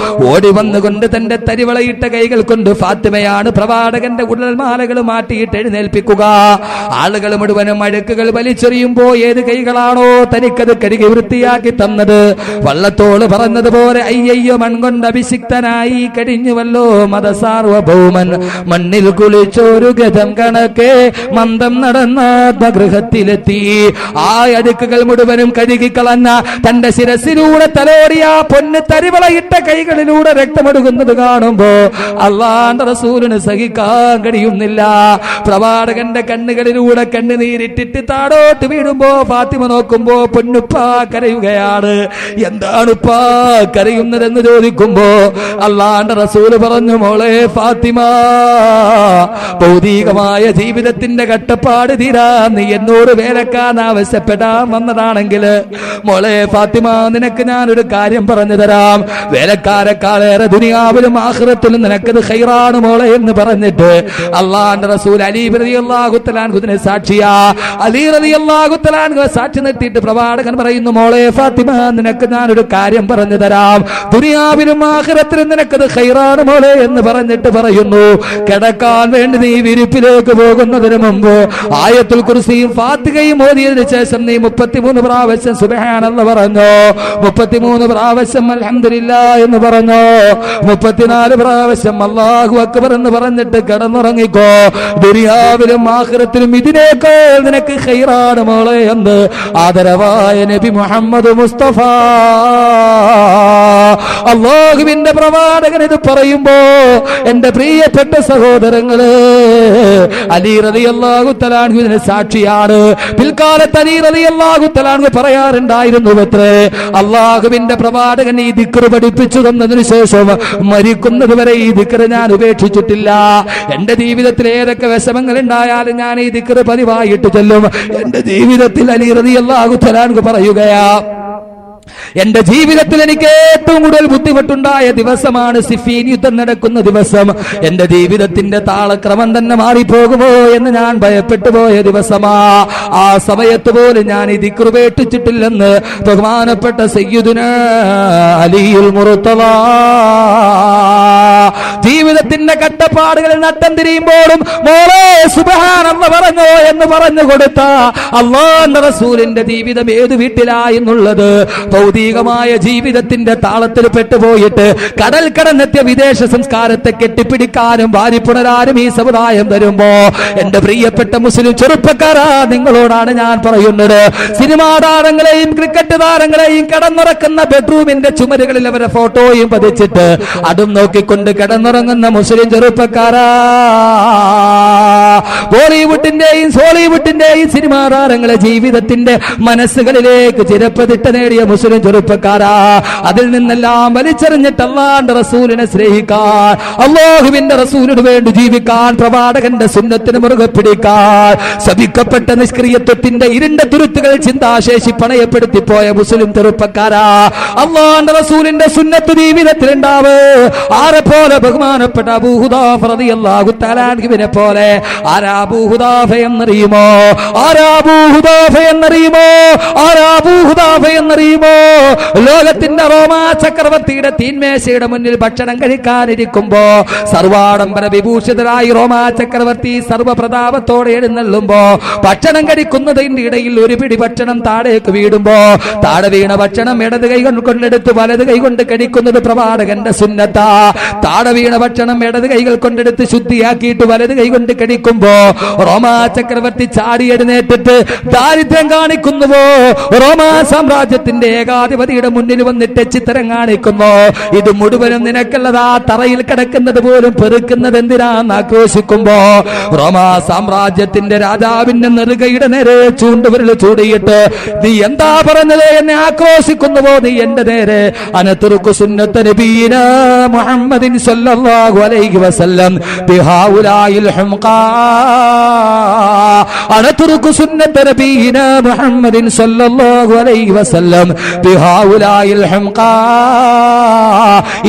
ഓടി വന്നുകൊണ്ട് തന്റെ തരിവളയിട്ട കൈകൾ കൊണ്ട് ഫാത്തിമയാണ് പ്രവാചകന്റെ കുടൽമാലകൾ മാറ്റിയിട്ട് എഴുന്നേൽപ്പിക്കുക. ആളുകൾ മുഴുവനും അഴുക്കുകൾ വലിച്ചെറിയുമ്പോ ഏത് കൈകളാണോ തനിക്കത് കഴുകി വൃത്തിയാക്കി തന്നത്, വള്ളത്തോള് പറഞ്ഞതുപോലെ അയ്യയ്യോ മൺകൊണ്ട് അഭിഷിക്തനായി കഴിഞ്ഞുവല്ലോ മതസാർവഭൗമൻ. മണ്ണിൽ കുളിച്ചൊരു ഗജം കണക്കെ മന്ദം നടന്ന ഗൃഹത്തിലെത്തി. ആ അഴുക്കുകൾ മുഴുവനും കഴുകിക്കളഞ്ഞ തന്റെ ശിരസിലൂടെ തലോടിയ പൊന്ന് തരിവളയിട്ട കൈകളിലൂടെ രക്തമൊഴുകുന്നത് കാണുമ്പോ അള്ളാന്റെ റസൂലിന് സഹിക്കാൻ കഴിയുന്നില്ല. പ്രവാചകന്റെ കണ്ണുകളിലൂടെ കണ്ണുനീരിട്ടിട്ട് താടോട്ട് വീഴുമ്പോ ഫാത്തിമ നോക്കുമ്പോ പൊന്നുപ്പാ കരയുകയാണ്. എന്താണുപ്പാ കരയുന്നതെന്ന് ചോദിക്കുമ്പോ അള്ളാന്റെ റസൂല് പറഞ്ഞു, മോളെ ഫാത്തിമ, ഭൗതികമായ ജീവിതത്തിന്റെ കട്ടപ്പാട് തീരാ നീ എന്നോട് വേലക്കാൻ ആവശ്യപ്പെടാൻ വന്നതാണെങ്കിൽ മോളെ ഫാത്തിമ, നിനക്ക് ഞാനൊരു കാര്യം പറഞ്ഞു തരാം. വേലക്കാരെക്കാളേറെ ദുനിയാവിലും ആഖിറത്തിലും നിനക്കത് ഖൈറാണ് മോളെ എന്ന് പറഞ്ഞിട്ട് അള്ളാന്റെ റസൂൽ അലി റളിയല്ലാഹു തആല അൻഹുവിനെ സാക്ഷിയാ. അലി റളിയല്ലാഹു തആല അൻഹു സാക്ഷി നിർത്തിയിട്ട് പ്രവാചകൻ പറയുന്നു, മോളെ ഫാത്തിമ, നിനക്ക് ഞാനൊരു കാര്യം പറഞ്ഞു തരാം. ദുനിയാവിലും ആഖിറത്തിലും നിനക്കത് ഖൈറാണ് മോളെ എന്ന് പറഞ്ഞിട്ട് പറയുന്നു, കിടക്കാൻ വേണ്ടി നീ വിരിപ്പിലേക്ക് പോകുന്നതിന് മുമ്പ് ആയത്തുൽ കുർസിയും ഫാത്തിഹയും ഓതിയതിനു ശേഷം നീ 33 പ്രാവശ്യം സുബ്ഹാനല്ലാഹ് പറഞ്ഞോ, 33 പ്രാവശ്യം അൽഹംദുലില്ലാഹ് എന്ന് പറഞ്ഞോ, 34 പ്രാവശ്യം അല്ലാഹു അക്ബർ എന്ന് പറഞ്ഞിട്ട് കിടന്നുറങ്ങിക്കോ. ദുനിയാവിലും ആഖിറത്തിലും ഇതിനേക്കാൾ നിനക്ക് ഖൈറാണ് മോളെ എന്ന് ആദരവായ നബി മുഹമ്മദ് മുസ്തഫ അല്ലാഹുവിന്റെ പ്രവാചകൻ ഇത് പറയുമ്പോ എന്റെ പ്രിയപ്പെട്ട സഹോദരങ്ങളെ, അലി റളിയല്ലാഹു തആല അൻഹുവിനെ സാക്ഷിയാണ്. പിൽക്കാലത്ത് അലി റളിയല്ലാഹു തആല അൻഹു പറയാറുണ്ടായിരുന്നു, അത്രേ അല്ലാഹുവിന്റെ പ്രവാചകൻ ഈ ദിക്ർ പഠിപ്പിച്ചു തന്നതിനു ശേഷം മരിക്കുന്നത് വരെ ഈ ദിക്ർ ഞാൻ ഉപേക്ഷിച്ചിട്ടില്ല. എന്റെ ജീവിതത്തിൽ ഏതൊക്കെ വിഷമങ്ങൾ ഉണ്ടായാലും ഞാൻ ഈ ദിക്ർ പതിവായിട്ട് ചൊല്ലും. എന്റെ ജീവിതത്തിൽ അലി റളിയല്ലാഹു തആല അൻഹു പറയുകയാ, എന്റെ ജീവിതത്തിൽ എനിക്ക് ഏറ്റവും കൂടുതൽ ബുദ്ധിമുട്ടുണ്ടായ ദിവസമാണ് സിഫീൻ യുദ്ധം നടക്കുന്ന ദിവസം. എന്റെ ജീവിതത്തിന്റെ താളക്രമം തന്നെ മാറിപ്പോകുമോ എന്ന് ഞാൻ ഭയപ്പെട്ടു പോയ ദിവസമാ. ആ സമയത്ത് പോലും ഞാൻ ഈ ദിക്ർ ഉപേക്ഷിച്ചിട്ടില്ലെന്ന് ബഹുമാനപ്പെട്ട സയ്യിദുനാ അലിയുൽ മുർത്തള ജീവിതത്തിന്റെ കട്ടപ്പാടുകളിൽ നട്ടം തിരിയുമ്പോഴും മോളെ സുബ്ഹാനല്ലാഹ് പറഞ്ഞോ എന്ന് പറഞ്ഞു കൊടുത്ത അല്ലാഹുവിന്റെ റസൂലിന്റെ ജീവിതം ഏത് വീട്ടിലായെന്നുള്ളത് ഭൗതിക ഭൗതികമായ ജീവിതത്തിന്റെ താളത്തിൽ പെട്ടുപോയിട്ട് കടൽ കടന്നെത്തിയ വിദേശ സംസ്കാരത്തെ കെട്ടിപ്പിടിക്കാനും വാരിപ്പുണരാനും ഈ സമുദായം തരുമ്പോ എന്റെ പ്രിയപ്പെട്ട മുസ്ലിം ചെറുപ്പക്കാരാ, നിങ്ങളോടാണ് ഞാൻ പറയുന്നത്. സിനിമാ താരങ്ങളെയും ക്രിക്കറ്റ് താരങ്ങളെയും കിടന്നുറക്കുന്ന ബെഡ്റൂമിന്റെ ചുമരുകളിൽ അവരെ ഫോട്ടോയും പതിച്ചിട്ട് അതും നോക്കിക്കൊണ്ട് കിടന്നുറങ്ങുന്ന മുസ്ലിം ചെറുപ്പക്കാരാ, ബോളിവുഡിന്റെയും ഹോളിവുഡിന്റെയും സിനിമാ താരങ്ങളെ ജീവിതത്തിന്റെ മനസ്സുകളിലേക്ക് ചിരപ്പതിട്ട് നേടിയ മുസ്ലിം ചെറുപ്പക്കാരാ, അതിൽ നിന്നെല്ലാം വലിച്ചെറിഞ്ഞിട്ട് അല്ലാഹുവിന്റെ റസൂലിനെ സ്നേഹിക്കാൻ, അല്ലാഹുവിന്റെ റസൂലിന് വേണ്ടി ജീവിക്കാൻ, പ്രവാചകന്റെ സുന്നത്തിന് മുറുകെ പിടിക്കാൻ, ശപിക്കപ്പെട്ട നിഷ്ക്രിയത്വത്തിന്റെ ഇരുണ്ട തുരുത്തുകൾ ചിന്താശേഷി പണയപ്പെടുത്തി പോയ മുസ്ലിം ചെറുപ്പക്കാരാ, അല്ലാഹുവിന്റെ റസൂലിന്റെ സുന്നത്ത് ജീവിതത്തിൽ ഉണ്ടാവ്. ആരെ പോലെ? ബഹുമാനപ്പെട്ട അബൂ ഹുദാഫ റളിയല്ലാഹു തആല അൻഹുവിനെ പോലെ. ആരാ അബൂ ഹുദാഫ എന്നറിയുമോ? ആരാ അബൂ ഹുദാഫ എന്നറിയുമോ? ആരാ അബൂ ഹുദാഫ എന്നറിയുമോ? ലോകത്തിന്റെ റോമാ ചക്രവർത്തിയുടെ തീന്മേശയുടെ മുന്നിൽ ഭക്ഷണം കഴിക്കാനിരിക്കുമ്പോ സർവാഡംബര വിഭൂഷിതരായി റോമാ ചക്രവർത്തി സർവപ്രതാപത്തോടെ എഴുന്നള്ളുമ്പോ ഭക്ഷണം കഴിക്കുന്നതിന്റെ ഇടയിൽ ഒരു പിടി ഭക്ഷണം താഴേക്ക് വീടുമ്പോ താഴെ വീണ ഭക്ഷണം ഇടത് കൈ കൊണ്ടെടുത്ത് വലത് കൈ കൊണ്ട് കഴിക്കുന്നത് പ്രവാചകന്റെ സുന്നത്താ. താഴെ വീണ ഭക്ഷണം ഇടത് കൈകൾ കൊണ്ടെടുത്ത് ശുദ്ധിയാക്കിയിട്ട് വലത് കൈ കൊണ്ട് കഴിക്കുമ്പോ റോമാ ചക്രവർത്തി ചാടി എഴുന്നേറ്റിട്ട് ദാരിദ്ര്യം കാണിക്കുന്നുവോ? റോമാ സാമ്രാജ്യത്തിന്റെ ഏകാധിപതിയുടെ മുന്നിൽ വന്നിട്ട് ചിത്രം കാണിക്കുന്നു. ഇത് മുഴുവനും നിനക്കുള്ളതാ, തറയിൽ കിടക്കുന്നത് പോലും പെറുക്കുന്നത് എന്തിനാന്ന് ആക്രോശിക്കുമ്പോ റോമാ സാമ്രാജ്യത്തിന്റെ രാജാവിന്റെ നെറുകയുടെ നേരെ ചൂണ്ടുവിരൽ ചൂടിയിട്ട് നീ എന്താ പറഞ്ഞത് എന്നെ ആക്രോശിക്കുന്നുവോ? നീ എന്റെ നേരെ അനതുറുക്കു സുന്നത്ത നബീന മുഹമ്മദിൻ സല്ലല്ലാഹു അലൈഹി വസല്ലം ബിഹാഉലായിൽ ഹംഖാ, അനതുറുക്കു സുന്നത്ത നബീന മുഹമ്മദിൻ സല്ലല്ലാഹു അലൈഹി വസല്ലം ബിഹാഉലായിൽ ഹംഖാ.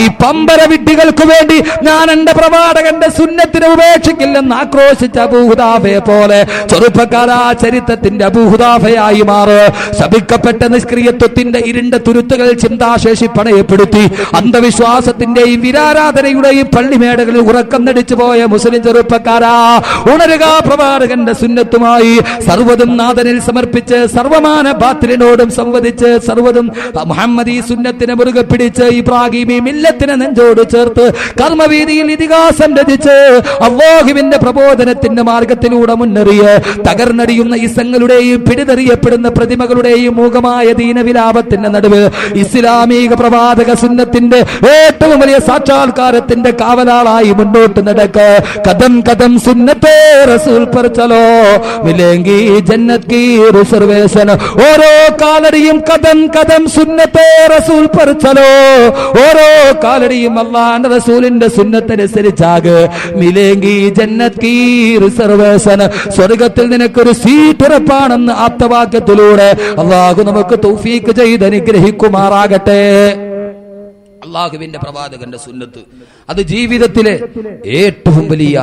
ഈ പമ്പര വിഡ്ഢികൾക്ക് വേണ്ടി ഞാൻ എന്റെ പ്രവാചകന്റെ സുന്നത്തിനെ ഉപേക്ഷിക്കില്ലെന്ന് ആക്രോശിച്ച അബൂ ഹുദാഫയെ പോലെ ചെറുപ്പക്കാരാ, ചരിത്രത്തിന്റെ അബൂ ഹുദാഫയായി മാറ്. ശപിക്കപ്പെട്ട നിഷ്ക്രിയത്വത്തിന്റെ ഇരുണ്ട തുരുത്തുകൾ ചിന്താശേഷി പണയപ്പെടുത്തി അന്ധവിശ്വാസത്തിന്റെയും വിരാരാധനയുടെയും പള്ളിമേടകളിൽ ഉറക്കം നടിച്ചു പോയ മുസ്ലിം ചെറുപ്പക്കാരാ, ഉണരുക. പ്രവാചകന്റെ സുന്നത്തുമായി സർവ്വതും നാഥനിൽ സമർപ്പിച്ച് സർവമാന ബാത്തിലിനോടും സംവദിച്ച് സർവ്വതും മുഹമ്മദി സുന്നത്തിനെ മുറുകെ പിടിച്ച് ഇബ്രാഹിമി മില്ലത്തിനെ നെഞ്ചോട് ചേർത്ത് കർമ്മവീതിയിൽ ഇതിഹാസം രചിച്ച് അല്ലാഹുവിന്റെ പ്രബോധനത്തിന്റെ മാർഗത്തിലൂടെ മുന്നേറിയ തകർന്നടിയുന്ന ഇസങ്ങളുടെയും പിടിതെറിയപ്പെടുന്ന പ്രതിമകളുടെയും മൂകമായ ദീനവിലാപത്തിന്റെ നടുവ് ഇസ്ലാമിക പ്രവാചക സുന്നത്തിന്റെ ഏറ്റവും വലിയ സാക്ഷാത്കാരത്തിന്റെ കാവലാളായി മുന്നോട്ട് നടക്ക്. കദം കദം സുന്നത്തെ റസൂൽ पर चलो मिलेंगी जन्नत की रिजर्वेशन. ഓരോ കാലടിയും കദം കദം സുന്നത്തെ റസൂൽ पर चलो. ഓരോ കാലടിയും അല്ലാഹുവിന്റെ റസൂലിന്റെ സുന്നത്തനുസരിച്ചാകെ മിലേങ്കി ജന്നത്ത് കീ റിസർവേഷൻ. സ്വർഗ്ഗത്തിൽ നിനക്കൊരു സീറ്റ് ഉറപ്പാണെന്ന് ആപ്തവാക്യത്തിലൂടെ അല്ലാഹു നമുക്ക് തൗഫീഖ് ചെയ്ത് അനുഗ്രഹിക്കുമാറാകട്ടെ. അല്ലാഹുവിന്റെ പ്രവാചകന്റെ സുന്നത്ത് അത് ജീവിതത്തിലെ ഏറ്റവും വലിയ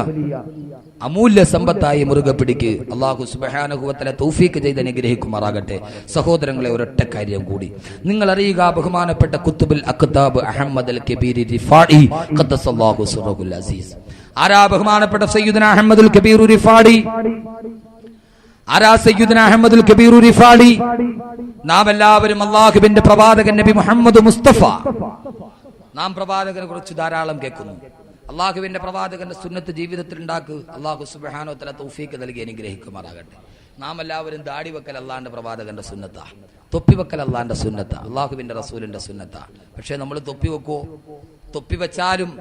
അമൂല്യ സമ്പത്തായി മുറുകെ പിടിക്ക്. അല്ലാഹു സുബ്ഹാനഹു വ തആല തൗഫീഖ് ചെയ്ത് അനുഗ്രഹിക്കുമാറാകട്ടെ. സഹോദരങ്ങളെ, ഒരൊറ്റ കാര്യം കൂടി നിങ്ങൾ അറിയുക. ബഹുമാനപ്പെട്ട കുത്തുബുൽ അഖ്താബ് അഹമ്മദ് അൽ കബീരി റിഫാഇ ഖദ്ദസല്ലാഹു സിറഹുൽ അസീസ്. ആരാ ബഹുമാനപ്പെട്ട സയ്യിദുനാ അഹമ്മദുൽ കബീർ റിഫാഇ? ആരാ സയ്യിദുനാ അഹമ്മദുൽ കബീർ റിഫാഇ? നാം എല്ലാവരും അല്ലാഹുവിന്റെ പ്രവാചകൻ നബി മുഹമ്മദ് മുസ്തഫ, നാം പ്രവാചകനെ കുറിച്ച് ധാരാളം കേൾക്കുന്നു. അള്ളാഹുവിന്റെ പ്രവാചകന്റെ സുന്നത്ത് ജീവിതത്തിൽ ഉണ്ടാക്കുക. അള്ളാഹു സുബ്ഹാനഹു വ തആല തൗഫീഖ് നൽകി അനുഗ്രഹിക്കുമാറാകട്ടെ. നാം എല്ലാവരും ദാടി വെക്കൽ അള്ളാഹിന്റെ പ്രവാചകന്റെ സുന്നത്താ, തൊപ്പി വെക്കൽ അള്ളാഹിന്റെ സുന്നത്താ, അള്ളാഹുവിന്റെ റസൂലിന്റെ സുന്നത്താ. പക്ഷെ നമ്മൾ തൊപ്പി വെക്കുവോ? തൊപ്പി വെച്ചാലും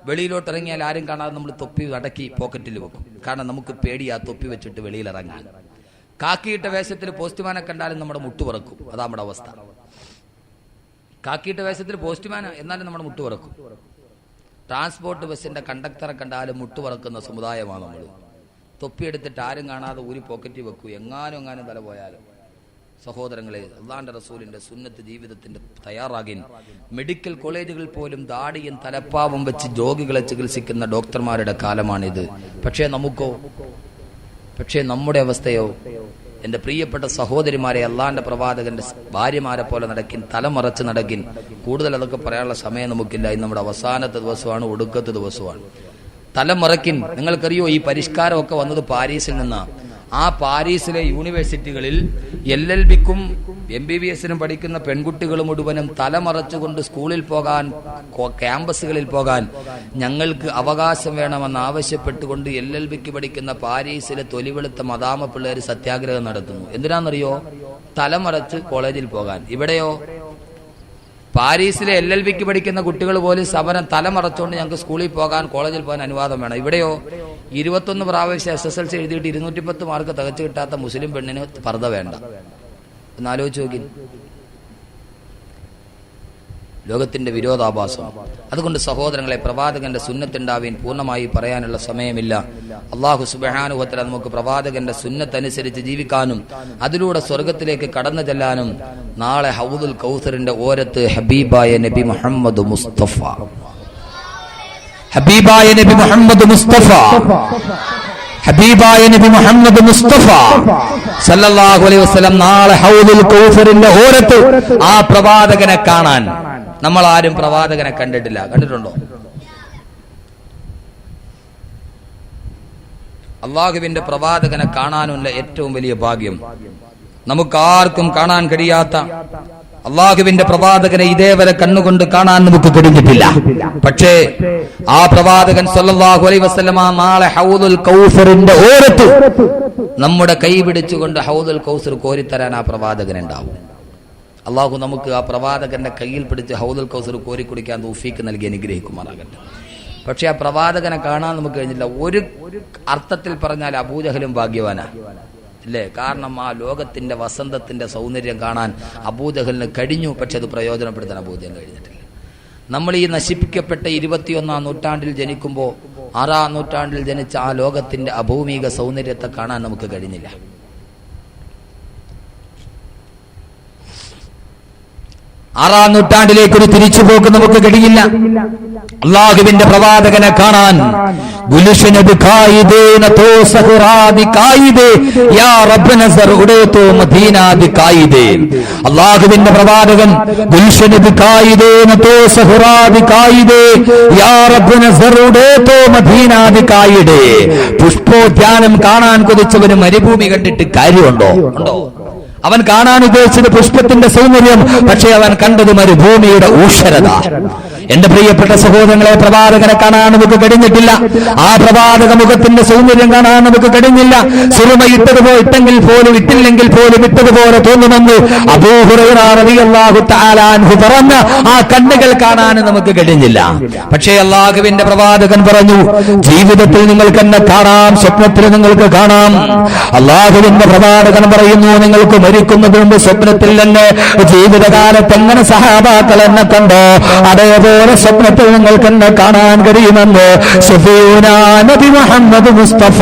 വെളിയിലോട്ട് ഇറങ്ങിയാൽ ആരും കാണാതെ നമ്മൾ തൊപ്പി അടക്കി പോക്കറ്റിൽ വെക്കും. കാരണം നമുക്ക് പേടിയാ തൊപ്പി വെച്ചിട്ട് വെളിയിലിറങ്ങാൻ. കാക്കിയിട്ട വേഷത്തിൽ പോസ്റ്റ്മാനെ കണ്ടാലും നമ്മുടെ മുട്ടു പറക്കും. അതാ നമ്മുടെ അവസ്ഥ. കാക്കിയിട്ട വേഷത്തിൽ പോസ്റ്റ്മാൻ എന്നാലും നമ്മുടെ മുട്ടു പറക്കും. ട്രാൻസ്പോർട്ട് ബസ്സിന്റെ കണ്ടക്ടറെ കണ്ടാലും മുട്ടുപറക്കുന്ന സമുദായമാണ് നമ്മൾ. തൊപ്പിയെടുത്തിട്ട് ആരും കാണാതെ ഊരി പോക്കറ്റിൽ വെക്കൂ, എങ്ങാനും തല പോയാലും. സഹോദരങ്ങളെ, അല്ലാഹുവിന്റെ റസൂലിന്റെ സുന്നത്ത് ജീവിതത്തിന്റെ തയ്യാറാകിൻ. മെഡിക്കൽ കോളേജുകളിൽ പോലും ദാടിയും തലപ്പാവും വെച്ച് രോഗികളെ ചികിത്സിക്കുന്ന ഡോക്ടർമാരുടെ കാലമാണിത്. പക്ഷേ നമുക്കോ? പക്ഷേ നമ്മുടെ അവസ്ഥയോ? എന്റെ പ്രിയപ്പെട്ട സഹോദരിമാരെ, അള്ളാഹിന്റെ പ്രവാചകന്റെ ഭാര്യമാരെ പോലെ നടക്കിൻ, തലമറച്ച് നടക്കിൻ. കൂടുതൽ അതൊക്കെ പറയാനുള്ള സമയം നമുക്കില്ല. ഇന്ന് നമ്മുടെ അവസാനത്തെ ദിവസമാണ്, ഒടുക്കത്തെ ദിവസമാണ്. തലമറക്കിൻ. നിങ്ങൾക്കറിയോ, ഈ പരിഷ്കാരമൊക്കെ വന്നത് പാരീസിൽ നിന്നാണ്. ആ പാരീസിലെ യൂണിവേഴ്സിറ്റികളിൽ LLBക്കും MBBSനും പഠിക്കുന്ന പെൺകുട്ടികൾ മുഴുവനും തലമറച്ചുകൊണ്ട് സ്കൂളിൽ പോകാൻ, ക്യാമ്പസുകളിൽ പോകാൻ ഞങ്ങൾക്ക് അവകാശം വേണമെന്ന് ആവശ്യപ്പെട്ടുകൊണ്ട് LLBക്ക് പഠിക്കുന്ന പാരീസിലെ തൊലിവെളുത്ത മദാമ പിള്ളേർ സത്യാഗ്രഹം നടത്തുന്നു. എന്തിനാണെന്നറിയോ? തലമറച്ച് കോളേജിൽ പോകാൻ. ഇവിടെയോ പാരീസിലെ LLBക്ക് പഠിക്കുന്ന കുട്ടികൾ പോലും സമരം തലമറച്ചുകൊണ്ട് ഞങ്ങൾക്ക് സ്കൂളിൽ പോകാൻ, കോളേജിൽ പോകാൻ അനുവാദം വേണം. ഇവിടെയോ 21 പ്രാവശ്യം SSLC എഴുതിയിട്ട് 210 മാർക്ക് തികച്ചു കിട്ടാത്ത മുസ്ലിം പെണ്ണിന് പർദ്ദ വേണ്ട. എന്നാലോചിച്ച് നോക്കി. ലോകത്തിന്റെ വിരോധാഭാസം. അതുകൊണ്ട് സഹോദരങ്ങളെ, പ്രവാചകന്റെ സുന്നത്തുണ്ടാവീൻ പൂർണ്ണമായി പറയാനുള്ള സമയമില്ല. അല്ലാഹു സുബ്ഹാനഹു വ തആല നമുക്ക് പ്രവാചകന്റെ സുന്നത്തനുസരിച്ച് ജീവിക്കാനും അതിലൂടെ സ്വർഗത്തിലേക്ക് കടന്നു ചെല്ലാനും നാളെ ഹൗദുൽ കൗസറിന്റെ ഓരത്ത് ഹബീബായ നബി മുഹമ്മദ് മുസ്തഫ, ഹബീബായ നബി മുഹമ്മദ് മുസ്തഫ, ഹബീബായ നബി മുഹമ്മദ് മുസ്തഫ സല്ലല്ലാഹു അലൈഹി വസല്ലം നാളെ ഹൗദുൽ കൗസറിന്റെ ഓരത്ത് ആ പ്രവാചകനെ കാണാൻ നമ്മൾ ആരും പ്രവാചകനെ കണ്ടിട്ടില്ല. കണ്ടിട്ടുണ്ടോ? അള്ളാഹുവിന്റെ പ്രവാചകനെ കാണാനുള്ള ഏറ്റവും വലിയ ഭാഗ്യം നമുക്കാർക്കും കാണാൻ കഴിയാത്ത അള്ളാഹുവിന്റെ പ്രവാചകനെ ഇതേവരെ കണ്ണുകൊണ്ട് കാണാൻ നമുക്ക് കഴിഞ്ഞിട്ടില്ല. പക്ഷേ ആ പ്രവാചകൻ സല്ലല്ലാഹു അലൈഹി വസല്ലമ നാളെ ഹൗദുൽ കൗസറിന്റെ ഓരത്ത് നമ്മുടെ കൈ പിടിച്ചുകൊണ്ട് ഹൗദുൽ കൗസർ കോരിത്തരാൻ ആ പ്രവാചകൻ ഉണ്ടാവും. അള്ളാഹു നമുക്ക് ആ പ്രവാചകന്റെ കയ്യിൽ പിടിച്ച് ഹൗദുൽ കൗസർ കോരി കുടിക്കാൻ തൗഫീക്ക് നൽകി അനുഗ്രഹിക്കുമാറാകട്ടെ. പക്ഷെ ആ പ്രവാചകനെ കാണാൻ നമുക്ക് കഴിഞ്ഞില്ല. ഒരു അർത്ഥത്തിൽ പറഞ്ഞാൽ അബൂജഹലും ഭാഗ്യവാനാ, അല്ലേ? കാരണം ആ ലോകത്തിന്റെ വസന്തത്തിന്റെ സൗന്ദര്യം കാണാൻ അബൂജഹലിന് കഴിഞ്ഞു. പക്ഷെ അത് പ്രയോജനപ്പെടുത്താൻ അബൂജഹലിന് കഴിഞ്ഞിട്ടില്ല. നമ്മൾ ഈ നശിപ്പിക്കപ്പെട്ട 21-ാം നൂറ്റാണ്ടിൽ ജനിക്കുമ്പോൾ 6-ാം നൂറ്റാണ്ടിൽ ജനിച്ച ആ ലോകത്തിന്റെ അഭൗമിക സൗന്ദര്യത്തെ കാണാൻ നമുക്ക് കഴിഞ്ഞില്ല. 6-ാം നൂറ്റാണ്ടിലേക്ക് ഒരു തിരിച്ചുപോക്ക് നമുക്ക് കഴിയില്ല. അള്ളാഹുവിന്റെ പ്രവാചകനെ കാണാൻ അള്ളാഹുവിന്റെ പ്രവാചകൻ പുഷ്പോദ്യാനം കാണാൻ കൊതിച്ചവന് മരുഭൂമി കണ്ടിട്ട് കാര്യമുണ്ടോ? ഉണ്ടോ? അവൻ കാണാൻ ഉദ്ദേശിച്ചത് പുഷ്പത്തിന്റെ സൗന്ദര്യം, പക്ഷേ അവൻ കണ്ടത് മരുഭൂമിയുടെ ഊഷരത. എന്റെ പ്രിയപ്പെട്ട സഹോദരങ്ങളെ, പ്രവാചകനെ കാണാൻ നമുക്ക് കഴിഞ്ഞിട്ടില്ല. ആ പ്രവാചക മുഖത്തിന്റെ സൗന്ദര്യം കാണാൻ നമുക്ക് കഴിഞ്ഞില്ല. സുറുമ ഇട്ടതുപോലെ പോലും ഇട്ടില്ലെങ്കിൽ പോലും ഇട്ടതുപോലെ തോന്നുമെന്ന് അബൂ ഹുറൈറ റളിയല്ലാഹു തആല അൻഹു പറഞ്ഞ ആ കണ്ണുകൾ കാണാൻ നമുക്ക് കഴിഞ്ഞില്ല. പക്ഷേ അല്ലാഹുവിന്റെ പ്രവാചകൻ പറഞ്ഞു, ജീവിതത്തിൽ നിങ്ങൾക്ക് എന്നെ കാണാം, സ്വപ്നത്തിൽ നിങ്ങൾക്ക് കാണാം. അല്ലാഹുവിന്റെ പ്രവാചകൻ പറയുന്നു, നിങ്ങൾക്ക് മരിക്കുന്നതിന് മുമ്പ് സ്വപ്നത്തിൽ തന്നെ ജീവിതകാലത്ത് എങ്ങനെ സഹാബാക്കൾ എന്നെ കണ്ടോ അതേപോലെ സ്വപ്നത്തിൽ നിങ്ങൾക്ക് എന്നെ കാണാൻ കഴിയുമെന്ന് സഫീഉനാ നബി മുഹമ്മദ് മുസ്തഫ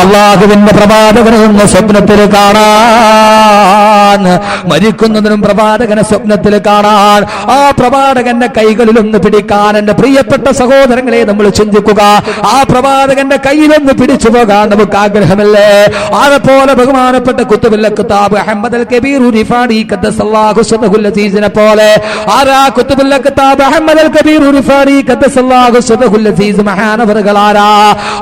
അള്ളാഹുവിന്റെ പ്രവാചകനെ ഒന്ന് സ്വപ്നത്തിൽ കാണാൻ, മരിക്കുന്നതിനും പ്രവാചകനെ സ്വപ്നത്തിൽ കാണാൻ, ആ പ്രവാചകന്റെ കൈകളിലൊന്ന് പിടിക്കാൻ എന്റെ പ്രിയപ്പെട്ട സഹോദരങ്ങളെ നമ്മൾ ചിന്തിക്കുക. ആ പ്രവാചകന്റെ കയ്യിലൊന്ന് പിടിച്ചു പോകാൻ നമുക്ക് ആഗ്രഹമല്ലേ? അതുപോലെ ബഹുമാനപ്പെട്ട കുത്തുബുൽ കിതാബ് അഹ്മദ് അൽ കബീർ റിഫാഇ ഖദ്ദസല്ലാഹു സിറഹുൽ അസീസിനെ പോലെ ആരാ കുത്തുബുൽ കിതാബ് അഹ്മദ് അൽ കബീർ റിഫാഇ ഖദ്ദസല്ലാഹു സിറഹുൽ അസീസ് മഹാനവറുകളാരാ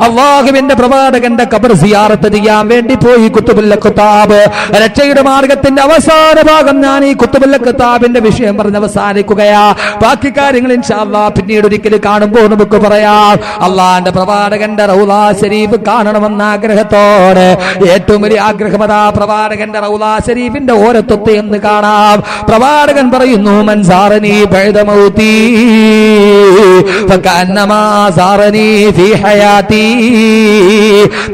അല്ലാഹുവിന്റെ പ്രവാചകന്റെ ഖബർ സിയാറത്ത് ചെയ്യാൻ വേണ്ടി പോയി കുത്തുബുൽ കിതാബ്. രക്ഷയുടെ മാർഗത്തിന്റെ അവസാന ഭാഗം ഞാൻ ഈ കുത്തുബുൽ കിതാബിന്റെ വിഷയം പറഞ്ഞ് അവസാനിക്കുകയാ. ബാക്കി കാര്യങ്ങൾ ഇൻഷാ അല്ലാഹ് പിന്നീട് ഒരിക്കൽ കാണുമ്പോൾ നമുക്ക് പറയാം. അള്ളാന്റെ പ്രവാചകന്റെ റൗള ശരീഫ് കാണണമെന്ന ആഗ്രഹത്തോടെ ഏറ്റവും വലിയ ആഗ്രഹമതാ പ്രവാചകന്റെ റൗള ശരീഫിന്റെ ഓരത്തൊത്ത് എന്ന് കാണാം. പ്രവാചകൻ പറയുന്നു, മൻ സാറനി ബഅദ മൗതി ഫകഅന്നമാ സാറനി ഫീ ഹയാതി.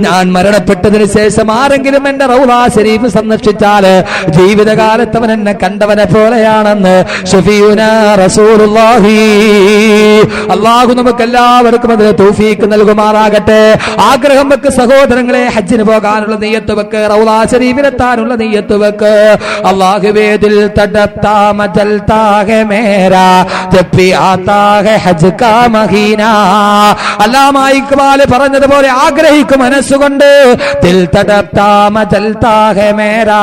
ഞാൻ മരണപ്പെട്ടതിന് ശേഷം ആരെങ്കിലും എന്റെ റൗള ശരീഫ് സന്ദർശിച്ചാൽ ജീവിതകാലത്ത് അവൻ എന്നെ കണ്ടവനെ പോലെയാണെന്ന് ശഫീഉനാ റസൂലുള്ളാഹി. അല്ലാഹു നമുക്ക് എല്ലാവർക്കും അതിന് തൗഫീഖ് നൽകുമാറാകട്ടെ. ആഗ്രഹം വെക്ക് സഹോദരങ്ങളെ, ഹജ്ജിന് പോകാനുള്ള നിയ്യത്ത് വെക്ക്, റൗള ശരീഫിലെത്താനുള്ള നിയ്യത്ത് വെക്ക്. അല്ലാഹുവേ ദിൽ തടപ്താ മജൽതാ ഹെ മേരാ जब भी आता है हज का महीना अल्लामा इकबाल പറഞ്ഞതുപോലെ ആഗ്രഹിക്കും മനസ്സുകൊണ്ട് दिल तड़पता मचलता है मेरा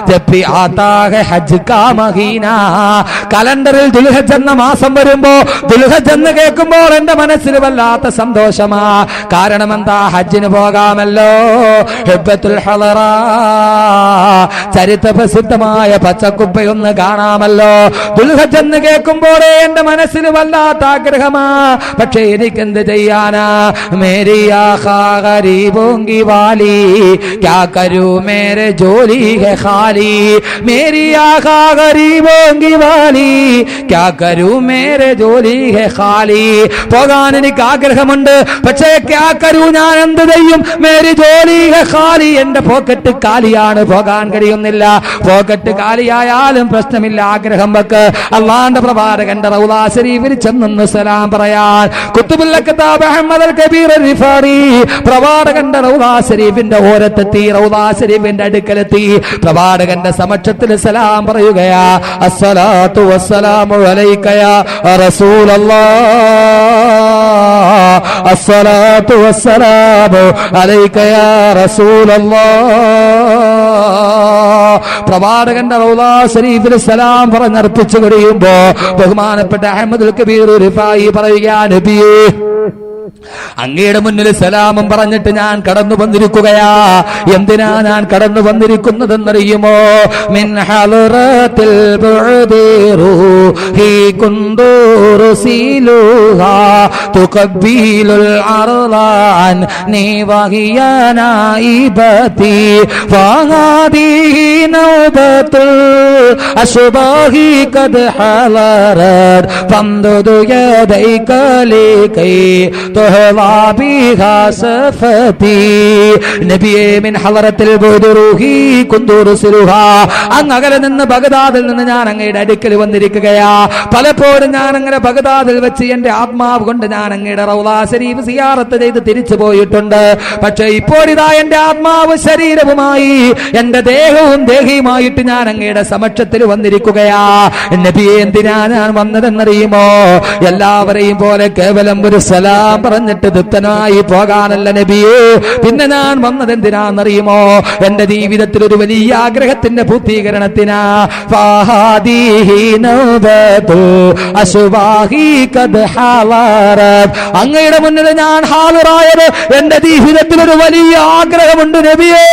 जब भी आता है हज का महीना കലണ്ടറിൽ ദുൽഹജ്ജ് എന്ന മാസം വരുമ്പോ ദുൽഹജ്ജ് എന്ന് കേൾക്കുമ്പോൾ എന്റെ മനസ്സിൽ വല്ലാത്ത സന്തോഷമാ കാരണം എന്താ ഹജ്ജിന് പോകാമല്ലോ ഹിബ്ബത്തുൽ ഹളറ ചരിത്ര പ്രസിദ്ധമായ പച്ചക്കുപ്പയൊന്ന് കാണാമല്ലോ ദുൽഹജ്ജ് എന്ന് കേൾക്കുമ്പോഴേ എന്റെ മനസ്സിൽ വല്ലാത്ത ആഗ്രഹമാ പക്ഷേ എനിക്കെന്ത് ചെയ്യാനാ മേരി ആഖാ ഗരീബോങ്കി വാലി ക്യാ കരൂ മേരെ ജോലി ഹെ ഖാലി മേരി ആഖാ ഗരീബോങ്കി വാലി ക്യാ കരൂ മേരെ ജോലി ഹെ ഖാലി പോകാൻ എനിക്ക് ആഗ്രഹമുണ്ട് പക്ഷേ ക്യാ കരൂ ഞാൻ എന്ത് ചെയ്യും മേരി ജോലി ഹെ ഖാലി എന്റെ പോക്കറ്റ് കാലിയാണ് പോകാൻ കഴിയുന്നില്ല പോക്കറ്റ് കാലിയായാലും പ്രശ്നമില്ല ആഗ്രഹം വെക്ക് അള്ളാന്റെ പ്രവാചകന്റെ റൗള ശരീഫിൽ ചെന്ന് സലാം പറയാൻ കുത്തുബുൽ കിതാബ് അഹ്മദ് അൽ കബീർ റിഫാറി പ്രവാചകന്റെ റൗള ശരീഫിന്റെ ഓരത്തെത്തി റൗള ശരീഫിന്റെ അടുക്കലെത്തി പ്രവാചകന്റെ സമക്ഷത്തിൽ സലാം പറയുകയാ അസ്സലാത്തു വസ്സലാമു അലൈക യാ റസൂലല്ലാഹ് അസ്സലാത്തു വസ്സലാമു അലൈക യാ റസൂലല്ലാഹ് പ്രവാചകന്റെ റൗള ശരീഫിൽ സലാം പറഞ്ഞർപ്പിച്ചു കഴിയുമ്പോ ബഹുമാനപ്പെട്ട അഹ്മദ് അൽ കബീർ റിഫായി പറയുകയാ നബിയേ അങ്ങയുടെ മുന്നിൽ സലാമും പറഞ്ഞിട്ട് ഞാൻ കടന്നു വന്നിരിക്കുകയാ എന്തിനാ ഞാൻ കടന്നു വന്നിരിക്കുന്നതെന്നറിയുമോ മിൻ ഹളറത്തിൽ ബുഅദിറൂഹി കുന്ദുറുസിലുഹാ തുഖബ്ബിലുൽ അർളാൻ നിവഹിയ നായിബതി ഫഹാദിഹി നൗബത്തുൽ അശ്ബാഹി ഖദ് ഹളറത് ഫംദുദു യദൈക ലകൈ അങ്ങകലെ നിന്ന് ബഗ്ദാദിൽ നിന്ന് ഞാൻ അങ്ങയുടെ അടുക്കൽ വന്നിരിക്കുകയാ പലപ്പോഴും ഞാൻ അങ്ങനെ ബഗ്ദാദിൽ വെച്ച് എന്റെ ആത്മാവ് കൊണ്ട് ഞാൻ അങ്ങയുടെ റൗള ശരീഫ് സിയാറത്ത് ചെയ്ത് തിരിച്ചു പോയിട്ടുണ്ട് പക്ഷെ ഇപ്പോൾ ഇതാ എന്റെ ആത്മാവ് ശരീരവുമായി എന്റെ ദേഹവും ദേഹിയുമായിട്ട് ഞാൻ അങ്ങയുടെ സമക്ഷത്തിൽ വന്നിരിക്കുകയാ നബിയെ എന്തിനാ ഞാൻ വന്നതെന്നറിയുമോ എല്ലാവരെയും പോലെ കേവലം ഒരു സലാം പറഞ്ഞിട്ട് ദുഃഖനായി പോകാനല്ല നബിയേ പിന്നെ ഞാൻ വന്നത് എന്തിനാണെന്നറിയുമോ എന്റെ ജീവിതത്തിൽ ഒരു വലിയ ആഗ്രഹത്തിന്റെ പൂർത്തീകരണത്തിനാ അങ്ങയുടെ മുന്നിൽ ഞാൻ ഹാജരായത് എന്റെ ജീവിതത്തിൽ ഒരു വലിയ ആഗ്രഹമുണ്ട് നബിയേ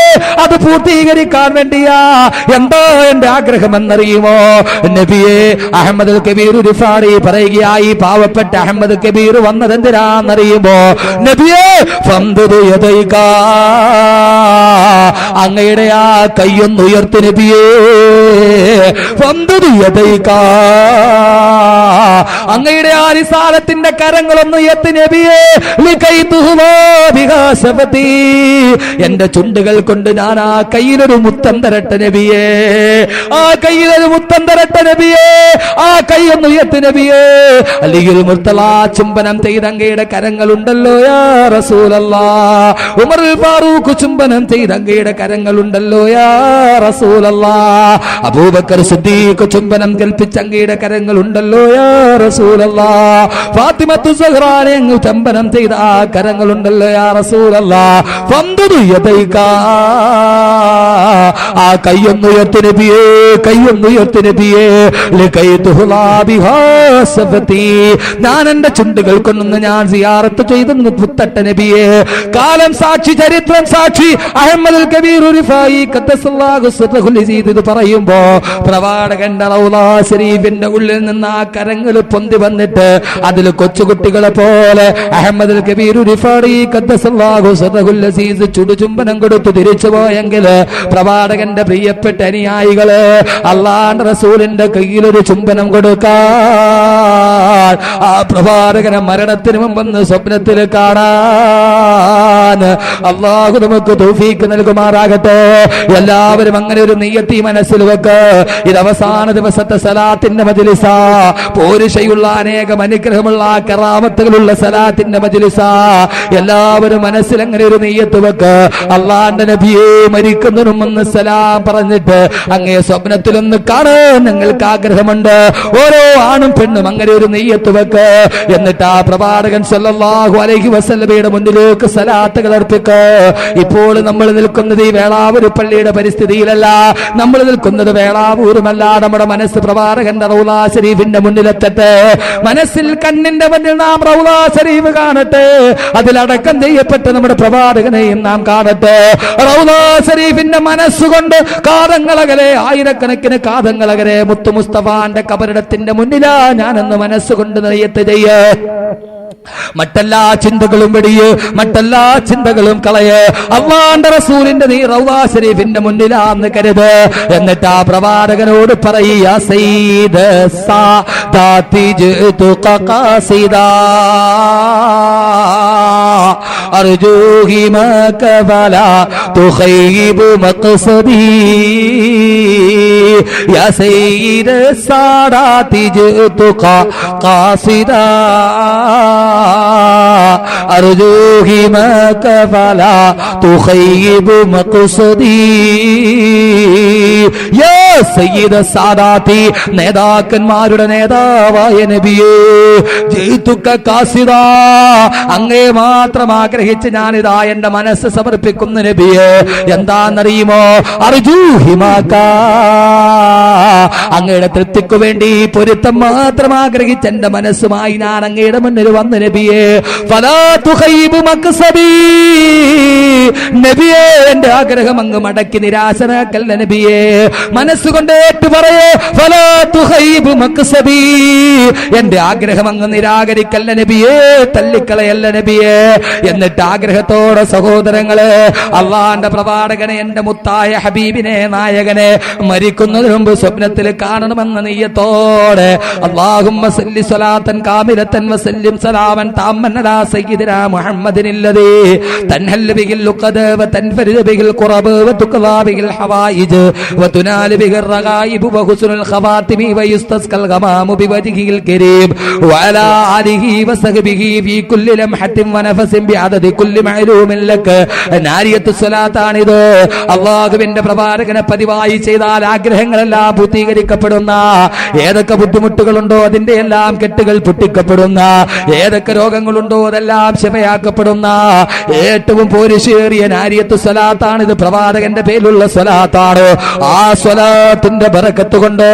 അത് പൂർത്തീകരിക്കാൻ വേണ്ടിയാ എന്താ എന്റെ ആഗ്രഹം എന്നറിയുമോ നബിയേ അഹ്മദ് അൽ കബീർ റിഫാറി പറയുകയായി പാവപ്പെട്ട അഹ്മദ് കബീർ വന്നത് എന്തിനാണെന്നറിയുമോ നബിയേ ഫംദുദു യദൈക അങ്ങയുടെ ആ കൈയൊന്ന് ഉയർത്തി നബിയേ ഫംദുദു യദൈക അങ്ങയുടെ ആ റിസാലത്തിന്റെ കരങ്ങളൊന്ന് ഉയർത്തി നബിയേ ലികൈതുഹുമാ ബിഹാസബതി എന്റെ ചുണ്ടുകൾ കൊണ്ട് ഞാൻ ആ കയ്യിലൊരു മുത്തം തരട്ടെ നബിയേ ആ കയ്യിലൊരു മുത്തം തരട്ടെ നബിയേ ആ കൈയൊന്ന് ഉയർത്തി നബിയേ അലിയുൽ മുർത്തല ചുംബനം ചെയ്ത അങ്ങയുടെ കരങ്ങളുണ്ടല്ലോ യാ റസൂലല്ലാഹ് ഉമറുൽ ഫാറൂഖ് ചുംബനം ചെയ്ത അങ്ങയുടെ കരങ്ങളുണ്ടല്ലോ യാ റസൂലല്ലാഹ് അബൂബക്കർ സിദ്ദീഖ് ചുംബനം കൽപ്പിച്ച അങ്ങയുടെ കരങ്ങളുണ്ടല്ലോ യാ റസൂലല്ലാഹ് ഫാത്തിമത്തു സുഹ്റാനെ അങ്ങ് ചുംബനം ചെയ്ത ആ കരങ്ങളുണ്ടല്ലോ യാ റസൂലല്ലാഹ് ഫംദുദു യദൈക ആ കയ്യൊന്നുയർത്തി നബിയേ കയ്യൊന്നുയർത്തി നബിയേ ലകൈതുഹുലാ ബിഹാസബതി ഞാൻ എന്റെ ചുണ്ടുകൾ കൊണ്ടൊന്ന് ഞാൻ സിയാറത്ത് ചെയ്തെന്ന് പുത്തട്ട നബിയേ കാലം സാക്ഷി ചരിത്രം സാക്ഷി അഹ്മദ് അൽ കബീർ റിഫായി ഖദ്ദസല്ലാഹു സിർറഹുൽ അസീദ് ഇത് പറയുമ്പോ പ്രവാചകന്റെ റൗള ശരീഫിന്റെ ഉള്ളിൽ നിന്ന് ആ കരങ്ങൾ പൊന്തി വന്നിട്ട് അതിൽ കൊച്ചുകുട്ടികളെ പോലെ അഹ്മദ് അൽ കബീർ റിഫായി ഖദ്ദസല്ലാഹു സിർറഹുൽ അസീദ് ചുടുചുംബനം കൊടുത്തു തിരിച്ചു പോയെങ്കിൽ പ്രവാചകന്റെ പ്രിയപ്പെട്ട അനുയായികള് അല്ലാഹുവിന്റെ റസൂലിന്റെ കയ്യിൽ ഒരു ചുംബനം കൊടുക്കാൻ ആ പ്രവാചകനെ മരണത്തിന് മുമ്പ് സ്വപ്നത്തിൽ കാണാൻ അല്ലാഹു നമുക്ക് തൗഫീഖ് നൽകുമാറാകട്ടെ എല്ലാവരും അങ്ങനെ ഒരു നിയ്യത്ത് മനസ്സിൽ വെക്ക് ഇത് അവസാന ദിവസത്തെ സലാത്തിന്റെ മജ്ലിസാ പോരിശയുള്ള അനേകം അനുഗ്രഹമുള്ള കറാമത്തുകളുള്ള സലാത്തിന്റെ മജ്ലിസാ എല്ലാവരും മനസ്സിൽ അങ്ങനെ ഒരു നിയ്യത്ത് വെക്ക് അല്ലാഹുവിന്റെ നബിയെ മരിക്കുന്നതിനും ഒന്ന് സലാം പറഞ്ഞിട്ട് അങ്ങേ സ്വപ്നത്തിലൊന്ന് കാണാൻ ഞങ്ങൾക്ക് ആഗ്രഹമുണ്ട് ഓരോ ആണും പെണ്ണും അങ്ങനെ ഒരു നെയ്യത്ത് വെക്ക്. എന്നിട്ട് ആ പ്രവാചകൻ സല്ലല്ലാഹു അലൈഹി വസല്ലമയുടെ മുന്നിലേക്ക് സലാത്തുകൾ അർപ്പിക്ക. ഇപ്പോൾ നമ്മൾ നിൽക്കുന്നത് ഈ വേളാവൂർ പള്ളിയുടെ പരിസ്ഥിതിയിലല്ല, നമ്മൾ നിൽക്കുന്നത് വേളാവൂരുമല്ല. നമ്മുടെ മനസ്സ് പ്രവാചകന്റെ റൗള ശരീഫിന്റെ മുന്നിലെത്തട്ടെ. മനസ്സിൽ കണ്ണിന്റെ മുന്നിൽ നാം റൗള ശരീഫ് കാണട്ടെ. അതിലടക്കം ചെയ്യപ്പെട്ട നമ്മുടെ പ്രവാചകനെയും നാം കാണട്ടെ. റൗള ശരീഫിന്റെ മനസ്സുകൊണ്ട് കാതങ്ങളകലെ, ആയിരക്കണക്കിന് കാതങ്ങളകലെ മുത്തു മുസ്തഫാന്റെ കബറിടത്തിന്റെ മുന്നിലാ ഞാനെന്ന് മനസ്സുകൊണ്ട് നെയ്യത്ത് ചെയ്യ. മറ്റെല്ലാ ചിന്തകളും വെടിയ്, മറ്റെല്ലാ ചിന്തകളും കളയ്. അല്ലാഹുവിന്റെ റസൂലിന്റെ നീ റൗള ശരീഫിന്റെ മുന്നിലാന്ന് കരുത്. എന്നിട്ട് ആ പ്രവാചകനോട് പറയുക, സയ്യിദ് സാദാതി ജിതുക ഖാസിദാ അർജൂ ഹിമക ഫലാ തുഖയ്യിബ് മഖ്സദി യാ സയ്യിദ് സാദാതി ജിതുക ഖാസിദാ അർജൂ ഹിമക ഫലാ തുഖയ്യിബ് മഖ്സദി യാ സയ്യിദ് സാദാതി നേതാക്കന്മാരുടെ നേതാവായ നബിയേ, ജിതുക ഖാസിദാ അങ്ങേ മാത്രം ആഗ്രഹിച്ച് ഞാനിതാ എന്റെ മനസ്സ് സമർപ്പിക്കുന്ന നബിയെ. എന്താന്നറിയുമോ? അർജൂ ഹിമക, അങ്ങയുടെ തൃപ്തിക്കു വേണ്ടി പൊരുത്തം മാത്രം ആഗ്രഹിച്ച് എന്റെ മനസ്സുമായി ഞാൻ അങ്ങയുടെ മുന്നിൽ വന്ന നബിയെ. ഫലാ തുഖയ്യിബ് മഖ്സദി, നബിയെ എന്റെ ആഗ്രഹം അങ്ങ് മടക്കി നിരാശനാക്കല്ല നബിയെ. മനസ്സുകൊണ്ട് ഏറ്റു പറയേ, ഫലാ തുഖയ്യിബ് മഖ്സദി, എന്റെ ആഗ്രഹം അങ്ങ് നിരാകരിക്കല്ല നബിയെ, തള്ളിക്കളയല്ല നബിയെ. എന്നിട്ട് ആഗ്രഹത്തോടെ സഹോദരങ്ങളെ, അള്ളാന്റെ പ്രവാചകനെ, എന്റെ മുത്തായ ഹബീബിനെ, നായകനെ മരിക്കുന്നതിന് മുമ്പ് സ്വപ്നത്തിൽ കാണണമെന്ന നിയ്യത്തോടെ അല്ലാഹുമ്മ സല്ലി സ്വലാത്തൻ കാമിലത്തൻ വസല്ലിം സലാമൻ താമ്മൻ അലാ സയ്യിദിനാ മുഹമ്മദിനില്ലദീ തൻഹല്ലു ബിഹിൽ ലുഖദ വതൻഫരിദു ബിഹിൽ ഖുറബ വതുഖദാ ബിഹിൽ ഹവായിജ് വതുനാലു ബിഹിർ റഗായിബ് വഹുസ്നുൽ ഖവാതിമി വയുസ്തസ്കൽ ഗമാമു ബിവജ്ഹിൽ കരീം വഅലാ ആലിഹി വസഹ്ബിഹി ഫീ കുല്ലി ലംഹത്തിൻ വനഫസിൻ ബിഅദദി കുല്ലി മഅലൂമിൻ ലക. നാരിയത്തു സ്വലാത്താണിത്. അല്ലാഹുവിന്റെ പ്രവാചകനെ പതിവായി ചെയ്താൽ ആഗ്രഹങ്ങളെല്ലാം പൂർത്തീകരിക്കപ്പെടുന്ന, ഏതൊക്കെ ബുദ്ധിമുട്ടുകളുണ്ടോ അതിന്റെ എല്ലാം കെട്ടുകൾ പൊട്ടിക്കപ്പെടുന്ന, ഏതൊക്കെ രോഗങ്ങളുണ്ടോ അതെല്ലാം ശിഫയാക്കപ്പെടുന്ന ഏറ്റവും പോരിശേറിയ നാരിയത്തു സ്വലാത്താണ് ഇത്. പ്രവാചകന്റെ പേരിലുള്ള സ്വലാത്താണ്. ആ സ്വലാത്തിന്റെ ബറക്കത്ത് കൊണ്ട്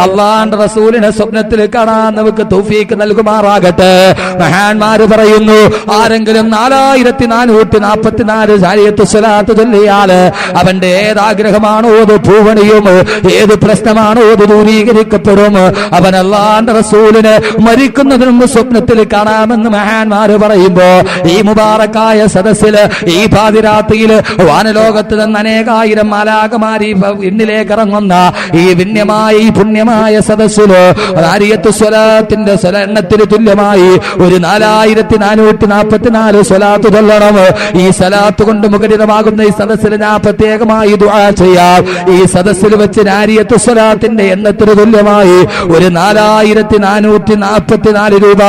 അല്ലാഹുവിന്റെ റസൂലിനെ സ്വപ്നത്തിൽ കാണാൻ നമുക്ക് തൗഫീക്ക് നൽകുമാറാകട്ടെ. മഹാന്മാര് പറയുന്നു, ആരെങ്കിലും 4444 നാരിയത്തു സ്വലാത്ത് ചൊല്ലിയാൽ അവന്റെ ഏതാഗ്രഹമാണോ അത് പൂവണിയും, ഏത് പ്രശ്നമാണോ അത് ദൂരീകരിക്കപ്പെടും. അവൻ അല്ലാഹുവിന്റെ റസൂലിനെ മരിക്കുന്നതിന് മുമ്പ് സ്വപ്നത്തിൽ കാണാമെന്ന് മഹാന്മാര് പറയുമ്പോ, ഈ മുബാറക്കായ സദസ്സില്, ഈ പാതിരാത്രിയില് വാനലോകത്ത് നിന്ന് അനേകായിരം മാലാകമാരി ഇന്നിലേക്ക് ഇറങ്ങുന്ന ഈ വിന്യമായ, ഈ പുണ്യമായ സദസ്സില് നാരിയത്തു സ്വലാത്തിന്റെ എണ്ണത്തിന് തുല്യമായി ഒരു 4444 സ്വലാത്ത് ചൊല്ലണം. ഈ സ്വലാത്ത് കൊണ്ട് മുഖരിതമാകുന്ന ഈ സദസ്സിൽ ഞാൻ പ്രത്യേകമായി ദുആ ചെയ്യാം. ഈ സദസ്സിൽ വെച്ച് നാരിയത്തു സ്വലാത്തിന്റെ എണ്ണത്തിന് തുല്യമായി ഒരു 4444 രൂപ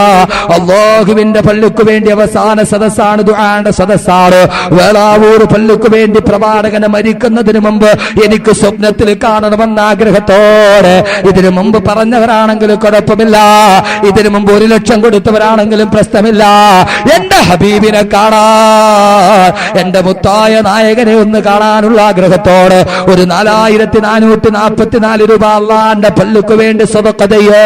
അല്ലാഹുവിന്റെ പള്ളിക്ക് വേണ്ടി അവസാന സദസ്സാണ്, ദുആന്റെ സദസ്സാണ്. വേളാവൂർ പള്ളിക്ക് വേണ്ടി പ്രവാചകനെ മരിക്കുന്നതിന് മുമ്പ് എനിക്ക് സ്വപ്നത്തിൽ കാണണമെന്ന ആഗ്രഹത്തോടെ, ഇതിനു മുമ്പ് പറഞ്ഞവരാണെങ്കിലും കുഴപ്പമില്ല, ഇതിനു മുമ്പ് 1 ലക്ഷം കൊടുത്തവരാണെങ്കിലും പ്രശ്നമില്ല, എന്റെ ഹബീബിനെ കാണാൻ, എന്റെ മുത്തായ നായകനെ ഒന്ന് കാണാനുള്ള ആഗ്രഹത്തോടെ ഒരു 4444 രൂപ അള്ളാന്റെ പള്ളിക്ക് വേണ്ടി സ്വതക്ക ചെയ്യ്.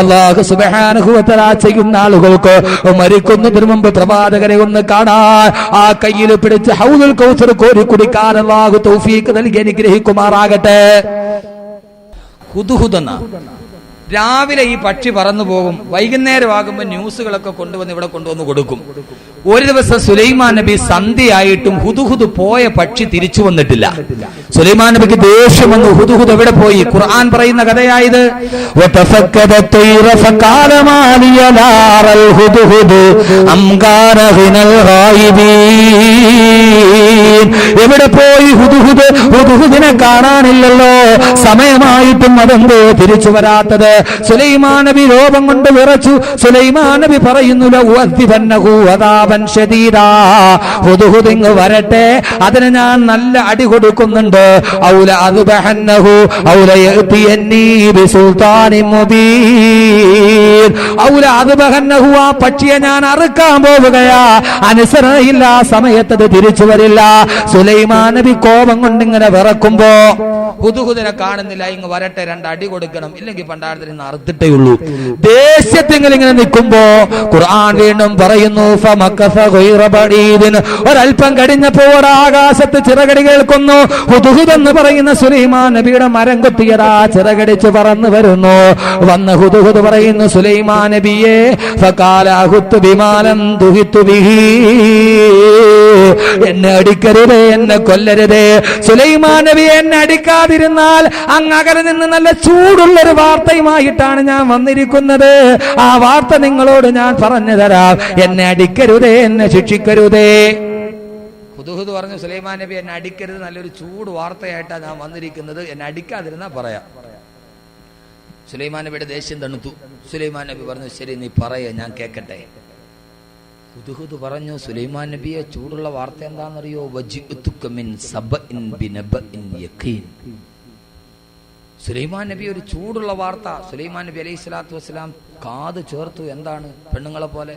അല്ലാഹു സുബ്ഹാനഹു വ തആല ചെയ്യുന്ന ആളുകൾക്ക് മരിക്കുന്നതിന് മുമ്പ് പ്രവാചകനെ ഒന്ന് കാണാൻ, ആ കയ്യിൽ പിടിച്ച് ഹൗദുൽ കൗസർ കോരി കുടിക്കാൻ അല്ലാഹു തൗഫീഖ് നൽകി അനുഗ്രഹിക്കുമാറാകട്ടെ. ഹുദ്ഹുദന രാവിലെ ഈ പക്ഷി പറന്നു പോകും, വൈകുന്നേരമാകുമ്പോൾ ന്യൂസുകളൊക്കെ കൊണ്ടുവന്ന് ഇവിടെ കൊണ്ടുവന്ന് കൊടുക്കും. ഒരു ദിവസം സുലൈമാൻ നബി സന്ധ്യയായിട്ടും ഹുദ്ഹുദ് പോയ പക്ഷി തിരിച്ചു വന്നിട്ടില്ല. സുലൈമാൻ നബിക്ക് ദേഷ്യം വന്നു. ഹുദ്ഹുദ് എവിടെ പോയി? ഖുർആൻ പറയുന്ന കഥയായത്. എവിടെ പോയി ഹുദ്ഹുദ്? ഹുദ്ഹുദിനെ കാണാനില്ലല്ലോ, സമയമായിട്ടും അതെന്തോ തിരിച്ചു വരാത്തത്? സുലൈമാൻ നബി ലോകം കൊണ്ട് വിറച്ചു. സുലൈമാൻ നബി പറയുന്നു ലഉഅദ്ദിബന്നഹു അദാബൻ ശദീദാ, ഹുദ്ഹുദ് ഇങ്ങ് വരട്ടെ, അതിന് ഞാൻ നല്ല അടി കൊടുക്കുന്നുണ്ട്. ഔല അദ്ബഹന്നഹു ഔല യഅതിയന്നി ബിസുൽത്താനിൻ മുബീൻ, ഔല അദ്ബഹന്നഹു, ആ പക്ഷിയെ ഞാൻ അറുക്കാൻ പോവുകയാ, അനുസരണയില്ല, സമയത്ത് അത് തിരിച്ചു വരില്ല. സുലൈമാൻ നബി കോപം കൊണ്ട് ഇങ്ങനെ വിറക്കുമ്പോ ഹുദ്ഹുദിനെ കാണുന്നില്ല, ഇങ്ങ് വരട്ടെ, രണ്ടടി കൊടുക്കണം, ഇല്ലെങ്കിൽ പണ്ടാരത്തിൽ നിന്ന് അറുത്തിട്ടേ ഉള്ളൂ. ദേഷ്യത്തിൽ ഇങ്ങനെ നിൽക്കുമ്പോ ഖുർആൻ വീണ്ടും പറയുന്നു ഫമക്കസ ഗൈറ ബഈദിൻ, ഒരൽപ്പം കഴിഞ്ഞപ്പോൾ ആകാശത്ത് ചിറകടി കേൾക്കുന്നു. ഹുദ്ഹുദ് എന്ന് പറയുന്ന സുലൈമാൻ നബിയുടെ മരം കൊത്തിയതാ ചിറകടിച്ച് പറന്നു വരുന്നു. വന്ന് ഹുദ്ഹുദ് പറയുന്നു സുലൈമാൻ നബിയെ ഫഖാല അഹുത്തു ബിമാലം ദുഹിത്തു ബിഹി, എന്നെ അടിക്കരുതേ, എന്നെ കൊല്ലരുതേ. സുലൈമാൻ നബി എന്നെ അടിക്കാതിരുന്നാൽ അങ്ങ് അകലെ നിന്ന് നല്ല ചൂടുള്ളൊരു വാർത്തയുമായിട്ടാണ് ഞാൻ വന്നിരിക്കുന്നത്. ആ വാർത്ത നിങ്ങളോട് ഞാൻ പറഞ്ഞു തരാം. എന്നെ അടിക്കരുതേ, എന്നെ ശിക്ഷിക്കരുതേ. ഹുദ്ഹുദ് പറഞ്ഞു സുലൈമാൻ നബി എന്നെ അടിക്കരുത്, നല്ലൊരു ചൂട് വാർത്തയായിട്ടാണ് ഞാൻ വന്നിരിക്കുന്നത്, എന്നെ അടിക്കാതിരുന്നാ പറയാം. സുലൈമാൻ നബിയുടെ ദേഷ്യം തണുത്തു. സുലൈമാൻ നബി പറഞ്ഞു ശരി, നീ പറയ, ഞാൻ കേക്കട്ടെ. ഹുദ്ഹുദ് പറഞ്ഞു സുലൈമാൻ നബിയെ, ചൂടുള്ള വാർത്ത എന്താണെന്നറിയോ? വജിഅതുക മിൻ സബഇൻ ബിനബഇൻ യഖീൻ. സുലൈമാൻ നബി ഒരു ചൂടുള്ള വാർത്ത. സുലൈമാൻ നബി അലൈഹി സ്വലാത്തു വസ്സലാം കാത് ചേർത്തു. എന്താണ്? പെണ്ണുങ്ങളെ പോലെ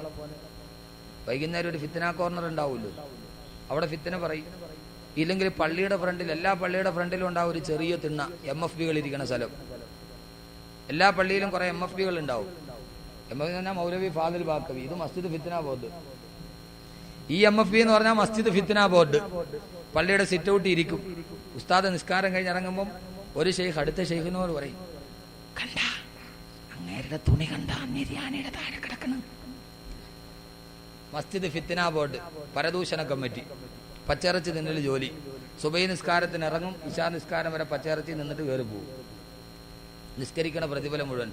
വൈകുന്നേരം ഒരു ഫിത്ന കോർണർ ഉണ്ടാവുമല്ലോ, അവിടെ ഫിത്ന പറയും. ഇല്ലെങ്കിൽ പള്ളിയുടെ ഫ്രണ്ടിൽ, എല്ലാ പള്ളിയുടെ ഫ്രണ്ടിലും ഉണ്ടാവും ഒരു ചെറിയ തിണ്ണ, MFBകൾ ഇരിക്കുന്ന സ്ഥലം. എല്ലാ പള്ളിയിലും കുറെ MFBകൾ ഉണ്ടാവും. MFB എന്ന് പറഞ്ഞാൽ മൗലവി ഫാദിൽ ബാക്കവി, ഇത് മസ്ജിദ് ഫിത്ന ബോർഡ്. ഈ MFB എന്ന് പറഞ്ഞാൽ മസ്ജിദ് ഫിത്ന ബോർഡ്. പള്ളിയുടെ സിറ്റ് ഔട്ട് ഇരിക്കും. ഉസ്താദ് നിസ്കാരം കഴിഞ്ഞ് ഇറങ്ങുമ്പോൾ ഒരു ഷെയ്ഖ് അടുത്ത ഷെയ്ഖിനോട് പറയും, കണ്ട അങ്ങേരുടെ തുണി കണ്ട നിര്യാണിയുടെ താഴെ കിടക്കണം. മസ്ജിദ് ഫിത്ന ബോർഡ്, പരദൂഷണ കമ്മിറ്റി, പച്ചിറച്ചി തിന്നൽ ജോലി. സുബൈ നിസ്കാരത്തിന് ഇറങ്ങും, ഇശാ നിസ്കാരം വരെ പച്ചിറച്ചി നിന്നിട്ട് കയറി പോകും. നിസ്കരിക്കണ പ്രതിഫലം മുഴുവൻ.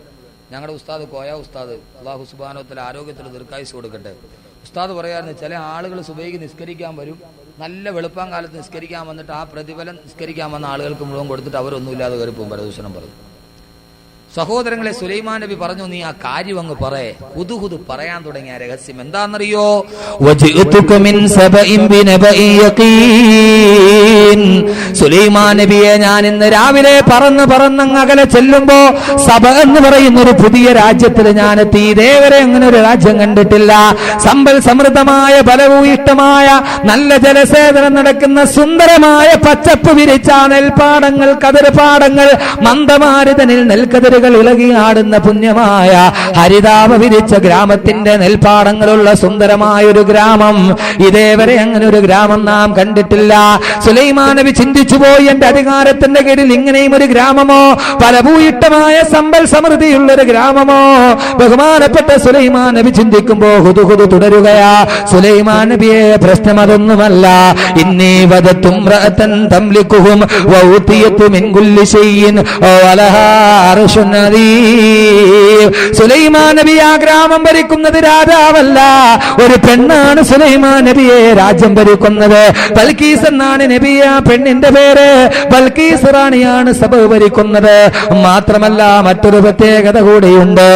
ഞങ്ങളുടെ ഉസ്താദ് കോയ ഉസ്താദ്, അല്ലാഹു സുബ്ഹാനഹു വ തആല ആരോഗ്യത്തിൽ ദീർഘായുസ്സ് കൊടുക്കട്ടെ, ഉസ്താദ് പറയാറുണ്ട്, ചില ആളുകൾ സുബൈക്ക് നിസ്കരിക്കാൻ വരും, നല്ല വെളുപ്പാൻ കാലത്ത് നിസ്കരിക്കാൻ വന്നിട്ട് ആ പ്രതിഫലം നിസ്കരിക്കാൻ വന്ന ആളുകൾക്ക് മുഴുവൻ കൊടുത്തിട്ട് അവരൊന്നുമില്ലാതെ കയറി പോകും. പരദൂഷണം പറഞ്ഞു. സഹോദരങ്ങളെ, സുലൈമാൻ നബി പറഞ്ഞു നീ ആ കാര്യം അങ്ങ് പറയേ. ഹുദ്ഹുദ് പറയാൻ തുടങ്ങിയ രഹസ്യം എന്താണെന്നറിയോ? സുലൈമാൻ നബിയെ, ഞാൻ ഇന്ന് രാവിലെ പറന്നങ്ങ് അകലെ ചെല്ലുമ്പോ സബ എന്ന് പറയുന്ന ഒരു പുതിയ രാജ്യത്തിൽ ഞാൻ എത്തി. ഇതേവരെ അങ്ങനെ ഒരു രാജ്യം കണ്ടിട്ടില്ല. സമ്പൽ സമൃദ്ധമായ, ഫലഭൂയിഷ്ടമായ, നല്ല ജലസേചനം നടക്കുന്ന സുന്ദരമായ പച്ചപ്പ് വിരിച്ച നെൽപ്പാടങ്ങൾ, കതിർപ്പാടങ്ങൾ, മന്ദമാരുതനിൽ നെൽക്കതിർ ഇളകിയാടുന്ന പുണ്യമായ ഹരിതാപ വിരിച്ച ഗ്രാമത്തിന്റെ നെൽപ്പാടങ്ങളുള്ള സുന്ദരമായ ഒരു ഗ്രാമം. ഇതേവരെ അങ്ങനെ ഒരു ഗ്രാമം നാം കണ്ടിട്ടില്ല. സുലൈമാൻ നബി ചിന്തിച്ചു പോയി, എന്റെ അധികാരത്തിന്റെ കീഴിൽ ഇങ്ങനെയും ഒരു ഗ്രാമമോ, ഫലഭൂയിഷ്ടമായ സമ്പൽ സമൃദ്ധിയുള്ള ഒരു ഗ്രാമമോ? ബഹുമാനപ്പെട്ട സുലൈമാൻ നബി ചിന്തിക്കുമ്പോ ഹുദ്ഹുദ് തുടരുകയാ. സുലൈമാൻ നബിയെ, പ്രശ്നം അതൊന്നുമല്ല. ഇന്നീ വദതും റഅതൻ തംലികുഹും വഊതിയതു മിൻ കുല്ലി ശൈഇൻ വലഹാ അർശുൻ. സുലൈമാൻ നബി ആ ഗ്രാമം ഭരിക്കുന്നത് രാജാവല്ല, ഒരു പെണ്ണാണ് സുലൈമാൻ നബിയെ രാജ്യം ഭരിക്കുന്നത്. ബൽക്കീസ് എന്നാണ് നബി ആ പെണ്ണിന്റെ പേര്. ബൽക്കീസ് റാണിയാണ് സഭ ഭരിക്കുന്നത്. മാത്രമല്ല മറ്റൊരു പ്രത്യേകത കൂടിയുണ്ട്.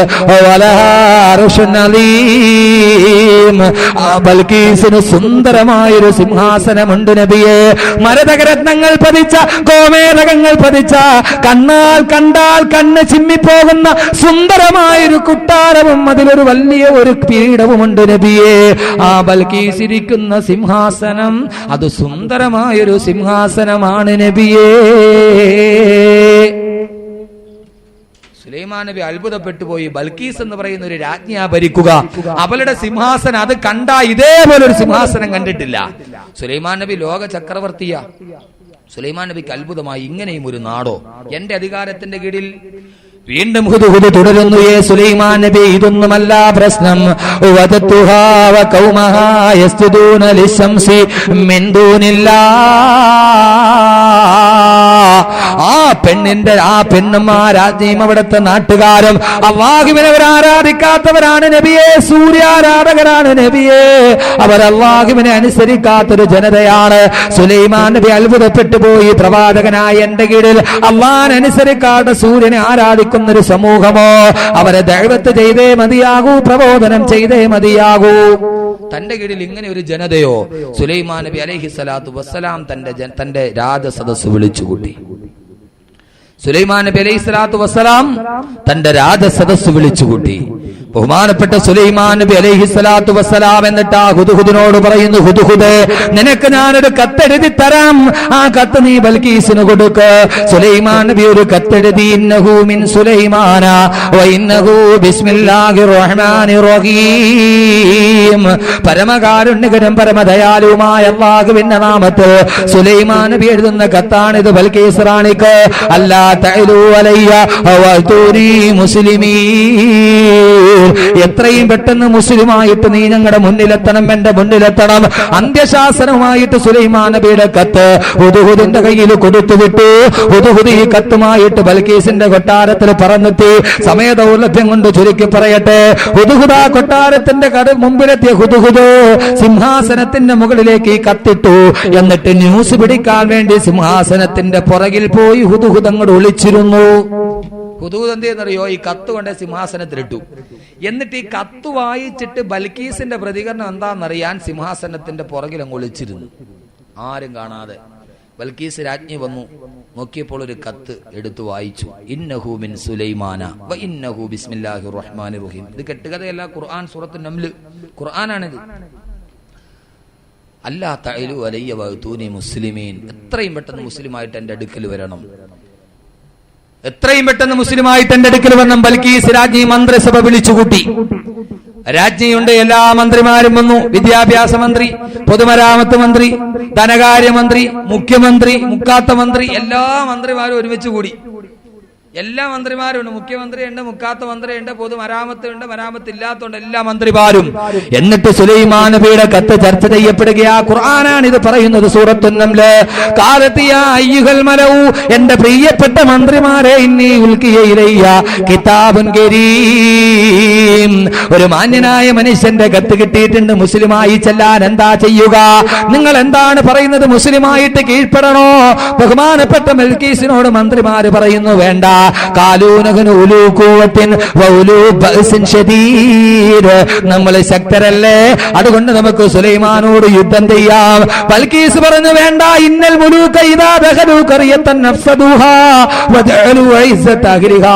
ബൽക്കീസിന് സുന്ദരമായൊരു സിംഹാസനമുണ്ട് നബിയെ. മരതകരത്നങ്ങൾ പതിച്ച, ഗോമേതകങ്ങൾ പതിച്ച, കണ്ടാൽ കണ്ണ് ചിമ്മിപ്പോകുന്ന സുന്ദരമായൊരു കുട്ടാരവും അതിലൊരു വലിയ ഒരു പീഠവുമുണ്ട് നബിയെ. ആ ബൽക്കീസ് ഇരിക്കുന്ന സിംഹാസനം അത് സുന്ദരമായൊരു സിംഹാസനമാണ് നബിയെ. സുലൈമാൻ നബി അത്ഭുതപ്പെട്ടു പോയി. ബൽക്കീസ് എന്ന് പറയുന്ന ഒരു രാജ്ഞിയാ ഭരിക്കുക, അവളുടെ സിംഹാസനം അത് കണ്ട ഇതേപോലെ ഒരു സിംഹാസനം കണ്ടിട്ടില്ല. സുലൈമാൻ നബി ലോക ചക്രവർത്തിയാ. സുലൈമാൻ നബിക്ക് അത്ഭുതമായി, ഇങ്ങനെയും ഒരു നാടോ എന്റെ അധികാരത്തിന്റെ കീഴിൽ. വീണ്ടും ഹുദ്ഹുദ് തുടരുന്നു. സുലൈമാൻ നബി, ഇതൊന്നുമല്ല പ്രശ്നം. വദതുഹാ വഖൗമഹാ യസ്ജുദൂന ലിശംസി മിൻ ദൂനില്ലാഹ്. ആ പെണ്ണും ആ രാജ്ഞിയും അവിടുത്തെ നാട്ടുകാരും അല്ലാഹുവിനെ ആരാധിക്കാത്തവരാണ് നബിയെ, സൂര്യാരാധകരാണ് നബിയെ. അവർ അല്ലാഹുവിനെ അനുസരിക്കാത്തൊരു ജനതയാണ്. സുലൈമാൻ നബി അത്ഭുതപ്പെട്ടു പോയി. പ്രവാചകനായ എന്റെ കീഴിൽ അല്ലാഹുവിനെ അനുസരിക്കാത്ത സൂര്യനെ ആരാധിക്കുന്ന ഒരു സമൂഹമോ? അവരെ ദഅവത്ത് ചെയ്തേ മതിയാകൂ, പ്രബോധനം ചെയ്തേ മതിയാകൂ. തന്റെ കീഴിൽ ഇങ്ങനെ ഒരു ജനതയോ? സുലൈമാൻ നബി അലൈഹി സ്വലാത്തു വസ്സലാം തന്റെ രാജസദസ്സ് വിളിച്ചുകൂട്ടി. സുലൈമാൻ നബി അലൈഹി സ്വലാത്തു വസ്സലാം തന്റെ രാജസദസ്സ് വിളിച്ചുകൂട്ടി. ബഹുമാനപ്പെട്ട സുലൈമാൻ നബി അലൈഹി സ്വലാത്തു വസ്സലാം എന്നിട്ട് ആ ഹുദ്ഹുദിനോട് പറയുന്നു, ഹുദ്ഹുദ്, നിനക്ക് ഞാനൊരു കത്തെഴുതി തരാം. ആ കത്ത് നീ ബൽക്കീസിന് കൊടുക്ക്. സുലൈമാൻ നബി ഒരു കത്തെഴുതി, ഇന്നഹു മിൻ സുലൈമാന വ ഇന്നഹു ബിസ്മില്ലാഹിർ റഹ്മാനിർ റഹീം. പരമകാരുണ്യകരും പരമദയാലുവുമായ അല്ലാഹുവിന്റെ നാമത്തിൽ സുലൈമാൻ നബി എഴുതുന്ന കത്താണിത്. ബൽക്കീസ് റാണിക്ക്, അല്ലാ തഅലു അലയ്യ വഅതൂനി മുസ്ലിമീൻ. എത്രയും പെട്ടെന്ന് മുസ്ലിമായിട്ട് നീ ഞങ്ങളുടെ മുന്നിലെത്തണം, എന്റെ മുന്നിലെത്തണം. അന്ത്യശാസനവുമായിട്ട് സുലൈമാൻ നബിയുടെ കത്ത് ഹുദ്ഹുദിന്റെ കയ്യിൽ കൊടുത്തുവിട്ടു. ഹുദ്ഹുദ് ഈ കത്തുമായിട്ട് ബൽക്കീസിന്റെ കൊട്ടാരത്തിൽ പറന്നെത്തി. സമയ ദൗർലഭ്യം കൊണ്ട് ചുരുക്കി പറയട്ടെ, ഹുദ്ഹുദ് ആ കൊട്ടാരത്തിന്റെ മുമ്പിലെത്തിയ ഹുദ്ഹുദ് സിംഹാസനത്തിന്റെ മുകളിലേക്ക് ഈ കത്തിട്ടു. എന്നിട്ട് ന്യൂസ് പിടിക്കാൻ വേണ്ടി സിംഹാസനത്തിന്റെ പുറകിൽ പോയി ഹുദ്ഹുദ് അങ്ങോട്ട് ഒളിച്ചിരുന്നു. ഹുദ്ഹുദ് എന്തെന്നറിയോ? ഈ കത്ത് കൊണ്ട് സിംഹാസനത്തിലിട്ടു. എന്നിട്ട് ഈ കത്ത് വായിച്ചിട്ട് ബൽക്കീസിന്റെ പ്രതികരണം എന്താണെന്നറിയാൻ സിംഹാസനത്തിന്റെ പുറകിൽ അങ്ങ് ഒളിച്ചിരുന്നു, ആരും കാണാതെ. ബൽക്കീസ് രാജ്ഞി വന്നു, നോക്കിയപ്പോൾ ഒരു കത്ത് എടുത്തു വായിച്ചു. ഇന്നഹു മിൻ സുലൈമാന വ ഇന്നഹു ബിസ്മില്ലാഹിർ റഹ്മാനിർ റഹീം. ഇത് കെട്ടുകഥയല്ല, ഖുർആൻ സൂറത്തുൻ നംല്, ഖുർആനാണിത്. അല്ലാ തഅലു അലയ്യ വഅതൂനി മുസ്ലിമീൻ. എത്രയും പെട്ടെന്ന് മുസ്ലിമായിട്ട് എന്റെ അടുക്കൽ വരണം, എത്രയും പെട്ടെന്ന് മുസ്ലിമായിട്ട് എന്റെ അടുക്കൽ വരണം. ബൽക്കീസ് രാജ്ഞി മന്ത്രിസഭ വിളിച്ചുകൂട്ടി. രാജ്ഞിയുണ്ട്, എല്ലാ മന്ത്രിമാരും വന്നു. വിദ്യാഭ്യാസ മന്ത്രി, പൊതുമരാമത്ത് മന്ത്രി, ധനകാര്യമന്ത്രി, മുഖ്യമന്ത്രി, മുക്കാത്ത മന്ത്രി, എല്ലാ മന്ത്രിമാരും ഒരുമിച്ച് കൂടി. എല്ലാ മന്ത്രിമാരും ഉണ്ട്. മുഖ്യമന്ത്രിയുണ്ട്, മുക്കാത്ത മന്ത്രിയുണ്ട്, പൊതുമരാമത്ത് ഉണ്ട്, മരാമത്ത് ഇല്ലാത്തതുകൊണ്ട് എല്ലാ മന്ത്രിമാരും. എന്നിട്ട് സുലൈമാൻ നബിയുടെ കത്ത് ചർച്ച ചെയ്യപ്പെടുകയാ. ഖുർആനാണ് ഇത് പറയുന്നത്, സൂറത്തുൻ നംല്. ഖാലത്ത് യാ അയ്യുഹൽ മലഉ, എന്റെ പ്രിയപ്പെട്ട മന്ത്രിമാരെ, ഇന്നി ഉൽഖിയ ഇലയ്യ കിതാബുൻ കരീം. ഒരു മാന്യനായ മനുഷ്യന്റെ കത്ത് കിട്ടിയിട്ടുണ്ട്. മുസ്ലിമായി ചെല്ലാൻ എന്താ ചെയ്യുക? നിങ്ങൾ എന്താണ് പറയുന്നത്? മുസ്ലിമായിട്ട് കീഴ്പ്പെടണോ? ബഹുമാനപ്പെട്ട ബൽക്കീസിനോട് മന്ത്രിമാര് പറയുന്നു, വേണ്ട. നമ്മൾ ശക്തരല്ലേ, അതുകൊണ്ട് നമുക്ക് സുലൈമാനോട് യുദ്ധം ചെയ്യാം. ബൽക്കീസ് പറഞ്ഞു, വേണ്ട. ഇന്നൽ മുലൂക ഇദാ ദഖലൂ ഖറിയതൻ നഫ്സദൂഹാ വജഅലൂ ഇസ്സത അഹ്ലിഹാ.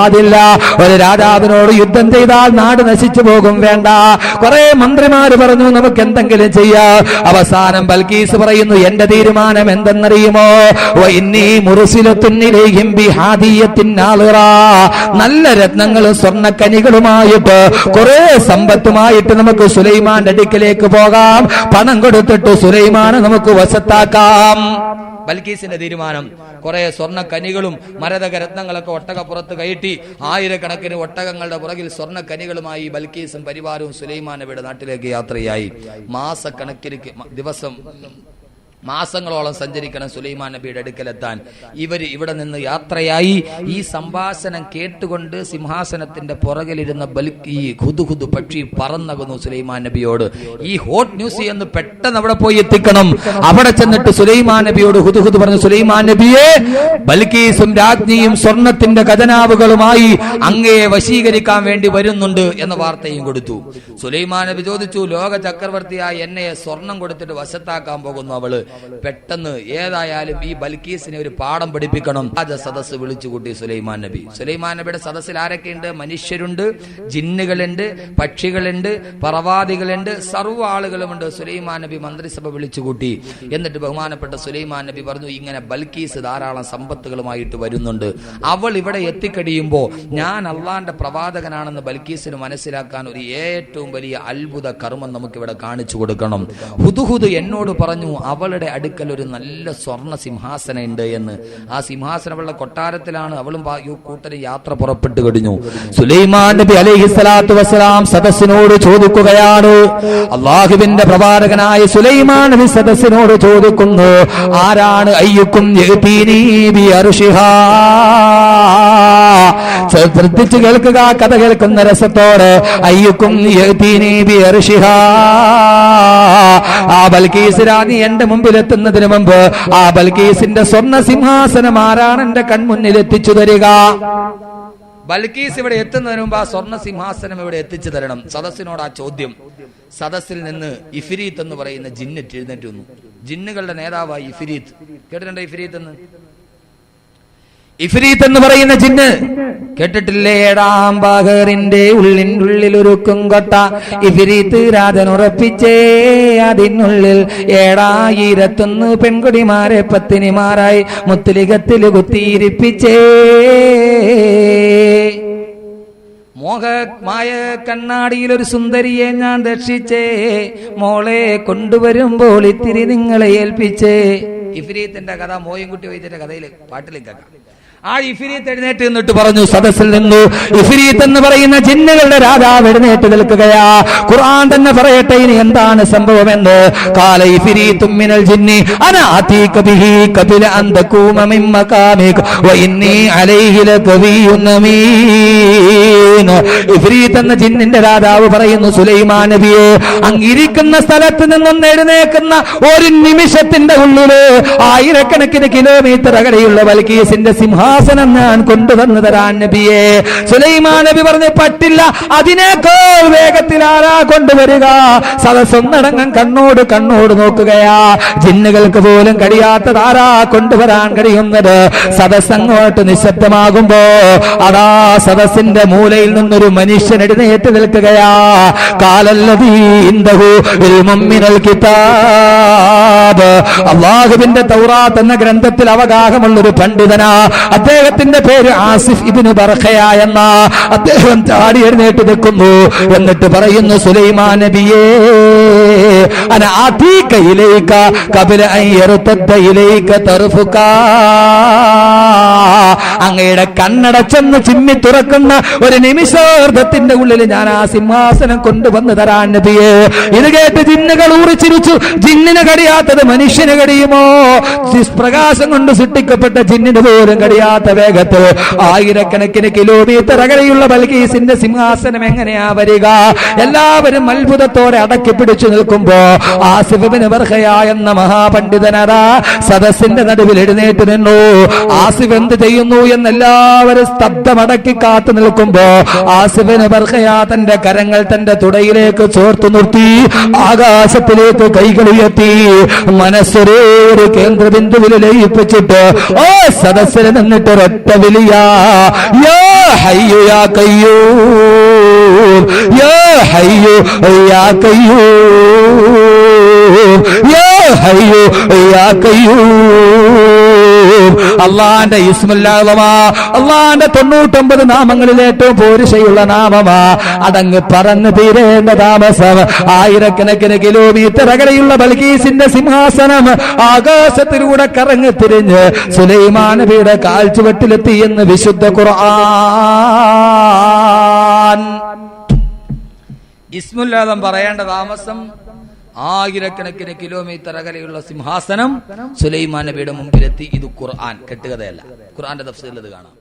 ഒരു രാജാവിനോട് യുദ്ധം ചെയ്താൽ നാട് നശിച്ചു പോകും, വേണ്ട. കുറെ മന്ത്രിമാര് പറഞ്ഞു, നമുക്ക് എന്തെങ്കിലും ചെയ്യാം. അവസാനം ബൽക്കീസ് പറയുന്നു, എന്റെ തീരുമാനം എന്തെന്നറിയുമോ? വഇന്നീ മുർസിലത്തുൻ ഇലൈഹിം ബിഹാദിയത്തിൻ നല്ല രത്നങ്ങളും സ്വർണ്ണക്കനികളുമായിട്ട് കുറെ സമ്പത്തുമായിട്ട് നമുക്ക് സുലൈമാന്റെ അടുക്കിലേക്ക് പോകാം. പണം കൊടുത്തിട്ട് സുലൈമാനെ നമുക്ക് വശത്താക്കാം. ബൽക്കീസിന്റെ തീരുമാനം. കുറെ സ്വർണ്ണക്കനികളും മരതക രത്നങ്ങളൊക്കെ ഒട്ടകപ്പുറത്ത് കയറ്റി ആയിരക്കണക്കിന് ഒട്ടകങ്ങളുടെ പുറകിൽ സ്വർണ്ണക്കനികളുമായി ബൽക്കീസും പരിവാരവും സുലൈമാൻ നബിയുടെ നാട്ടിലേക്ക് യാത്രയായി. മാസക്കണക്കിന് മാസങ്ങളോളം സഞ്ചരിക്കണം സുലൈമാൻ നബിയുടെ അടുക്കലെത്താൻ. ഇവിടെ നിന്ന് യാത്രയായി. ഈ സംഭാഷണം കേട്ടുകൊണ്ട് സിംഹാസനത്തിന്റെ പുറകിലിരുന്ന ഈ ഹുദ്ഹുദ് പക്ഷി പറന്നകുന്നു സുലൈമാൻ നബിയോട്, ഈ ഹോട്ട് ന്യൂസ് എന്ന് പെട്ടെന്ന് അവിടെ പോയി എത്തിക്കണം. അവിടെ ചെന്നിട്ട് സുലൈമാൻ നബിയോട് ഹുദ്ഹുദ് പറഞ്ഞു, സുലൈമാൻ നബിയെ, ബൽക്കീസും രാജ്ഞിയും സ്വർണത്തിന്റെ ഖജനാവുകളുമായി അങ്ങയെ വശീകരിക്കാൻ വേണ്ടി വരുന്നുണ്ട് എന്ന വാർത്തയും കൊടുത്തു. സുലൈമാൻ നബി ചോദിച്ചു, ലോക ചക്രവർത്തിയായ എന്നെ സ്വർണം കൊടുത്തിട്ട് വശത്താക്കാൻ പോകുന്നു അവള്. പെട്ടെന്ന് ഏതായാലും ഈ ബൽക്കീസിനെ ഒരു പാഠം പഠിപ്പിക്കണം. സദസ്സ് വിളിച്ചുകൂട്ടി സുലൈമാൻ നബി. സുലൈമാൻ നബിയുടെ സദസ്സിൽ ആരൊക്കെയുണ്ട്? മനുഷ്യരുണ്ട്, ജിന്നുകളുണ്ട്, പക്ഷികളുണ്ട്, പറവാദികളുണ്ട്, സർവ്വ ആളുകളുമുണ്ട്. സുലൈമാൻ നബി മന്ത്രിസഭ വിളിച്ചുകൂട്ടി. എന്നിട്ട് ബഹുമാനപ്പെട്ട സുലൈമാൻ നബി പറഞ്ഞു, ഇങ്ങനെ ബൽക്കീസ് ധാരാളം സമ്പത്തുകളുമായിട്ട് വരുന്നുണ്ട്. അവൾ ഇവിടെ എത്തിക്കഴിയുമ്പോൾ ഞാൻ അള്ളാന്റെ പ്രവാചകനാണെന്ന് ബൽക്കീസിന് മനസ്സിലാക്കാൻ ഒരു ഏറ്റവും വലിയ അത്ഭുത കർമ്മം നമുക്കിവിടെ കാണിച്ചു കൊടുക്കണം. ഹുദ്ഹുദ് എന്നോട് പറഞ്ഞു, അവളുടെ അവളുടെ അടുക്കൽ ഒരു നല്ല സ്വർണ്ണ സിംഹാസനം ഉണ്ട് എന്ന്. ആ സിംഹാസനം അവളുടെ കൊട്ടാരത്തിലാണ്. അവളും കൂട്ടരും യാത്ര പുറപ്പെട്ടു കഴിഞ്ഞു. സുലൈമാൻ നബി അലൈഹിസ്സലാത്തു വസ്സലാം സദസ്സിനോട് ചോദിക്കുകയാണ്. അള്ളാഹുവിന്റെ പ്രവാചകനായ സുലൈമാൻ നബി സദസ്സിനോട് ചോദിക്കുന്നു, ആരാണ് അയ്യുക്കും യഅ്തീനി ബി അർശിഹാ? ശ്രദ്ധിച്ചു കേൾക്കുക, കഥ കേൾക്കുന്ന രസത്തോടെ. അയ്യുക്കും യഅ്തീനി ബി അർശിഹാ, ആ ബൽക്കീസ് രാണി എന്റെ മുമ്പിൽ എത്തുന്നതിന് മുമ്പ് ആ ബൽക്കീസിന്റെ സ്വർണ്ണ സിംഹാസനം ആരാണ് എന്റെ കൺമുന്നിൽ എത്തിച്ചു തരിക? ബൽക്കീസ് ഇവിടെ എത്തുന്നതിന് മുമ്പ് ആ സ്വർണ്ണ സിംഹാസനം ഇവിടെ എത്തിച്ചു തരണം. സദസ്സിനോട് ആ ചോദ്യം. സദസ്സിൽ നിന്ന് ഇഫ്രീത്ത് എന്ന് പറയുന്ന ജിന്ന് എഴുന്നേറ്റ് വന്നു. ജിന്നുകളുടെ നേതാവായി ഇഫ്രീത്ത്. കേട്ടിട്ടുണ്ടോ ഇഫ്രീത്ത് എന്ന്? ഇഫ്രീത്ത് എന്ന് പറയുന്ന ജിന്ന് കേട്ടിട്ടില്ലേ? ഏഴാം ബഹറിന്റെ ഉള്ളിൽ ഒരു കുങ്കൊട്ട ഇഫ്രീത്ത് രാജനുറപ്പിച്ചേ, അതിനുള്ളിൽ 7001 പെൺകുടിമാരെ പത്തിനിമാരായി മുത്തലികത്തിൽ കുത്തിയിരിപ്പിച്ചേ. മോഹമായ കണ്ണാടിയിൽ ഒരു സുന്ദരിയെ ഞാൻ രക്ഷിച്ചേ, മോളെ കൊണ്ടുവരുമ്പോൾ ഇത്തിരി നിങ്ങളെ ഏൽപ്പിച്ചേ. ഇഫ്രീത്തിന്റെ കഥ മോയിൻകുട്ടി വൈദ്യന്റെ കഥയിൽ പാട്ടിലേക്ക് കേൾക്കാം. ആ ഇഫ്രീത്ത് എഴുന്നേറ്റ് നിന്നിട്ട് പറഞ്ഞു, സദസ്സിൽ നിന്നു ഇഫ്രീത്ത് എന്ന് പറയുന്ന ജിന്നുകളുടെ രാജാവ് എഴുന്നേറ്റ് നിൽക്കുകയാ. ഖുർആൻ തന്നെ പറയട്ടെ ഇനി എന്താണ് സംഭവമെന്ന്. ഖാല ഇഫ്രീത്തും മിനൽ ജിന്നി അനാ ആതീക ബിഹി ഖബല അൻ തഖൂമ മിൻ മഖാമിക വ ഇന്നി അലൈഹി ലഖവിയ്യുൻ അമീൻ. ഇഫ്രീത്ത് എന്ന ജിന്നിന്റെ രാജാവ് പറയുന്നു, സുലൈമാൻ നബിയെ, അങ്ങിരിക്കുന്ന സ്ഥലത്ത് നിന്നും എഴുന്നേക്കുന്ന ഒരു നിമിഷത്തിന്റെ ഉള്ളില് 1000കണക്കിന് കിലോമീറ്റർ അകലെയുള്ള ബൽക്കീസിന്റെ സിംഹാസനം ഞാൻ കൊണ്ടുവന്നു തരാൻ നബിയെ. സുലൈമാൻ നബി പറഞ്ഞു, പറ്റില്ല, അതിനേക്കാൾ വേഗത്തിൽ ആരാ കൊണ്ടുവരിക? സദസ്സൊന്നടങ്കം കണ്ണോട് നോക്കുകയാ. ജിന്നുകൾക്ക് പോലും കഴിയാത്തത് ആരാ കൊണ്ടുവരാൻ കഴിയുന്നത്? സദസ് അങ്ങോട്ട് നിശബ്ദമാകുമ്പോ അതാ സദസ്സിന്റെ മൂലയിൽ നിന്നൊരു മനുഷ്യൻ എഴുന്നേറ്റ് നിൽക്കുകയാ. കാലല്ലദീ ഇൻദഹു ഇൽമും മിനൽ കിതാബ്, അല്ലാഹുവിന്റെ തൗറാത്ത് എന്ന ഗ്രന്ഥത്തിൽ അവഗാഹമുള്ളൊരു പണ്ഡിതനാ. അദ്ദേഹത്തിന്റെ പേര് ആസിഫ് ഇബ്നു ബർഖയ എന്ന. അദ്ദേഹം ചാടി എഴുന്നേറ്റ് നിൽക്കുന്നു. എന്നിട്ട് പറയുന്നു, സുലൈമാൻ നബിയേ, അന ആതീക ഇലൈക ഖബല അൻ യർതദ്ദ ഇലൈക തർഫുക. അങ്ങയുടെ കണ്ണടച്ചെന്ന് ചിമ്മി തുറക്കുന്ന ഒരു നിമിഷാർദ്ധത്തിന്റെ ഉള്ളിൽ ഞാൻ ആ സിംഹാസനം കൊണ്ടുവന്ന് തരാൻ നബിയേ. ഇത് കേട്ട് ജിന്നുകൾ ഊറിച്ചിരിച്ചു. ജിന്നിന് കഴിയാത്തത് മനുഷ്യന് കഴിയുമോ? പ്രകാശം കൊണ്ട് സൃഷ്ടിക്കപ്പെട്ട ജിന്നിന് പോലും കഴിയാത്ത വേഗത്തിൽ 1000കണക്കിന് കിലോമീറ്റർ അകലെയുള്ള ബൽക്കീസിന്റെ സിംഹാസനം എങ്ങനെയാ വരിക? എല്ലാവരും അത്ഭുതത്തോടെ അടക്കി പിടിച്ചു നിൽക്കുമ്പോ ആസിഫ് ഇബ്നു ബർഖയ എന്ന മഹാപണ്ഡിതനതാ സദസ്സിന്റെ നടുവിൽ എഴുന്നേറ്റ് നിന്നു. ആസിഫ് എന്ത് ചെയ്യുന്നു എന്നെല്ലാവരും സ്തബ്ധമടക്കി കാത്തു നിൽക്കുമ്പോ ആസിഫ് ഇബ്നു ബർഖയ തന്റെ കരങ്ങൾ തന്റെ തുടയിലേക്ക് ചോർത്തു നിർത്തി ആകാശത്തിലേക്ക് കൈകൾ ഉയർത്തി മനസ്സൊരു കേന്ദ്രബിന്ദുവിൽ ലയിപ്പിച്ചിട്ട് ഓ സദസ്സിൽ നിന്നിട്ട് ഒരൊറ്റ വിളിയാ, യാ ഹയ്യു യാ ഖയ്യൂം, യാ ഹയ്യു യാ ഖയ്യൂം, യാ ഹയ്യു യാ ഖയ്യൂം. അള്ളാന്റെ ഇസ്മുല്ലാഹുമാ, അള്ളാന്റെ 99 നാമങ്ങളിൽ ഏറ്റവും പോരിശയുള്ള നാമമാ. അതങ്ങ് പറന്ന് തീരേണ്ട താമസം. 1000കണക്കിന് കിലോമീറ്റർ അകലെയുള്ള ബൽക്കീസിന്റെ സിംഹാസനം ആകാശത്തിലൂടെ കറങ്ങി തിരിഞ്ഞ് സുലൈമാൻ നബിയുടെ കാൽച്ചുവട്ടിലെത്തി എന്ന് വിശുദ്ധ ഖുർആൻ. ഇസ്മുല്ലാദം പറയേണ്ട താമസം 1000കണക്കിന് കിലോമീറ്റർ അകലെയുള്ള സിംഹാസനം സുലൈമാൻ നബിയുടെ മുമ്പിലെത്തി. ഇത് ഖുർആൻ, കെട്ടുകഥയല്ല. ഖുർആന്റെ തഫ്സീറിൽ ഇത് കാണാം.